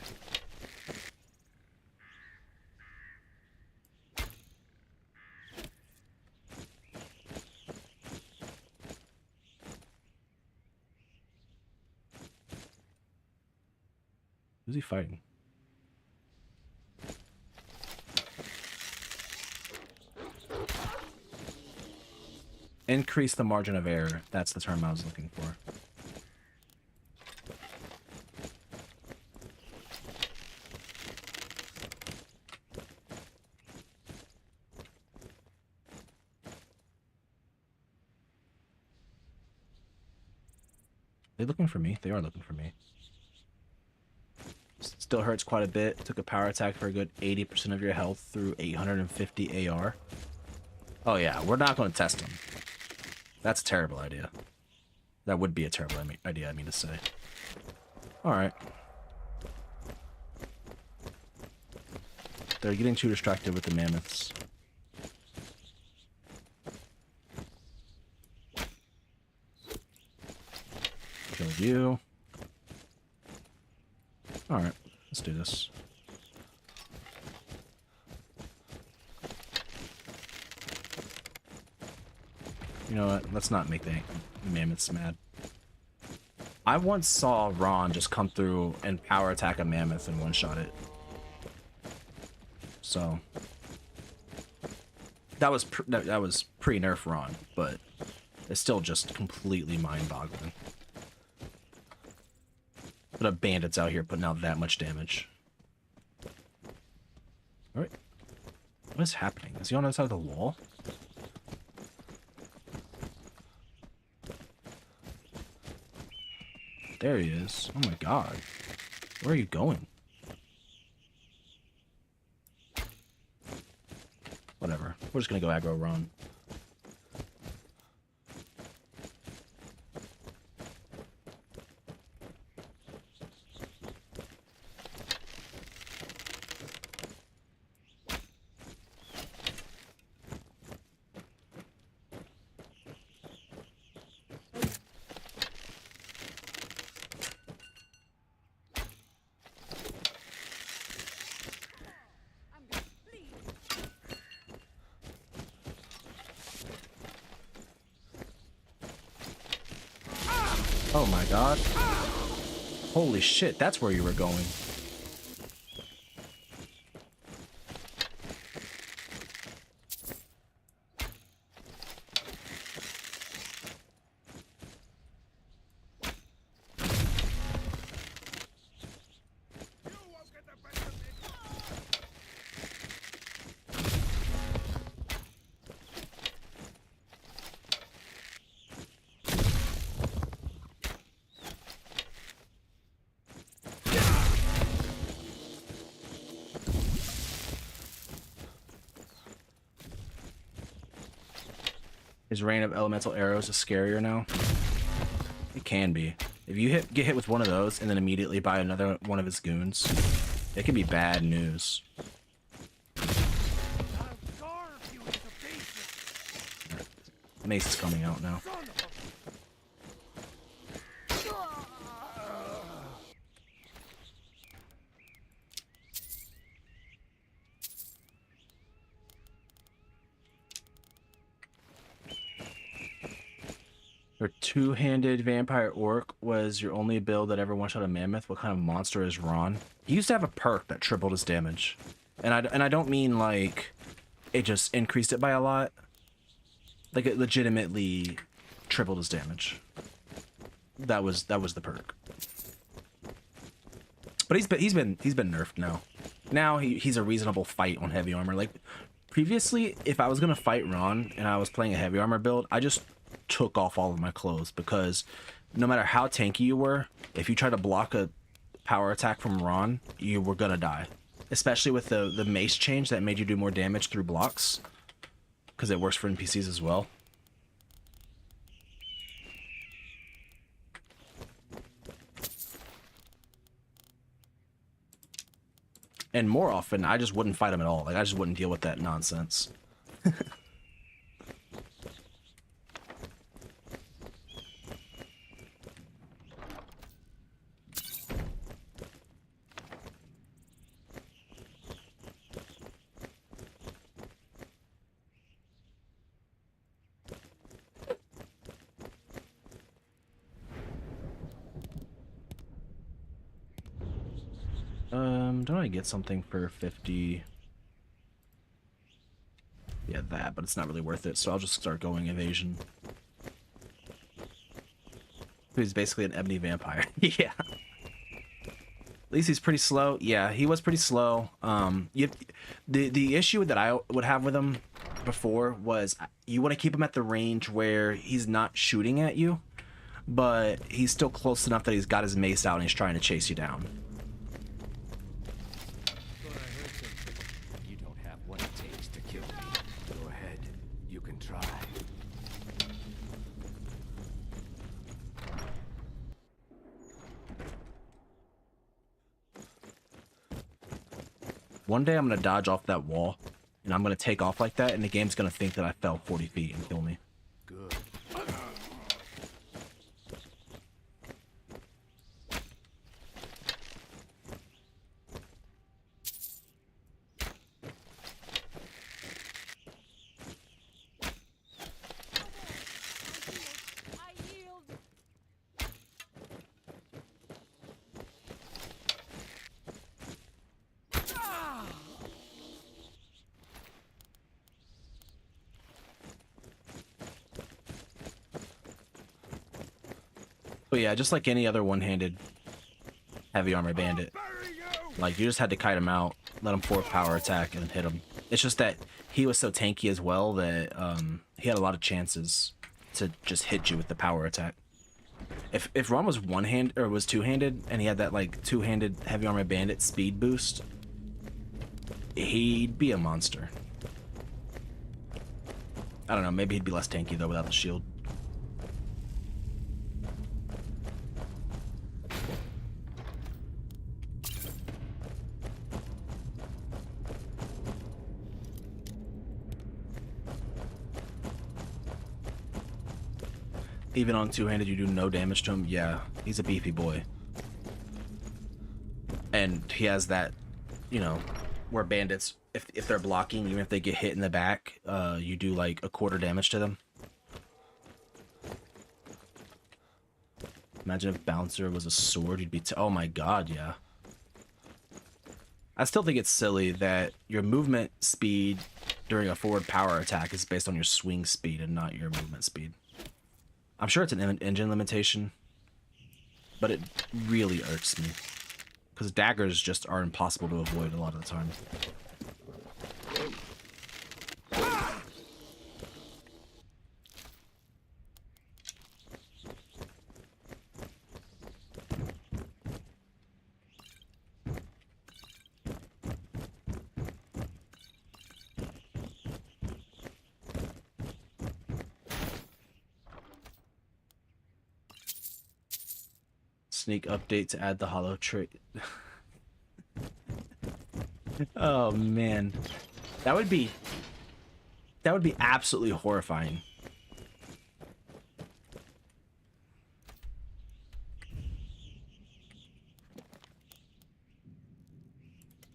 Who's he fighting? Increase the margin of error. That's the term I was looking for. They looking for me? They are looking for me. Still hurts quite a bit. Took a power attack for a good 80% of your health through 850 AR. Oh yeah, we're not going to test him. That's a terrible idea. That would be a terrible idea, I mean to say. Alright. They're getting too distracted with the mammoths. Killed you. Alright, let's do this. You know what? Let's not make the mammoths mad. I once saw Ron just come through and power attack a mammoth and one-shot it. So that was pre-nerf Ron, but it's still just completely mind-boggling. But a bandit's out here putting out that much damage. All right, what is happening? Is he on the other side of the wall? There he is. Oh my god. Where are you going? Whatever. We're just gonna go aggro Ron. Oh my god. Holy shit, that's where you were going. His rain of elemental arrows is scarier now. It can be. If you get hit with one of those and then immediately buy another one of his goons, it can be bad news. Mace is coming out now. Your two-handed vampire orc was your only build that ever one-shot a mammoth. What kind of monster is Ron? He used to have a perk that tripled his damage, and I don't mean like it just increased it by a lot. Like it legitimately tripled his damage. That was the perk. But he's been nerfed now. Now he's a reasonable fight on heavy armor. Like Previously, if I was gonna fight Ron and I was playing a heavy armor build, I just took off all of my clothes, because no matter how tanky you were, if you try to block a power attack from Ron, you were gonna die. Especially with the mace change that made you do more damage through blocks, because it works for NPCs as well. And more often, I just wouldn't fight him at all. Like, I just wouldn't deal with that nonsense. Don't I get something for 50? Yeah, that, but it's not really worth it, so I'll just start going evasion. He's basically an ebony vampire. Yeah. At least he's pretty slow. Yeah, he was pretty slow. The issue that I would have with him before was you want to keep him at the range where he's not shooting at you, but he's still close enough that he's got his mace out and he's trying to chase you down. You don't have what it takes to kill me. Go ahead. You can try. One day I'm going to dodge off that wall, and I'm going to take off like that, and the game's going to think that I fell 40 feet and kill me. Good. But yeah, just like any other one-handed heavy armor bandit, like, you just had to kite him out, let him force power attack, and hit him. It's just that he was so tanky as well that he had a lot of chances to just hit you with the power attack. If Ron was one-handed or was two-handed, and he had that like two-handed heavy armor bandit speed boost, he'd be a monster. I don't know, maybe he'd be less tanky though without the shield. Even on two-handed, you do no damage to him. Yeah, he's a beefy boy. And he has that, you know, where bandits, if they're blocking, even if they get hit in the back, you do like a quarter damage to them. Imagine if Bouncer was a sword, you'd be oh my god, yeah. I still think it's silly that your movement speed during a forward power attack is based on your swing speed and not your movement speed. I'm sure it's an engine limitation, but it really irks me, because daggers just are impossible to avoid a lot of the time. Sneak update to add the hollow trait. Oh man, that would be absolutely horrifying.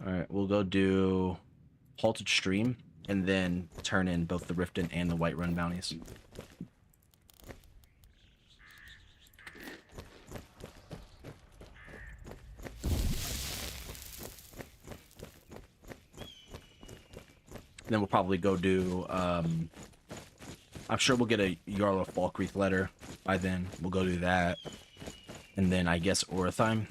All right, we'll go do halted stream and then turn in both the Riften and the Whiterun bounties. Then we'll probably go do, I'm sure we'll get a Jarl of Falkreath letter by then. We'll go do that. And then I guess Orithime.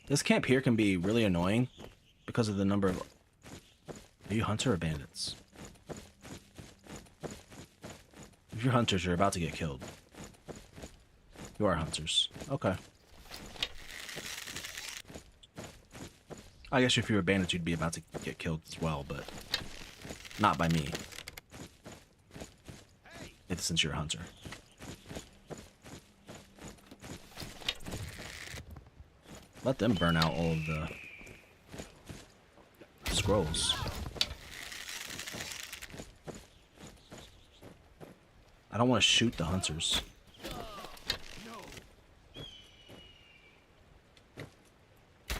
This camp here can be really annoying because of the number of... Are you hunter or bandits? If you're hunters, you're about to get killed. You are hunters. Okay. I guess if you were bandits, you'd be about to get killed as well, but not by me. It's since you're a hunter. Let them burn out all of the scrolls. I don't want to shoot the hunters.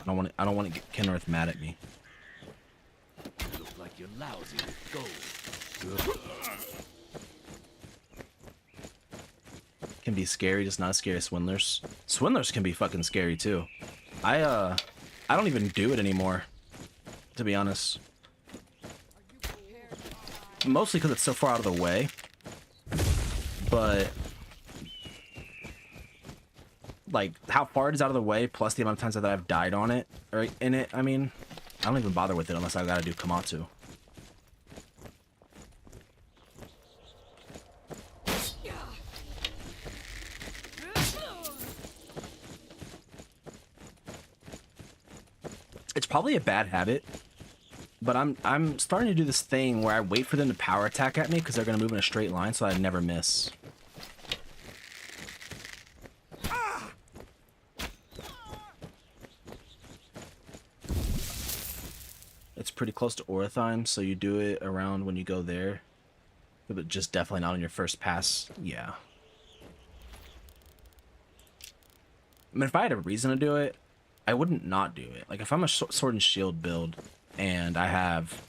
I don't want to get Kenrith mad at me. You look like you're lousy with gold. Good. Can be scary, just not as scary as swindlers. Swindlers can be fucking scary too. I don't even do it anymore, to be honest. Mostly because it's so far out of the way. But like how far it is out of the way, plus the amount of times that I've died on it or in it, I mean, I don't even bother with it unless I gotta do Komatsu. It's probably a bad habit, but I'm starting to do this thing where I wait for them to power attack at me because they're gonna move in a straight line, so I never miss. It's pretty close to Ortheim, so you do it around when you go there, but just definitely not on your first pass. Yeah. I mean, if I had a reason to do it, I wouldn't not do it. Like, if I'm a sword and shield build and I have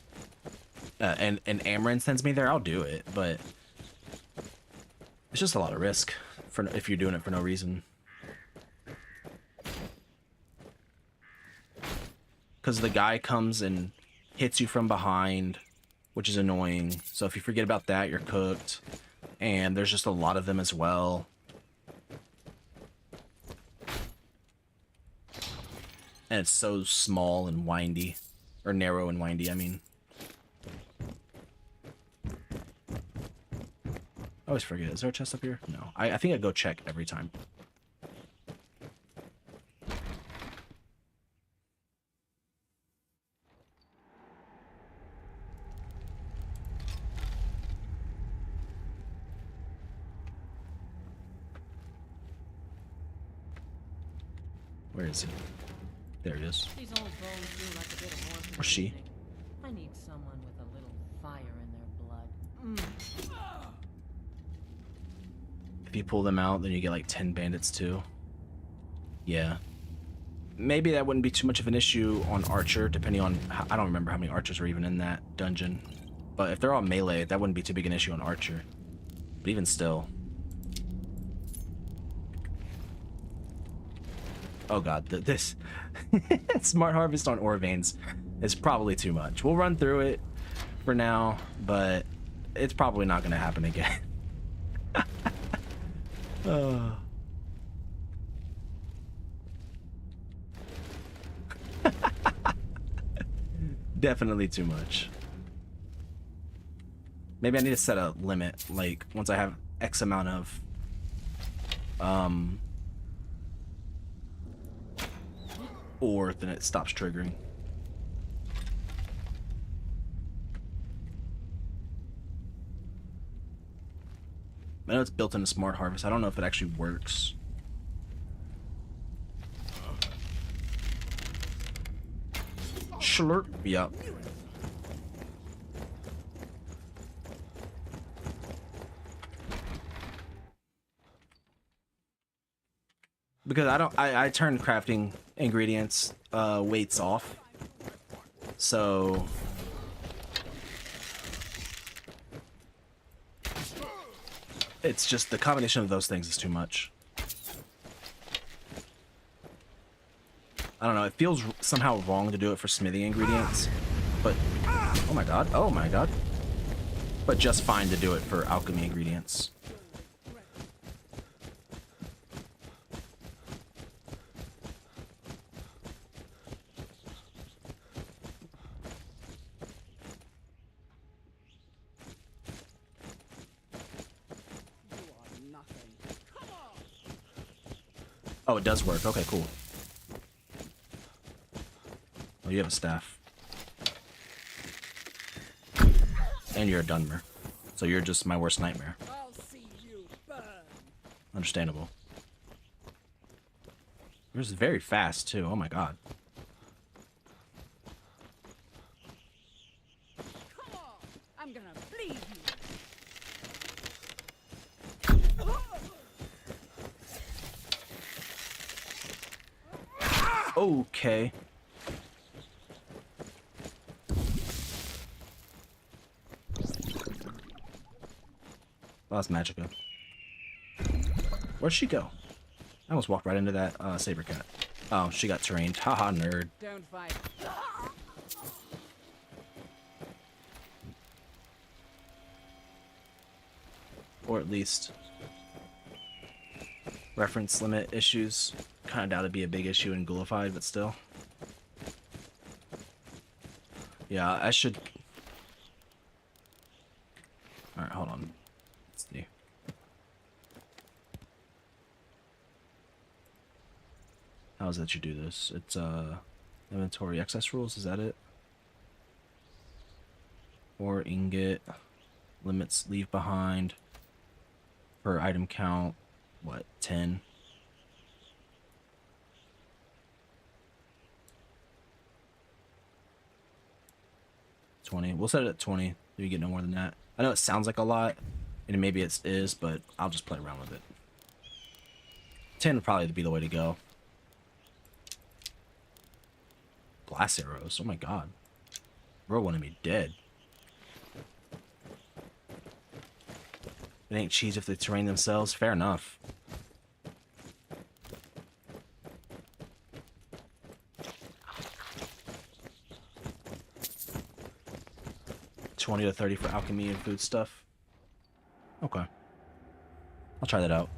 and Amarin sends me there, I'll do it, but it's just a lot of risk for if you're doing it for no reason. Because the guy comes and hits you from behind, which is annoying. So if you forget about that, you're cooked. And there's just a lot of them as well. And it's so small and windy. Or narrow and windy, I mean. I always forget. Is there a chest up here? No. I think I go check every time. Where is he? There he is. These old bones feel like a bit of warmth. Or she. I need someone with a little fire in their blood. If you pull them out, then you get like 10 bandits too. Yeah. Maybe that wouldn't be too much of an issue on Archer, depending on... I don't remember how many Archers are even in that dungeon. But if they're all melee, that wouldn't be too big an issue on Archer. But even still... Oh god, this Smart Harvest on Orvanes is probably too much. We'll run through it for now, but it's probably not going to happen again. Definitely too much. Maybe I need to set a limit, like once I have X amount of or then it stops triggering. I know it's built into Smart Harvest. I don't know if it actually works. Slurp. Yep. Because I turn crafting ingredients weights off, so it's just the combination of those things is too much. I don't know, it feels somehow wrong to do it for smithing ingredients, but oh my god, but just fine to do it for alchemy ingredients. Oh, it does work. Okay, cool. Oh, you have a staff. And you're a Dunmer. So you're just my worst nightmare. I'll see you burn. Understandable. Yours is very fast, too. Oh my god. Come on, I'm gonna bleed you. Okay. Oh, that's Magica. Where'd she go? I almost walked right into that saber cat. Oh, she got trained. Haha, nerd. Don't fight. Or at least reference limit issues. Kind of doubt it'd be a big issue in Ghoulified, but still. Yeah, I should... Alright, hold on. Let's see. How is that you do this? It's, inventory access rules, is that it? Or ingot. Limits leave behind. Per item count. What, 10? We'll set it at 20. You get no more than that. I know it sounds like a lot, and maybe it is, but I'll just play around with it. 10 would probably be the way to go. Glass arrows. Oh my god. Bro wanted me dead. It ain't cheese if they terrain themselves. Fair enough. $20 to $30 for alchemy and food stuff. Okay. I'll try that out.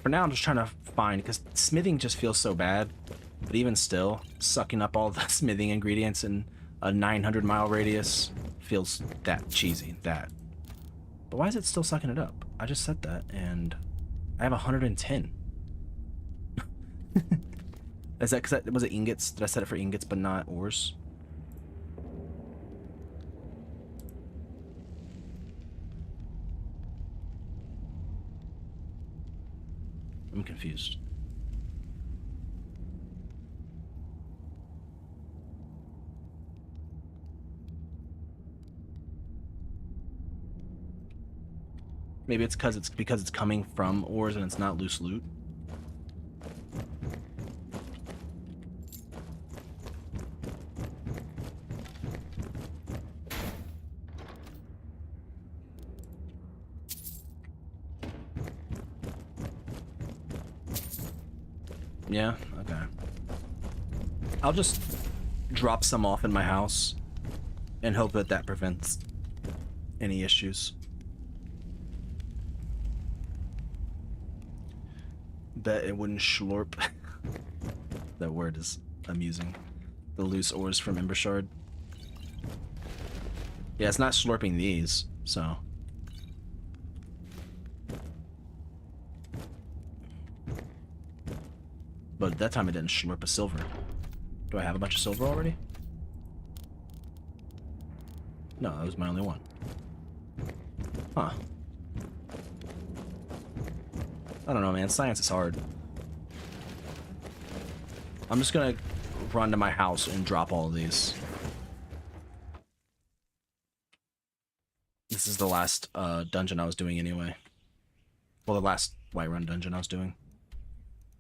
For now, I'm just trying to find, because smithing just feels so bad. But even still, sucking up all the smithing ingredients in a 900-mile radius feels that cheesy. That. But why is it still sucking it up? I just set that, and I have 110. Is that because was it ingots? Did I set it for ingots but not ores? I'm confused. Maybe it's because it's coming from ores and it's not loose loot. Yeah, okay. I'll just drop some off in my house and hope that that prevents any issues. Bet it wouldn't schlorp. That word is amusing. The loose ores from Ember Shard. Yeah, it's not slurping these, so. But at that time it didn't slurp a silver. Do I have a bunch of silver already? No, that was my only one. Huh. I don't know, man. Science is hard. I'm just gonna run to my house and drop all of these. This is the last dungeon I was doing anyway. Well, the last Whiterun dungeon I was doing.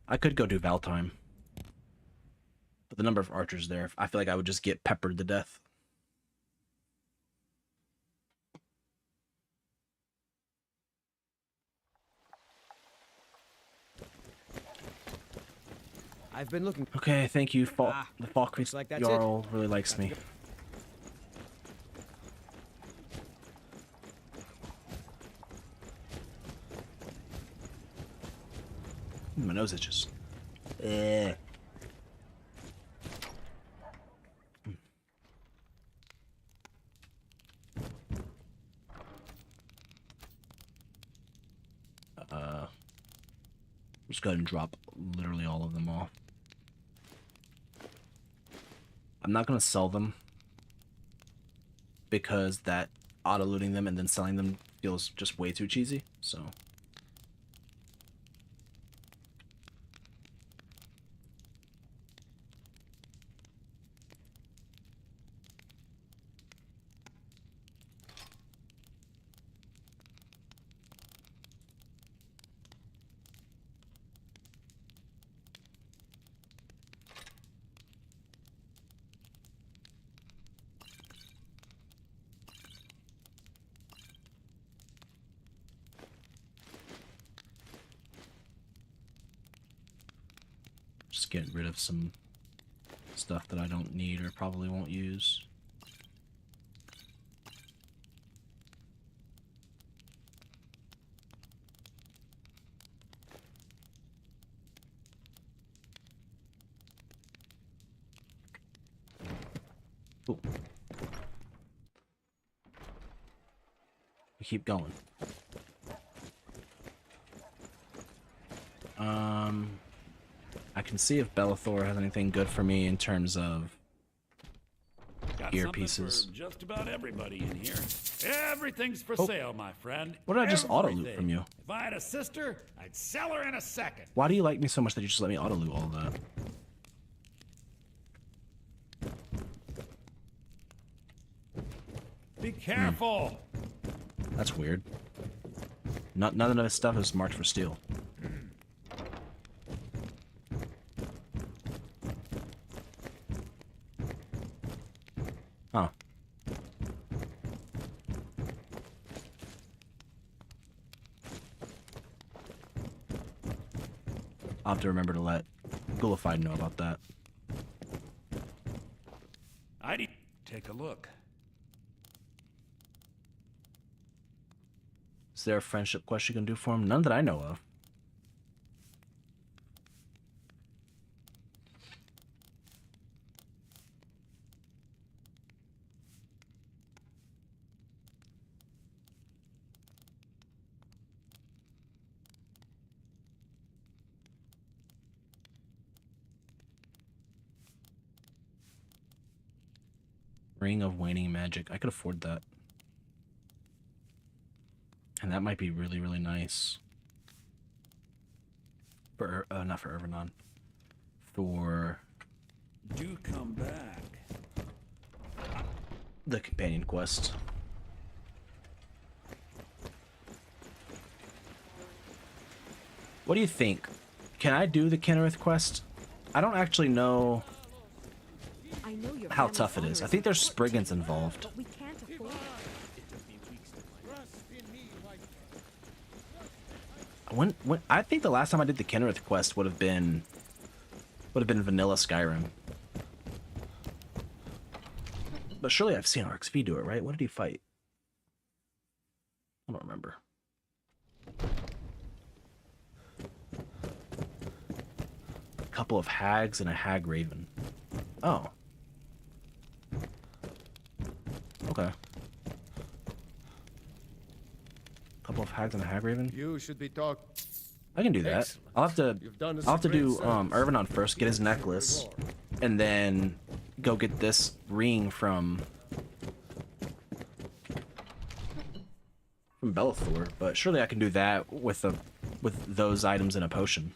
I could go do Valtime. But the number of archers there, I feel like I would just get peppered to death. I've been looking. Okay, thank you. The Falkreath like that's Jarl really likes me. My nose itches. Just go ahead and drop literally all of them off. I'm not gonna sell them because that auto looting them and then selling them feels just way too cheesy. So. Just getting rid of some stuff that I don't need or probably won't use. Ooh. We keep going. I can see if Bellathor has anything good for me in terms of earpieces. For just about everybody in here. Everything's for sale, my friend. What did I just auto loot from you? If I had a sister, I'd sell her in a second. Why do you like me so much that you just let me auto loot all of that? Be careful. That's weird. None of this stuff is marked for steal. Huh. I'll have to remember to let Ghoulified know about that. I'd take a look. Is there a friendship quest you can do for him? None that I know of. Ring of Waning Magic. I could afford that. And that might be really, really nice. For, not for Irvanon. For... Do come back. The companion quest. What do you think? Can I do the Kennerith quest? I don't actually know how tough it is. I think there's Spriggans involved. We can't afford it. When I think the last time I did the Kennerith quest would have been vanilla Skyrim. But surely I've seen RXV do it, right? What did he fight? I don't remember. A couple of hags and a hag raven. Oh. Okay. Couple of hags and a hag raven. You should be talking. I can do that. I'll have to do Irvanon first, get his necklace, and then go get this ring from Bellathor. But surely I can do that with those items in a potion.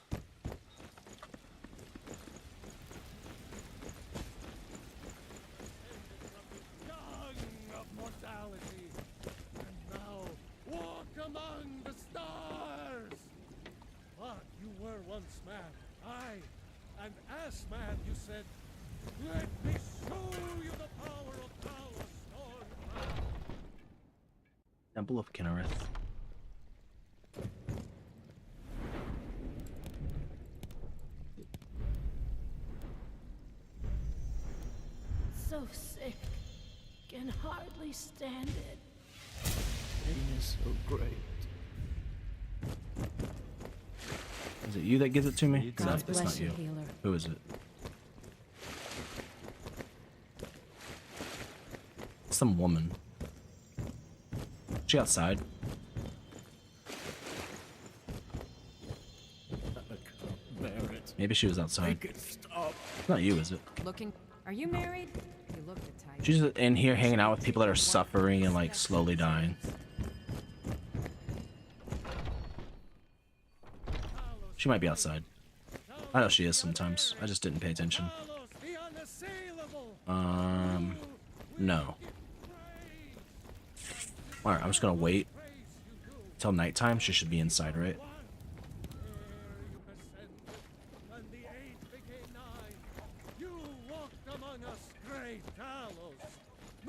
Temple of Kennerith. So sick. Can hardly stand it. Pain is so great. Is it you that gives it to me? God No, it's bless not you, you. healer. Who is it? Some woman. She outside. Maybe she was outside. Make it stop. Not you, is it? Looking. Are you married? You look the type. She's in here hanging out with people that are suffering and like slowly dying. She might be outside. I know she is sometimes. I just didn't pay attention. No. Alright, I'm just gonna wait till nighttime. She should be inside, right?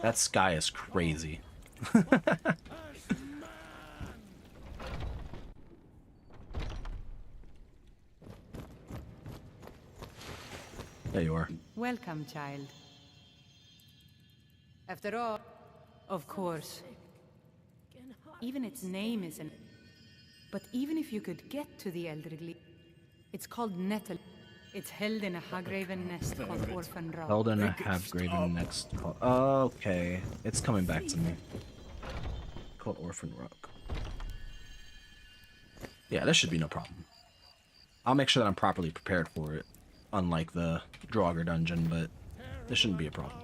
That sky is crazy. There you are. Welcome, child. After all, of course. Even its name isn't. But even if you could get to the elderly, it's called Nettle. It's held in a hag-raven nest called Orphan Rock. Held in a half-graven next called. Okay, it's coming back to me. Called Orphan Rock. Yeah, this should be no problem. I'll make sure that I'm properly prepared for it. Unlike the Draugr dungeon, but this shouldn't be a problem.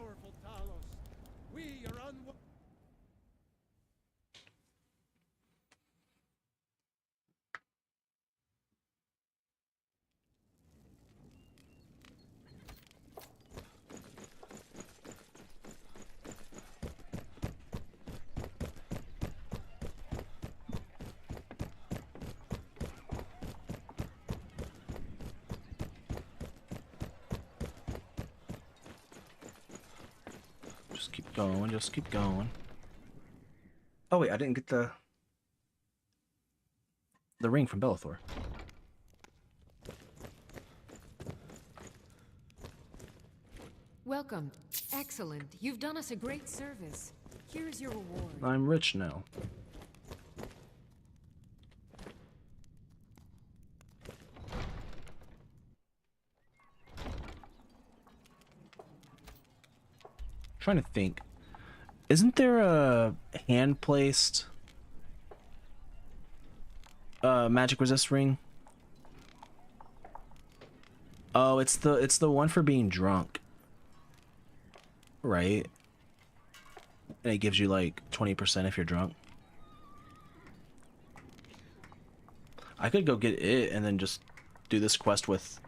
Just keep going. Oh wait, I didn't get the ring from Bellathor. Welcome. Excellent. You've done us a great service. Here's your reward. I'm rich now. Trying to think. Isn't there a hand-placed magic resist ring? Oh, it's the one for being drunk. Right? And it gives you like 20% if you're drunk. I could go get it and then just do this quest with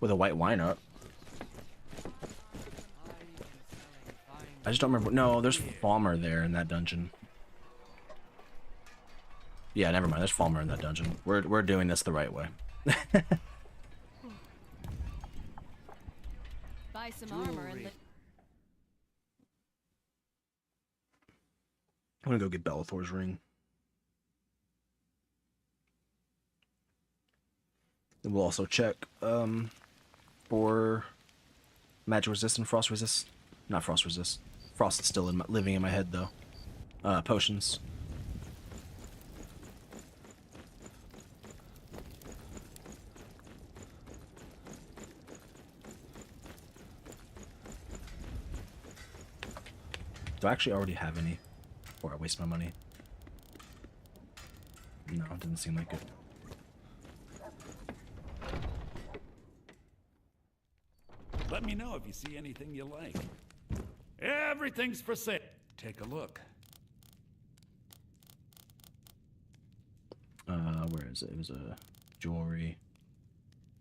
a white wine up. I just don't remember. No, there's Falmer there in that dungeon. Yeah, never mind. There's Falmer in that dungeon. We're doing this the right way. Buy some armor and I'm gonna go get Bellathor's ring. And we'll also check for magic resist and frost resist. Not frost resist. Frost is still living in my head though. Potions. Do I actually already have any before I waste my money? No, it doesn't seem like it. Let me know if you see anything you like. Everything's for sale. Take a look. Where is it? It was a jewelry.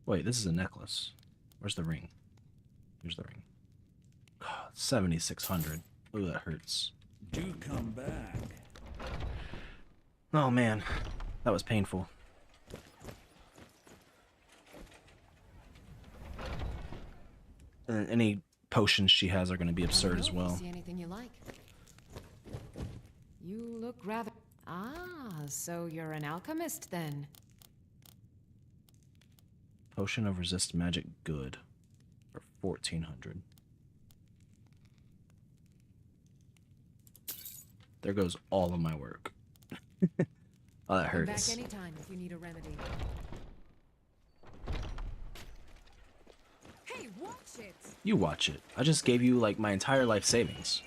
Wait, this is a necklace. Where's the ring? Here's the ring. 7,600. Ooh, that hurts. Do come back. Oh man, that was painful. And any potions she has are going to be absurd as well. See anything you like? You look rather. Ah, so you're an alchemist then. Potion of resist magic good for 1,400. There goes all of my work. Oh, that hurts. Come back anytime if you need a remedy. Hey, watch it. You watch it. I just gave you like my entire life savings.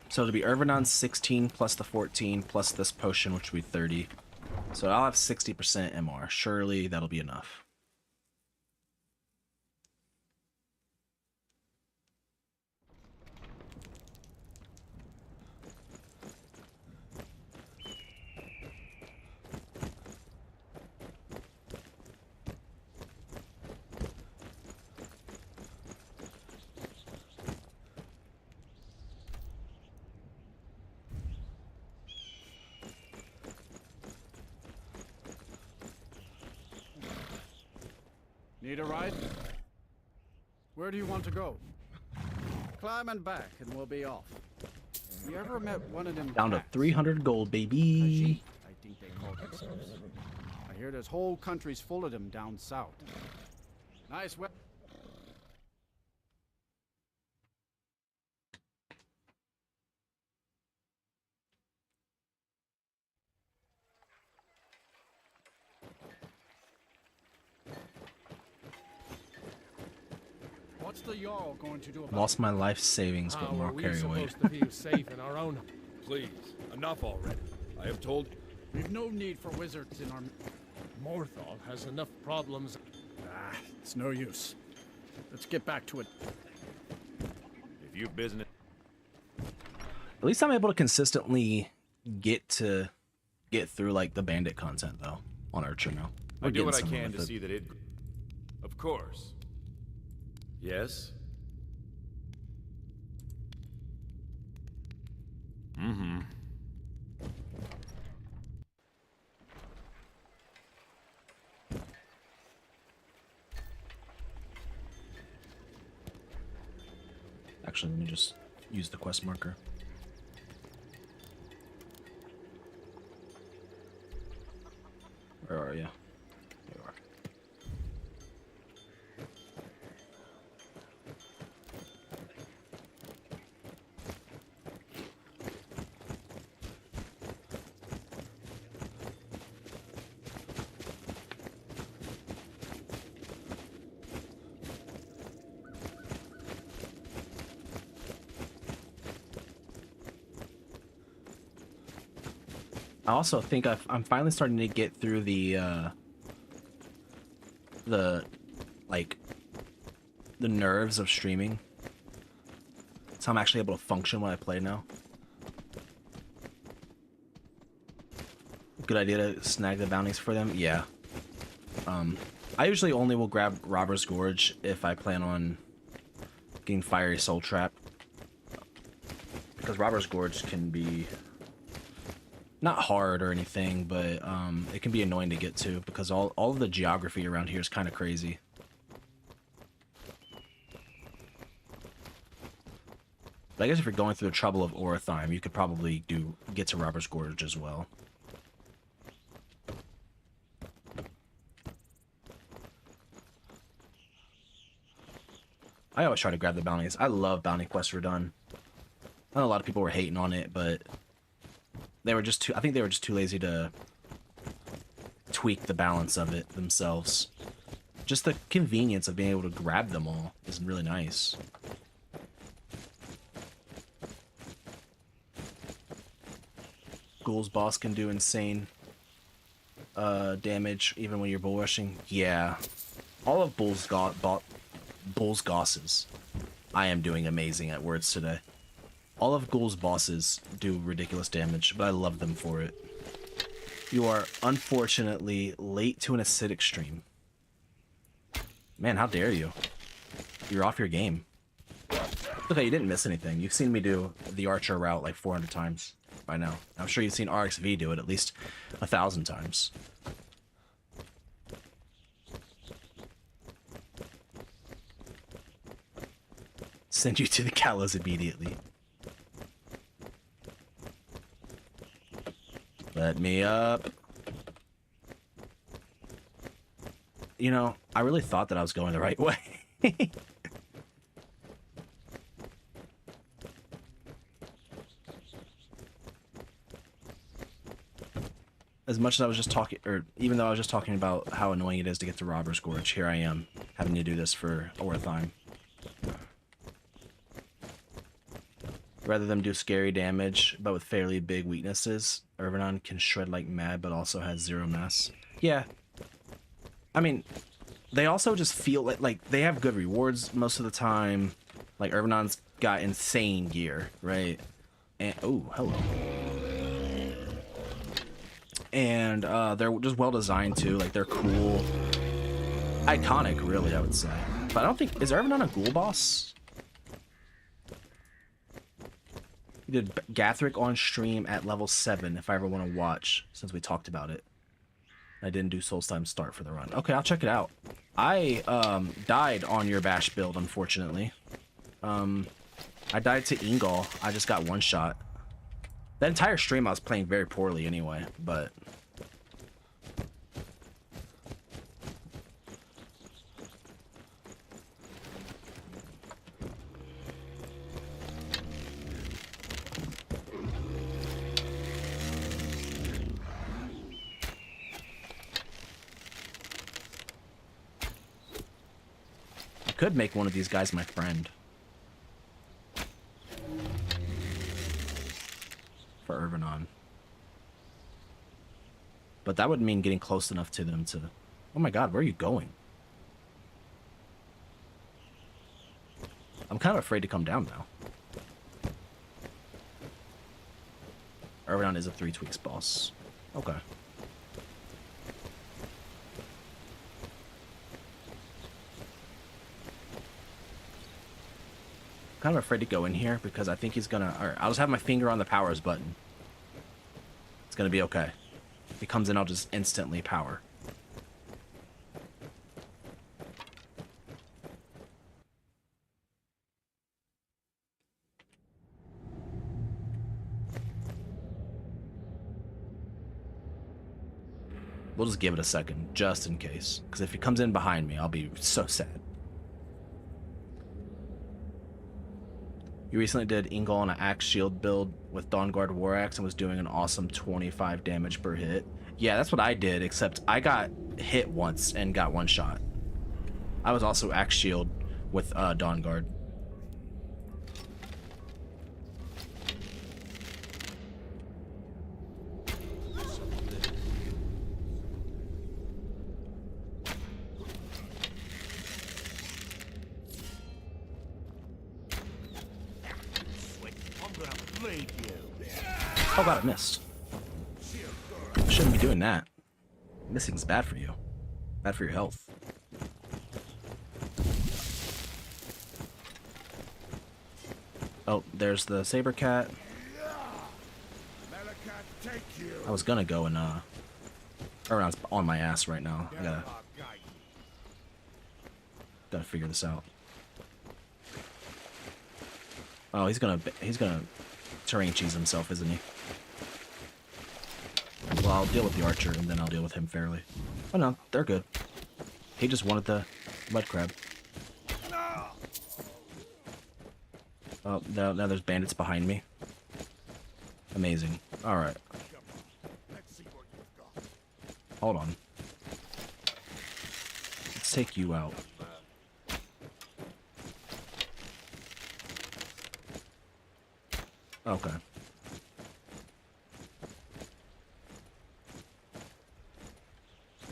So to be Irvinon's 16 plus the 14 plus this potion, which would be 30. So I'll have 60% MR. Surely that'll be enough. Need a ride? Where do you want to go? Climb and back, and we'll be off. You ever met one of them? Down to 300 gold, baby. I think they call themselves. I hear there's whole countries full of them down south. Nice we- What's the Jarl going to do about Lost my life savings, but How more are we carry weight. supposed to feel safe in our own? Please, enough already. I have told... We've no need for wizards in our... Morthal has enough problems. Ah, it's no use. Let's get back to it. If you've business... At least I'm able to consistently get through like the bandit content though on Archer now. I do what I can to see that it... Of course. Yes? Mm-hmm. Actually, let me just use the quest marker. Where are you? There you are. I also think I'm finally starting to get through the nerves of streaming. So I'm actually able to function when I play now. Good idea to snag the bounties for them? Yeah. I usually only will grab Robber's Gorge if I plan on getting Fiery Soul Trap. Because Robber's Gorge can be... not hard or anything, but it can be annoying to get to because all of the geography around here is kind of crazy. But I guess if you're going through the trouble of Orathime, you could probably get to Robber's Gorge as well. I always try to grab the bounties. I love bounty quests for done. I know a lot of people were hating on it, but they were just I think they were just too lazy to tweak the balance of it themselves. Just the convenience of being able to grab them all is really nice. Ghoul's boss can do insane damage even when you're bull rushing. Yeah. All of Bull's Gosses. I am doing amazing at words today. All of Ghoul's bosses do ridiculous damage, but I love them for it. You are unfortunately late to an acidic stream. Man, how dare you? You're off your game. Okay, you didn't miss anything. You've seen me do the Archer route like 400 times by now. I'm sure you've seen RXV do it at least 1,000 times. Send you to the gallows immediately. Let me up. You know, I really thought that I was going the right way. As much as I was just talking, or even though I was just talking about how annoying it is to get to Robber's Gorge, here I am, having to do this for Orathime. Rather than do scary damage, but with fairly big weaknesses, Urbanon can shred like mad, but also has 0 mass. Yeah. I mean, they also just feel like they have good rewards most of the time. Like, Urbanon's got insane gear, right? And, oh, hello. And they're just well designed too. Like, they're cool. Iconic, really, I would say. But I don't think... Is Urbanon a ghoul boss? We did Gathric on stream at level 7 if I ever want to watch, since we talked about it. I didn't do Soulstime start for the run. Okay, I'll check it out. I died on your bash build, unfortunately. I died to Ingol. I just got one shot. That entire stream I was playing very poorly anyway, but... could make one of these guys my friend. For Urbanon. But that would mean getting close enough to them to... Oh my god, where are you going? I'm kind of afraid to come down now. Urbanon is a 3BFTweaks boss. Okay. Kind of afraid to go in here because I think he's gonna... Alright, I'll just have my finger on the powers button. It's gonna be okay. If he comes in, I'll just instantly power. We'll just give it a second, just in case. Because if he comes in behind me, I'll be so sad. You recently did Ingol on an Axe Shield build with Dawnguard War Axe and was doing an awesome 25 damage per hit. Yeah, that's what I did, except I got hit once and got one shot. I was also Axe Shield with Dawnguard. Oh god, I missed. I shouldn't be doing that. Missing's bad for you. Bad for your health. Oh, there's the saber cat. I was gonna go and Urbanon's on my ass right now. I gotta figure this out. Oh, he's gonna terrain cheese himself, isn't he? Well, I'll deal with the archer, and then I'll deal with him fairly. Oh no, they're good. He just wanted the mud crab. Oh, now there's bandits behind me. Amazing. Alright. Hold on. Let's take you out. Okay.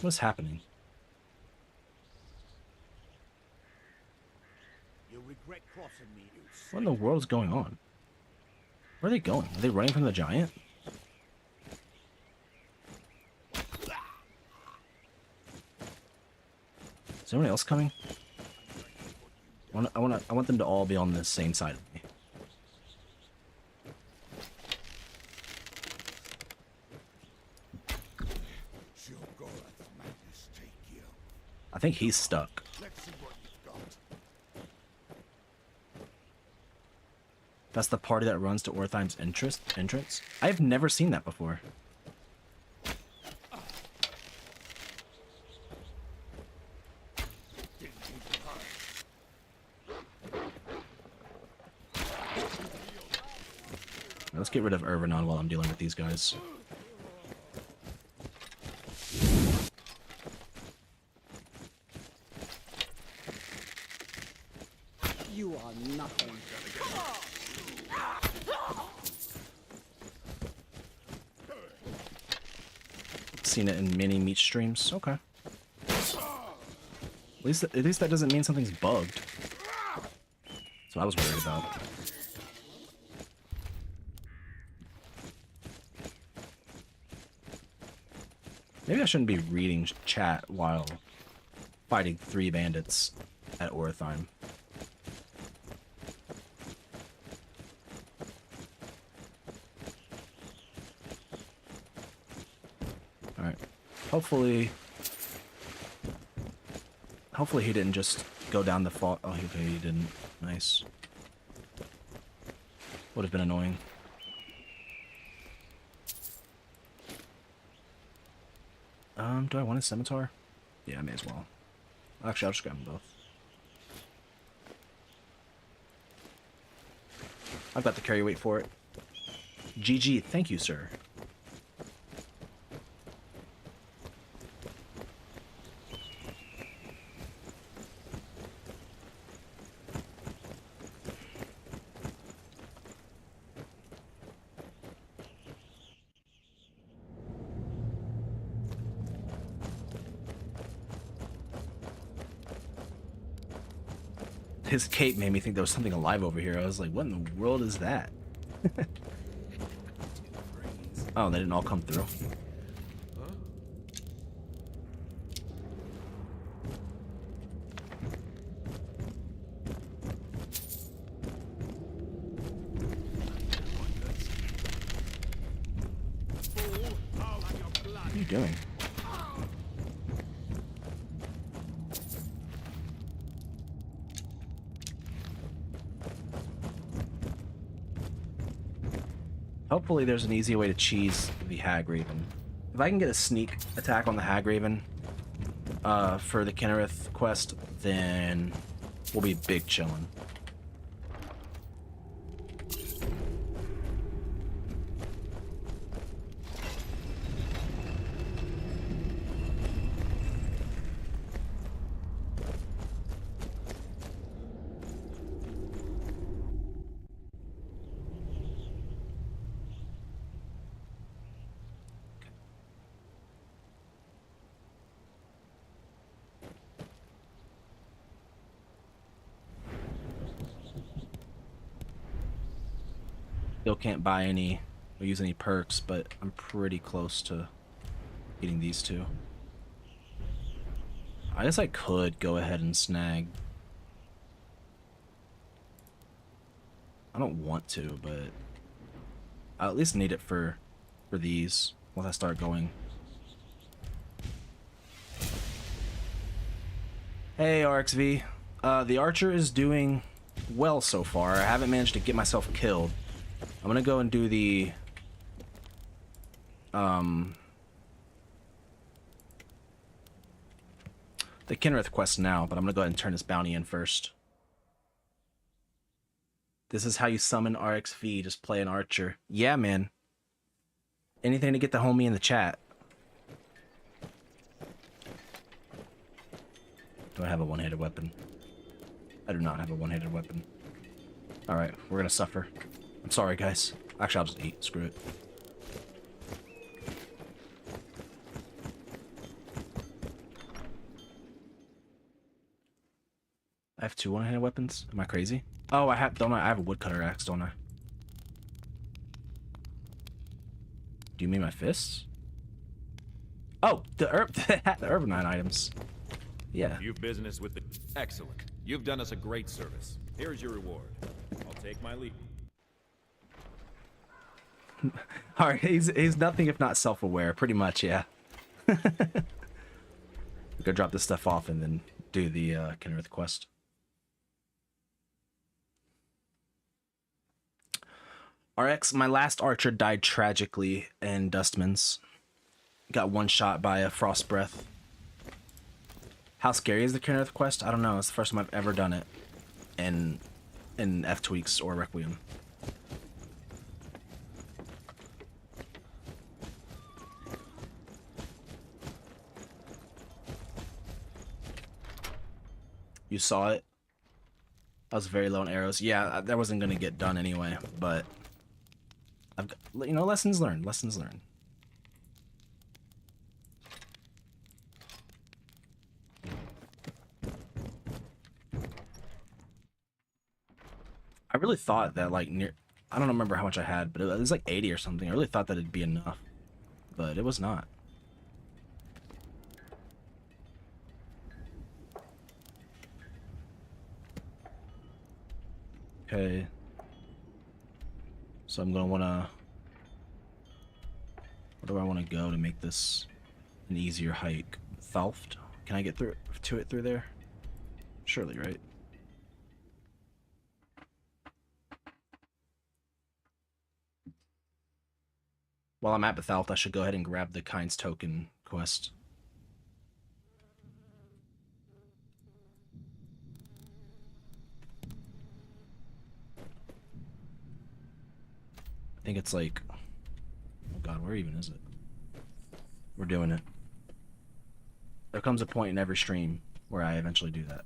What's happening? You'll regret crossing me. What in the world is going on? Where are they going? Are they running from the giant? Is anyone else coming? I want them to all be on the same side of me. I think he's stuck. That's the party that runs to Ortheim's entrance? I've never seen that before. Let's get rid of Urbanon while I'm dealing with these guys. You are nothing. seen it in many meat streams. Okay. At least that doesn't mean something's bugged. That's what I was worried about. Maybe I shouldn't be reading chat while fighting 3 bandits at Orithime. Alright. Hopefully he didn't just go down the fall. Oh, okay, he didn't. Nice. Would have been annoying. Do I want a scimitar? Yeah, I may as well. Actually, I'll just grab them both. I've got the carry weight for it. GG, thank you, sir. His cape made me think there was something alive over here. I was like, what in the world is that? Oh, they didn't all come through. What are you doing? Hopefully there's an easy way to cheese the Hag Raven. If I can get a sneak attack on the Hag Raven for the Kinnereth quest, then we'll be big chillin'. Still can't buy any or use any perks, but I'm pretty close to getting these two. I guess I could go ahead and snag. I don't want to, but I at least need it for these once I start going. Hey RXV, the archer is doing well so far. I haven't managed to get myself killed. I'm gonna go and do the Kinnereth quest now, but I'm gonna go ahead and turn this bounty in first. This is how you summon RXV, just play an archer. Yeah, man. Anything to get the homie in the chat. Do I have a one-handed weapon? I do not have a one-handed weapon. Alright, we're gonna suffer. I'm sorry, guys. Actually, I'll just eat. Screw it. I have 2 one-handed weapons? Am I crazy? Oh, I have a woodcutter axe, don't I? Do you mean my fists? Oh, the urbanite items. Yeah. You've business with the... Excellent. You've done us a great service. Here's your reward. I'll take my leave. Alright, he's nothing if not self-aware, pretty much, yeah. Go drop this stuff off and then do the Kinnereth quest. RX, my last archer died tragically in Dustman's. Got one shot by a frost breath. How scary is the Kinnereth quest? I don't know. It's the first time I've ever done it in FTweaks or Requiem. You saw it? I was very low on arrows. Yeah, that wasn't gonna get done anyway, but I've got, you know, lessons learned. Lessons learned. I really thought that like I don't remember how much I had, but it was like 80 or something. I really thought that it'd be enough, but it was not. Okay. So I'm gonna wanna... Where do I want to go to make this an easier hike? Thalft? Can I get through to it through there? Surely, right? While I'm at Bethalft, I should go ahead and grab the Kind's Token quest. I think it's like... Oh god, where even is it? We're doing it. There comes a point in every stream where I eventually do that.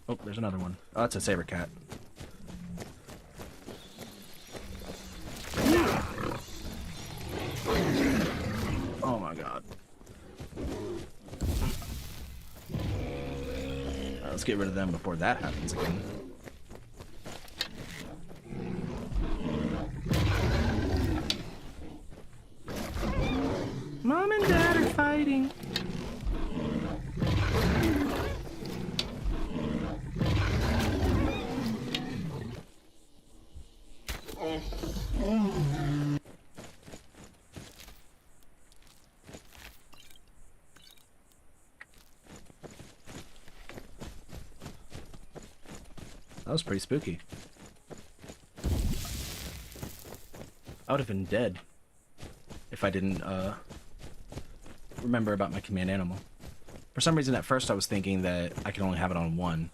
Oh, there's another one. Oh, that's a saber cat. Oh my god. Alright, let's get rid of them before that happens again. Mom and Dad are fighting. That was pretty spooky. I would have been dead if I didn't remember about my command animal. For some reason at first I was thinking that I could only have it on one.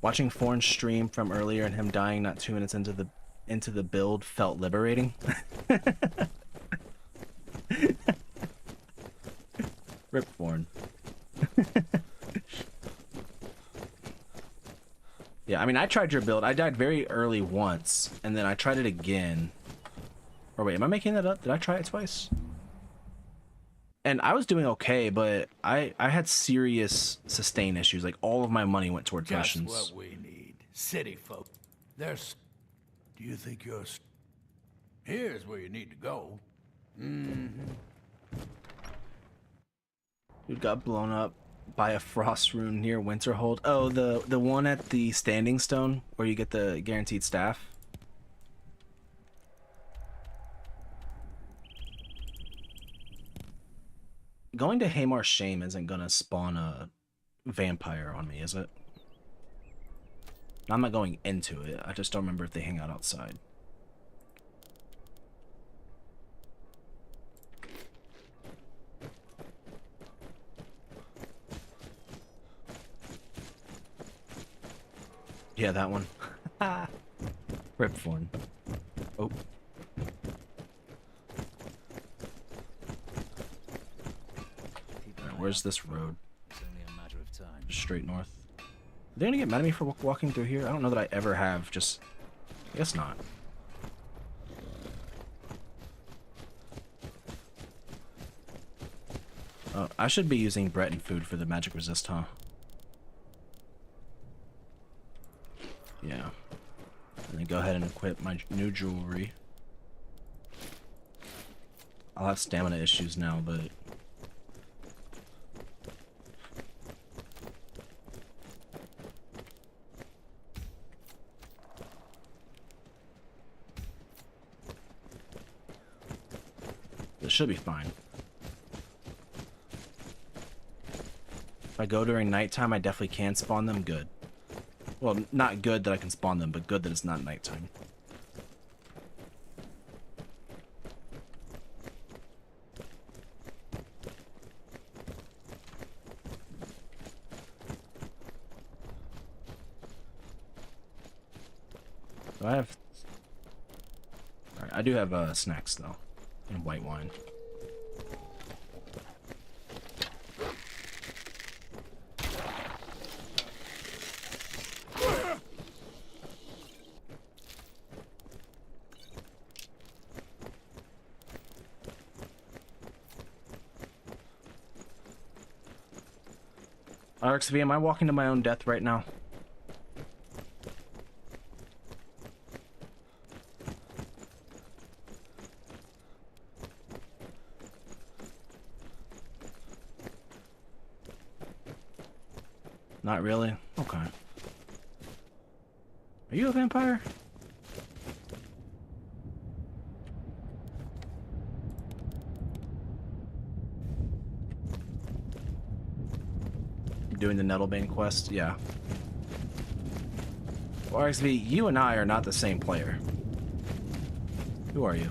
Watching Forn's stream from earlier and him dying not 2 minutes into the build felt liberating. Rip Forn. Yeah, I mean, I tried your build. I died very early once, and then I tried it again. Or wait, am I making that up? Did I try it twice? And I was doing okay, but I had serious sustain issues. Like, all of my money went towards Just missions. what we need. City folk. There's... Do you think you're... Here's where you need to go. Mm-hmm. Dude got blown up by a frost rune near Winterhold. Oh, the one at the Standing Stone where you get the guaranteed staff. Going to Hamar's Shame isn't gonna spawn a vampire on me, is it? I'm not going into it. I just don't remember if they hang out outside. Yeah, that one. Rip Forn. Oh. Right, where's this road? It's only a matter of time. Straight north. Are they gonna get mad at me for walking through here? I don't know that I ever have. Just, I guess not. I should be using Breton food for the magic resist, huh? Yeah. And then go ahead and equip my new jewelry. I'll have stamina issues now, but... This should be fine. If I go during nighttime, I definitely can spawn them. Good. Well, not good that I can spawn them, but good that it's not nighttime. Do I have... Alright, I do have snacks, though. And white wine. RXV, am I walking to my own death right now? Not really? Okay. Are you a vampire? Doing the Nettlebane quest? Yeah. Well, RXV, you and I are not the same player. Who are you?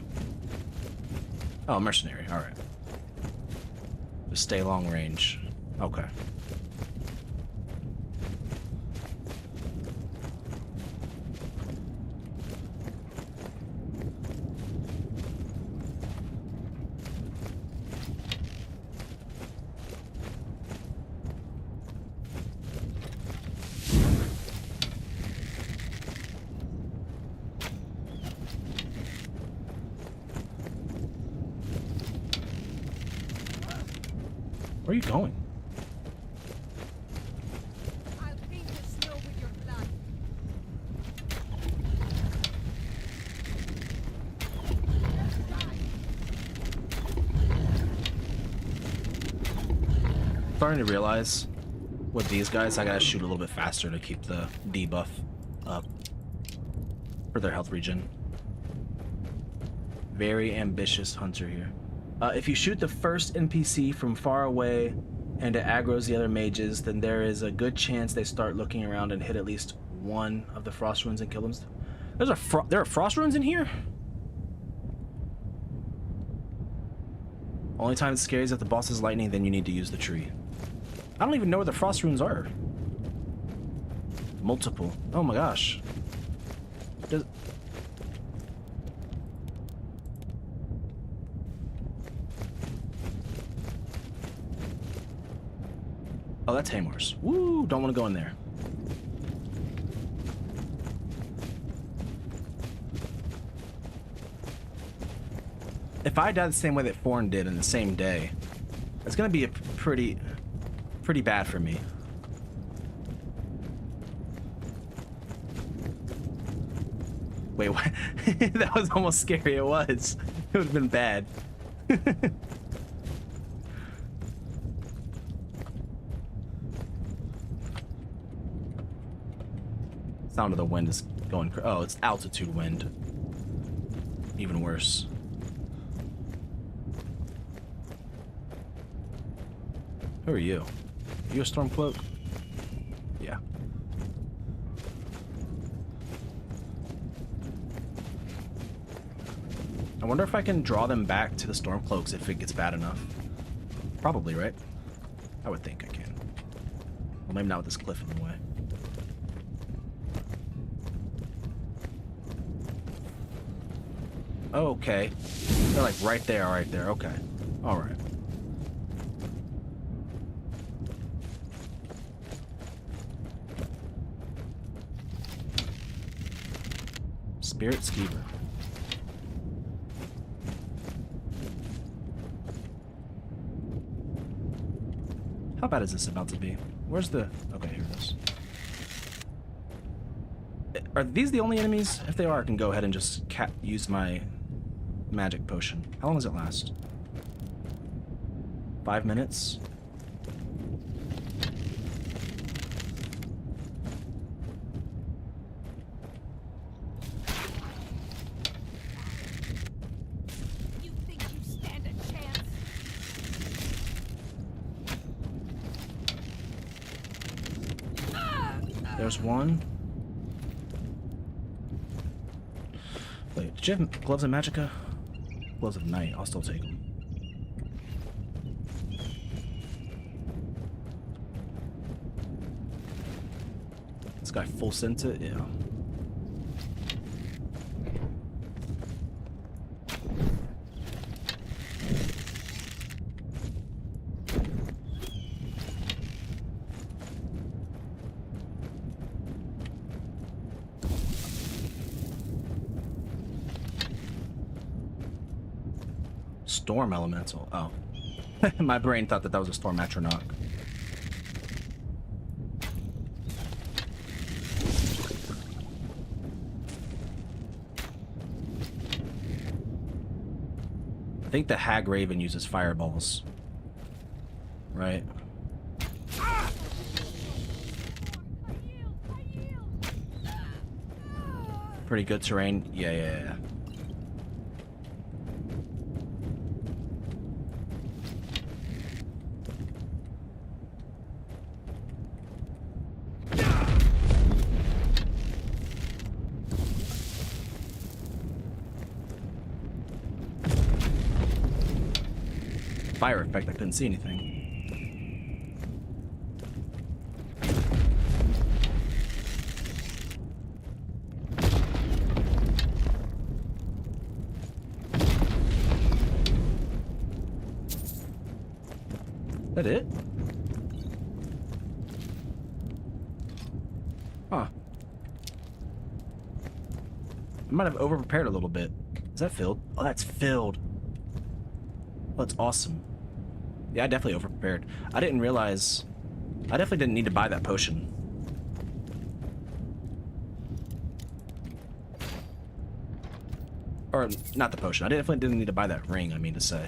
Oh, mercenary. Alright. Just stay long range. Okay. Where are you going? I'll paint the snow with your blood. Starting to realize with these guys, I gotta shoot a little bit faster to keep the debuff up for their health regen. Very ambitious hunter here. If you shoot the first NPC from far away and it aggroes the other mages, then there is a good chance they start looking around and hit at least one of the frost runes and kill them. There are frost runes in here? Only time it's scary is if the boss is lightning, then you need to use the tree. I don't even know where the frost runes are. Multiple. Oh my gosh. Oh, that's Hamar's. Woo! Don't want to go in there. If I die the same way that Forn did in the same day, it's gonna be a pretty bad for me. Wait, what? That was almost scary. It was. It would have been bad. Sound of the wind is going. Oh, it's altitude wind. Even worse. Who are you? Are you a Stormcloak? Yeah. I wonder if I can draw them back to the Stormcloaks if it gets bad enough. Probably, right? I would think I can. Well, maybe not with this cliff in the way. Okay. They're like right there, okay. Alright. Spirit Skeever. How bad is this about to be? Where's the... Okay, here it is. Are these the only enemies? If they are, I can go ahead and just use my magic potion. How long does it last? 5 minutes? You think you stand a chance? There's one. Wait, did you have gloves of magicka? Gloves of night, I'll still take them. This guy full sent it? Yeah. Storm elemental. Oh. My brain thought that that was a storm atronach. I think the Hag Raven uses fireballs. Right. Pretty good terrain. Yeah. Fire effect, I couldn't see anything. That it? Huh. I might have over-prepared a little bit. Is that filled? Oh, that's filled. Oh, that's awesome. Yeah, I definitely over-prepared. I didn't realize... I definitely didn't need to buy that potion. Or, not the potion. I definitely didn't need to buy that ring, I mean to say.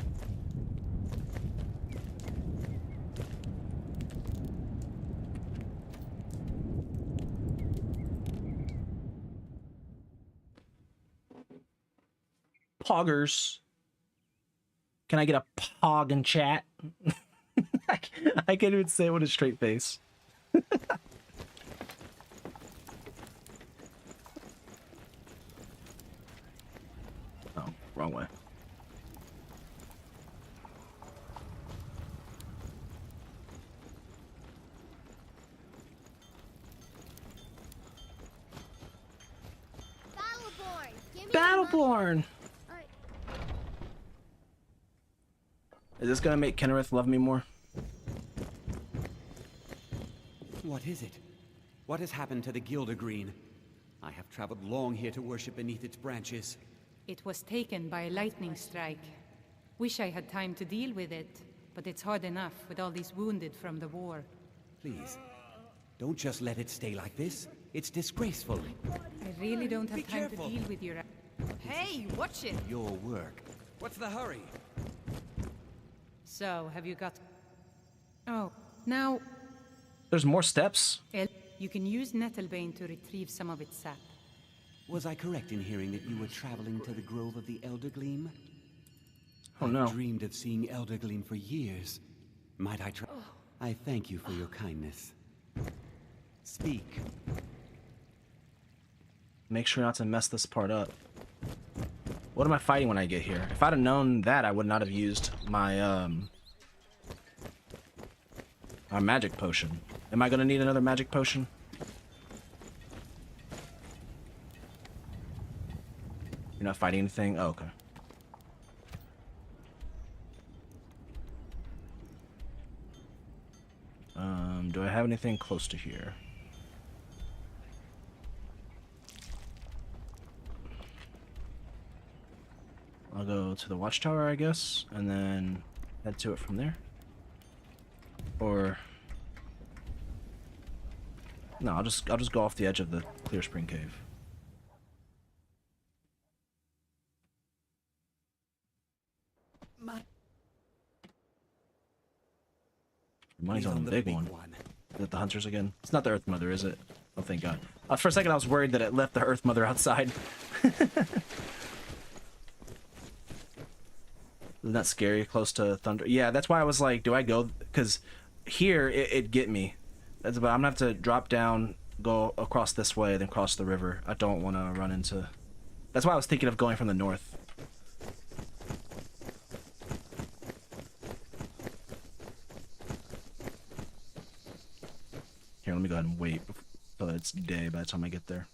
Poggers. Can I get a pog in chat? I can't even say it with a straight face. Oh, wrong way. Battleborn! Is this gonna make Kenrith love me more? What is it? What has happened to the Gildergreen? I have traveled long here to worship beneath its branches. It was taken by a lightning strike. Wish I had time to deal with it, but it's hard enough with all these wounded from the war. Please, don't just let it stay like this. It's disgraceful. I really don't have time to deal with your... Hey, watch it! Your work. What's the hurry? So, have you got... Oh, now... There's more steps? You can use Nettlebane to retrieve some of its sap. Was I correct in hearing that you were traveling to the Grove of the Eldergleam? Oh no. I've dreamed of seeing Eldergleam for years. Might I try? I thank you for your kindness. Speak. Make sure not to mess this part up. What am I fighting when I get here? If I'd have known that, I would not have used my my magic potion. Am I gonna need another magic potion? You're not fighting anything? Oh, okay. Do I have anything close to here? I'll go to the watchtower, I guess, and then head to it from there. Or no, I'll just go off the edge of the Clear Spring Cave. Money's on the big one. Is it the hunters again? It's not the Earth Mother, is it? Oh, thank God. For a second, I was worried that it left the Earth Mother outside. Isn't that scary? Close to thunder. Yeah, that's why I was like, do I go? Because here it'd get me. That's about. I'm gonna have to drop down, go across this way, then cross the river. I don't want to run into. That's why I was thinking of going from the north. Here, let me go ahead and wait until it's day by the time I get there.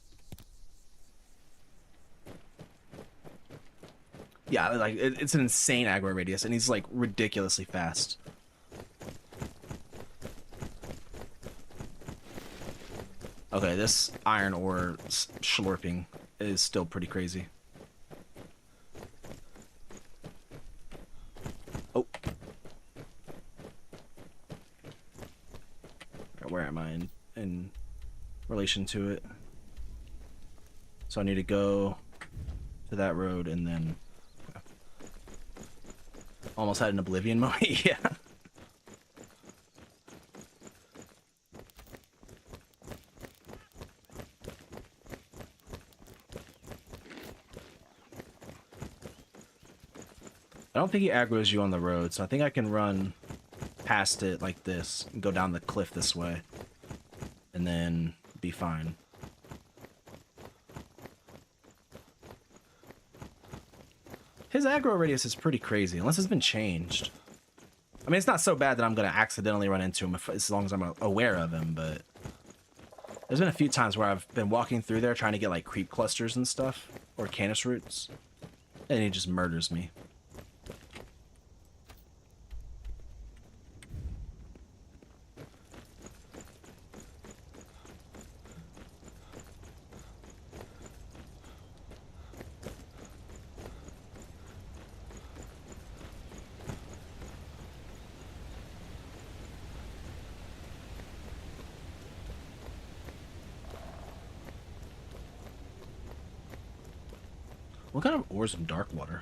Yeah, like it's an insane aggro radius, and he's like ridiculously fast. Okay, this iron ore slurping is still pretty crazy. am I in relation to it? So I need to go to that road and then almost had an oblivion moment. Yeah. I don't think he aggroes you on the road, so I think I can run past it like this and go down the cliff this way and then be fine. His aggro radius is pretty crazy, unless it's been changed. I mean, it's not so bad that I'm going to accidentally run into him as long as I'm aware of him, but there's been a few times where I've been walking through there trying to get like creep clusters and stuff, or canis roots, and he just murders me. What kind of ores in dark water?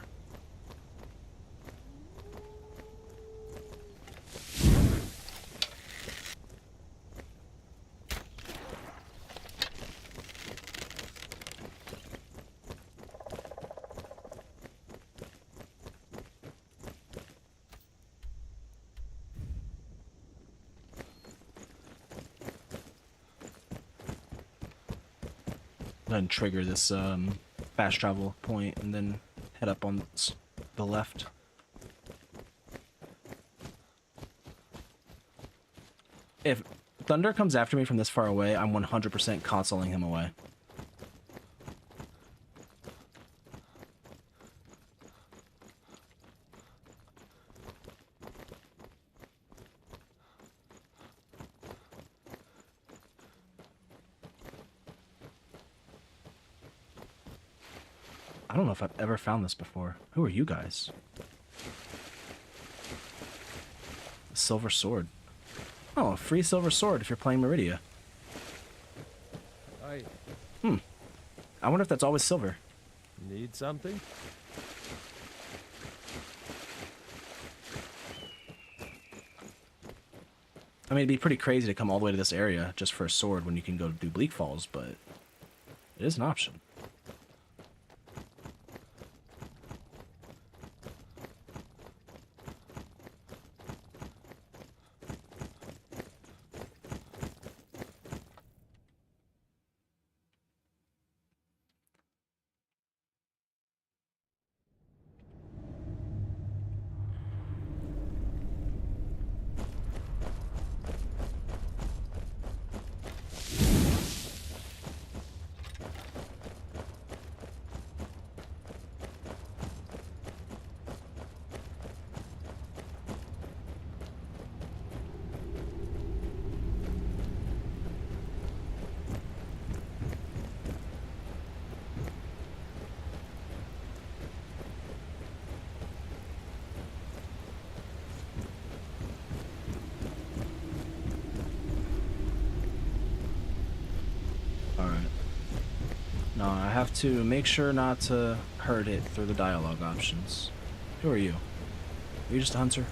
Then trigger this fast travel point and then head up on the left. If Thunder comes after me from this far away, I'm 100% consoling him away. I don't know if I've ever found this before. Who are you guys? A silver sword. Oh, a free silver sword if you're playing Meridia. I wonder if that's always silver. Need something? I mean, it'd be pretty crazy to come all the way to this area just for a sword when you can go do Bleak Falls, but it is an option. No, I have to make sure not to hurt it through the dialogue options. Who are you? Are you just a hunter?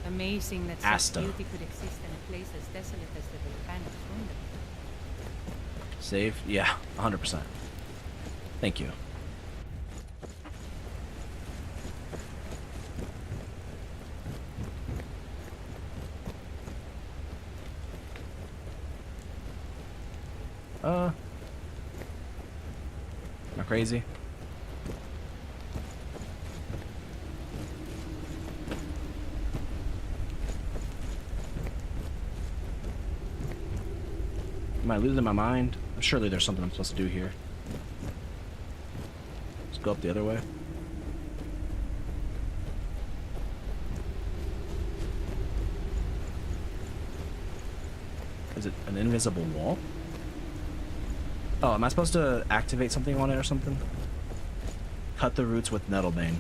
Amazing that Asta. such beauty could exist in a place as desolate as the volcanic tundra. Save? Yeah, 100%. Thank you. Not crazy. Am I losing my mind? Surely there's something I'm supposed to do here. Let's go up the other way. Is it an invisible wall? Oh, am I supposed to activate something on it or something? Cut the roots with Nettlebane.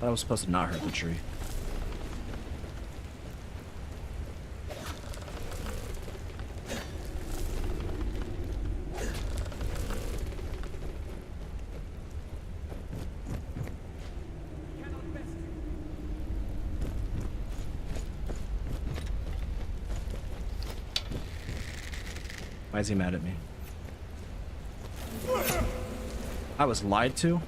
Thought I was supposed to not hurt the tree. Why is he mad at me? I was lied to?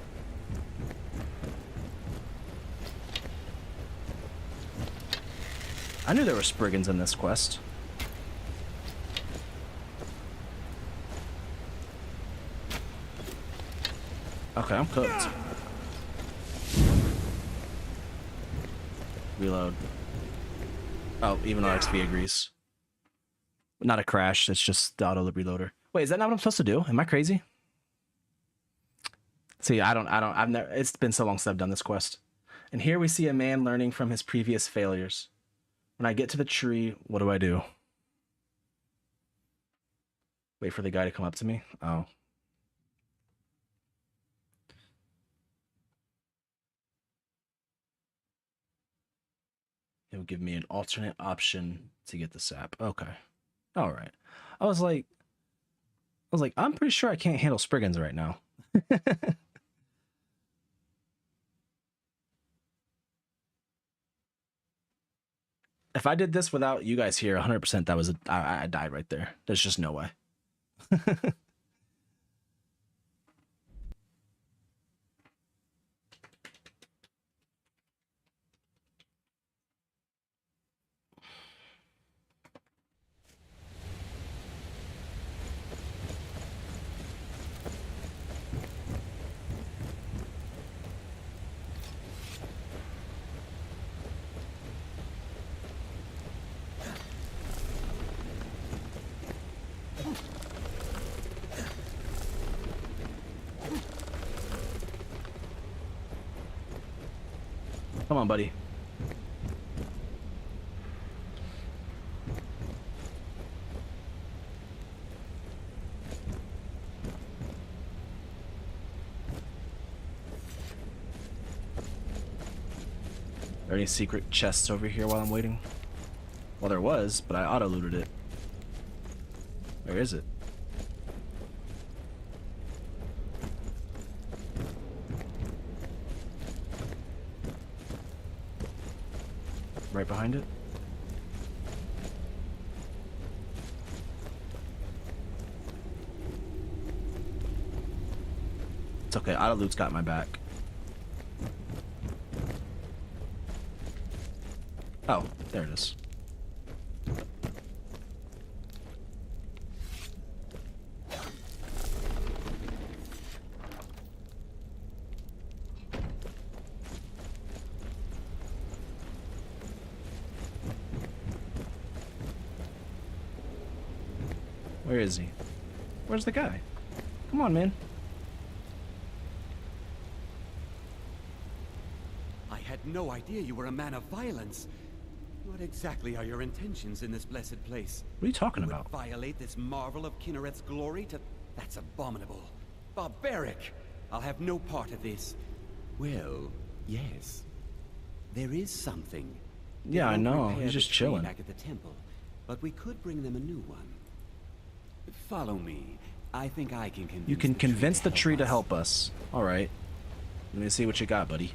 I knew there were Spriggans in this quest. Okay, I'm cooked. Reload. Oh, even though XP agrees. Not a crash, it's just the auto reloader. Wait, is that not what I'm supposed to do? Am I crazy? See, I've never, it's been so long since I've done this quest. And here we see a man learning from his previous failures. When I get to the tree, what do I do? Wait for the guy to come up to me? Oh. He'll give me an alternate option to get the sap. Okay. All right. I was like, I'm pretty sure I can't handle Spriggans right now. If I did this without you guys here, 100% that was I died right there. There's just no way. Come on, buddy. Are there any secret chests over here while I'm waiting? Well, there was, but I auto-looted it. Where is it? Right behind it? It's okay, auto loot's got my back. Oh, there it is. Where is he? Where's the guy? Come on, man. I had no idea you were a man of violence. What exactly are your intentions in this blessed place? What are you talking about? Violate this marvel of Kinneret's glory to... That's abominable. Barbaric! I'll have no part of this. Well, yes. There is something. Yeah, I know. Repair He's the just tree chilling. back at the temple, but we could bring them a new one. Follow me. I think I can convince You can convince the tree to us. help us. Alright. Let me see what you got, buddy.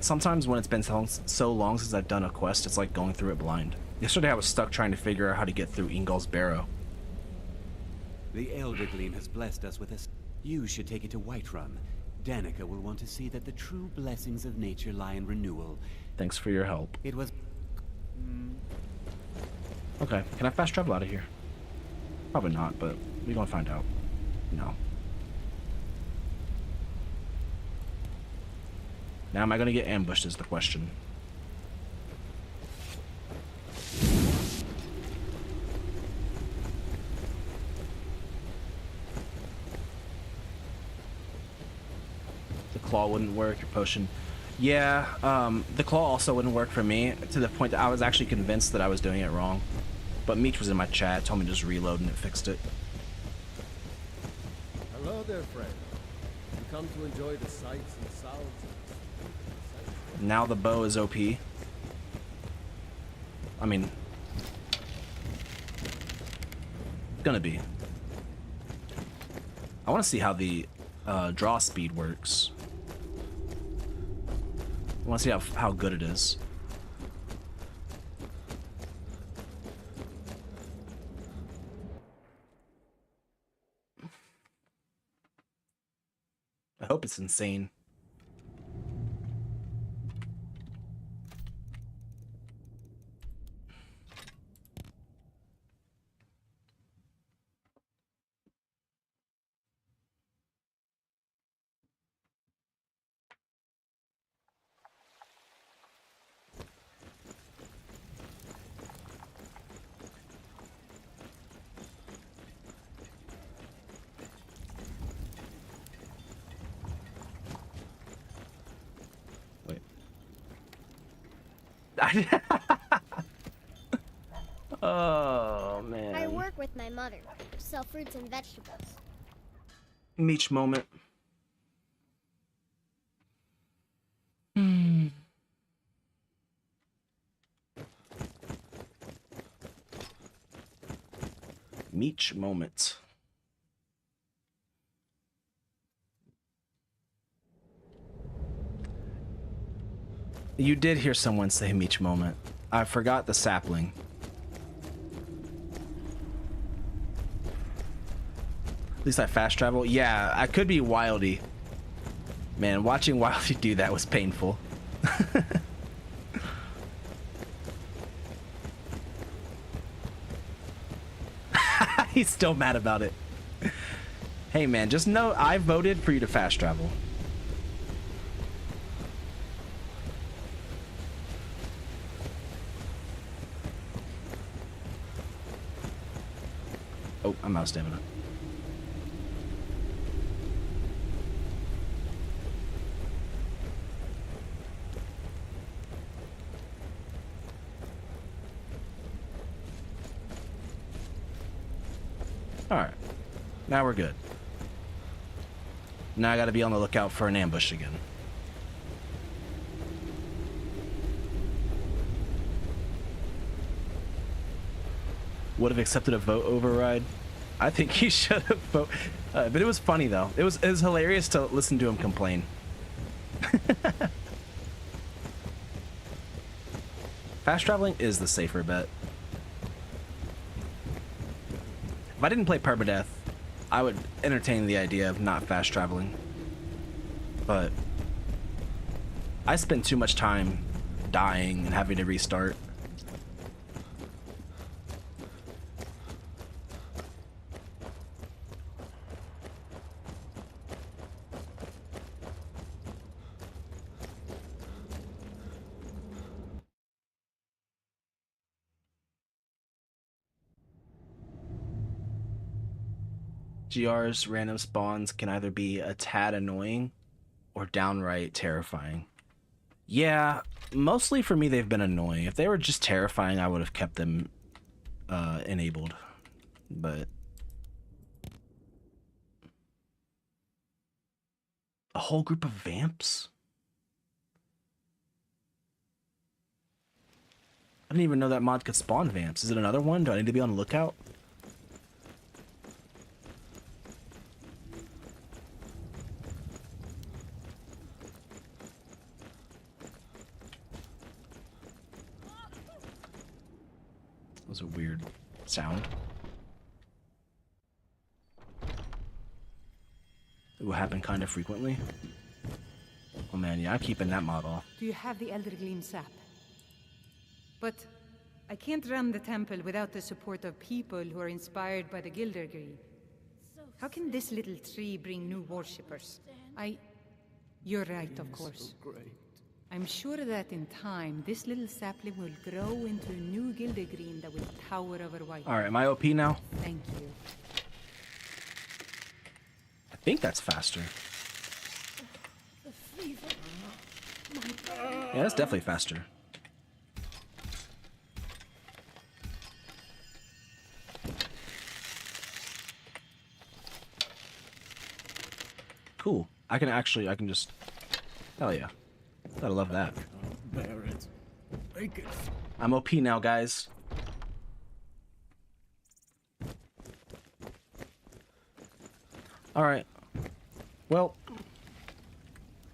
Sometimes when it's been so long since I've done a quest, it's like going through it blind. Yesterday I was stuck trying to figure out how to get through Ingol's Barrow. The Elder Gleam has blessed us with us. You should take it to Whiterun. Danica will want to see that the true blessings of nature lie in renewal. Thanks for your help. It was... Okay, can I fast travel out of here? Probably not, but we're gonna find out. No. Now am I gonna get ambushed is the question. The claw wouldn't work, your potion. Yeah, the claw also wouldn't work for me, to the point that I was actually convinced that I was doing it wrong. But Meech was in my chat, told me to just reload and it fixed it. Hello there, friend. You come to enjoy the sights and sounds. Now the bow is OP. I mean, gonna be. I want to see how the draw speed works. I want to see how good it is. I hope it's insane. Oh man. I work with my mother, sell fruits and vegetables. Meech moment. Meech moment. You did hear someone say Meech moment. I forgot the sapling. At least I fast travel. Yeah, I could be Wildy. Man, watching Wildy do that was painful. He's still mad about it. Hey man, just know I voted for you to fast travel. Oh, I'm out of stamina. Alright. Now we're good. Now I gotta be on the lookout for an ambush again. Would have accepted a vote override. I think he should have voted. But it was funny though. It was hilarious to listen to him complain. Fast traveling is the safer bet. If I didn't play permadeath, I would entertain the idea of not fast traveling. But I spend too much time dying and having to restart. GR's random spawns can either be a tad annoying or downright terrifying. Yeah, mostly for me they've been annoying. If they were just terrifying, I would have kept them enabled. But a whole group of vamps? I didn't even know that mod could spawn vamps. Is it another one? Do I need to be on the lookout? That was a weird sound. It will happen kind of frequently. Oh man, yeah, I'm keeping that mod off. Do you have the Elder Gleam sap? But I can't run the temple without the support of people who are inspired by the Gildergree. How can this little tree bring new worshippers? You're right, of course. So great. I'm sure that in time, this little sapling will grow into a new Gildergreen that will tower over White. Alright, am I OP now? Thank you. I think that's faster. Yeah, that's definitely faster. Cool. I can just... Hell yeah. Gotta love that. Bear it. Make it. I'm OP now, guys. Alright. Well,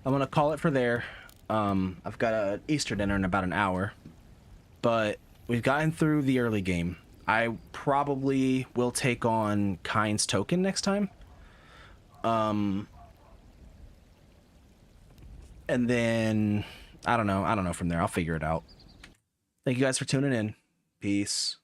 I'm gonna call it for there. I've got a Easter dinner in about an hour. But we've gotten through the early game. I probably will take on Kyne's token next time. And then I don't know from there. I'll figure it out. Thank you guys for tuning in. Peace.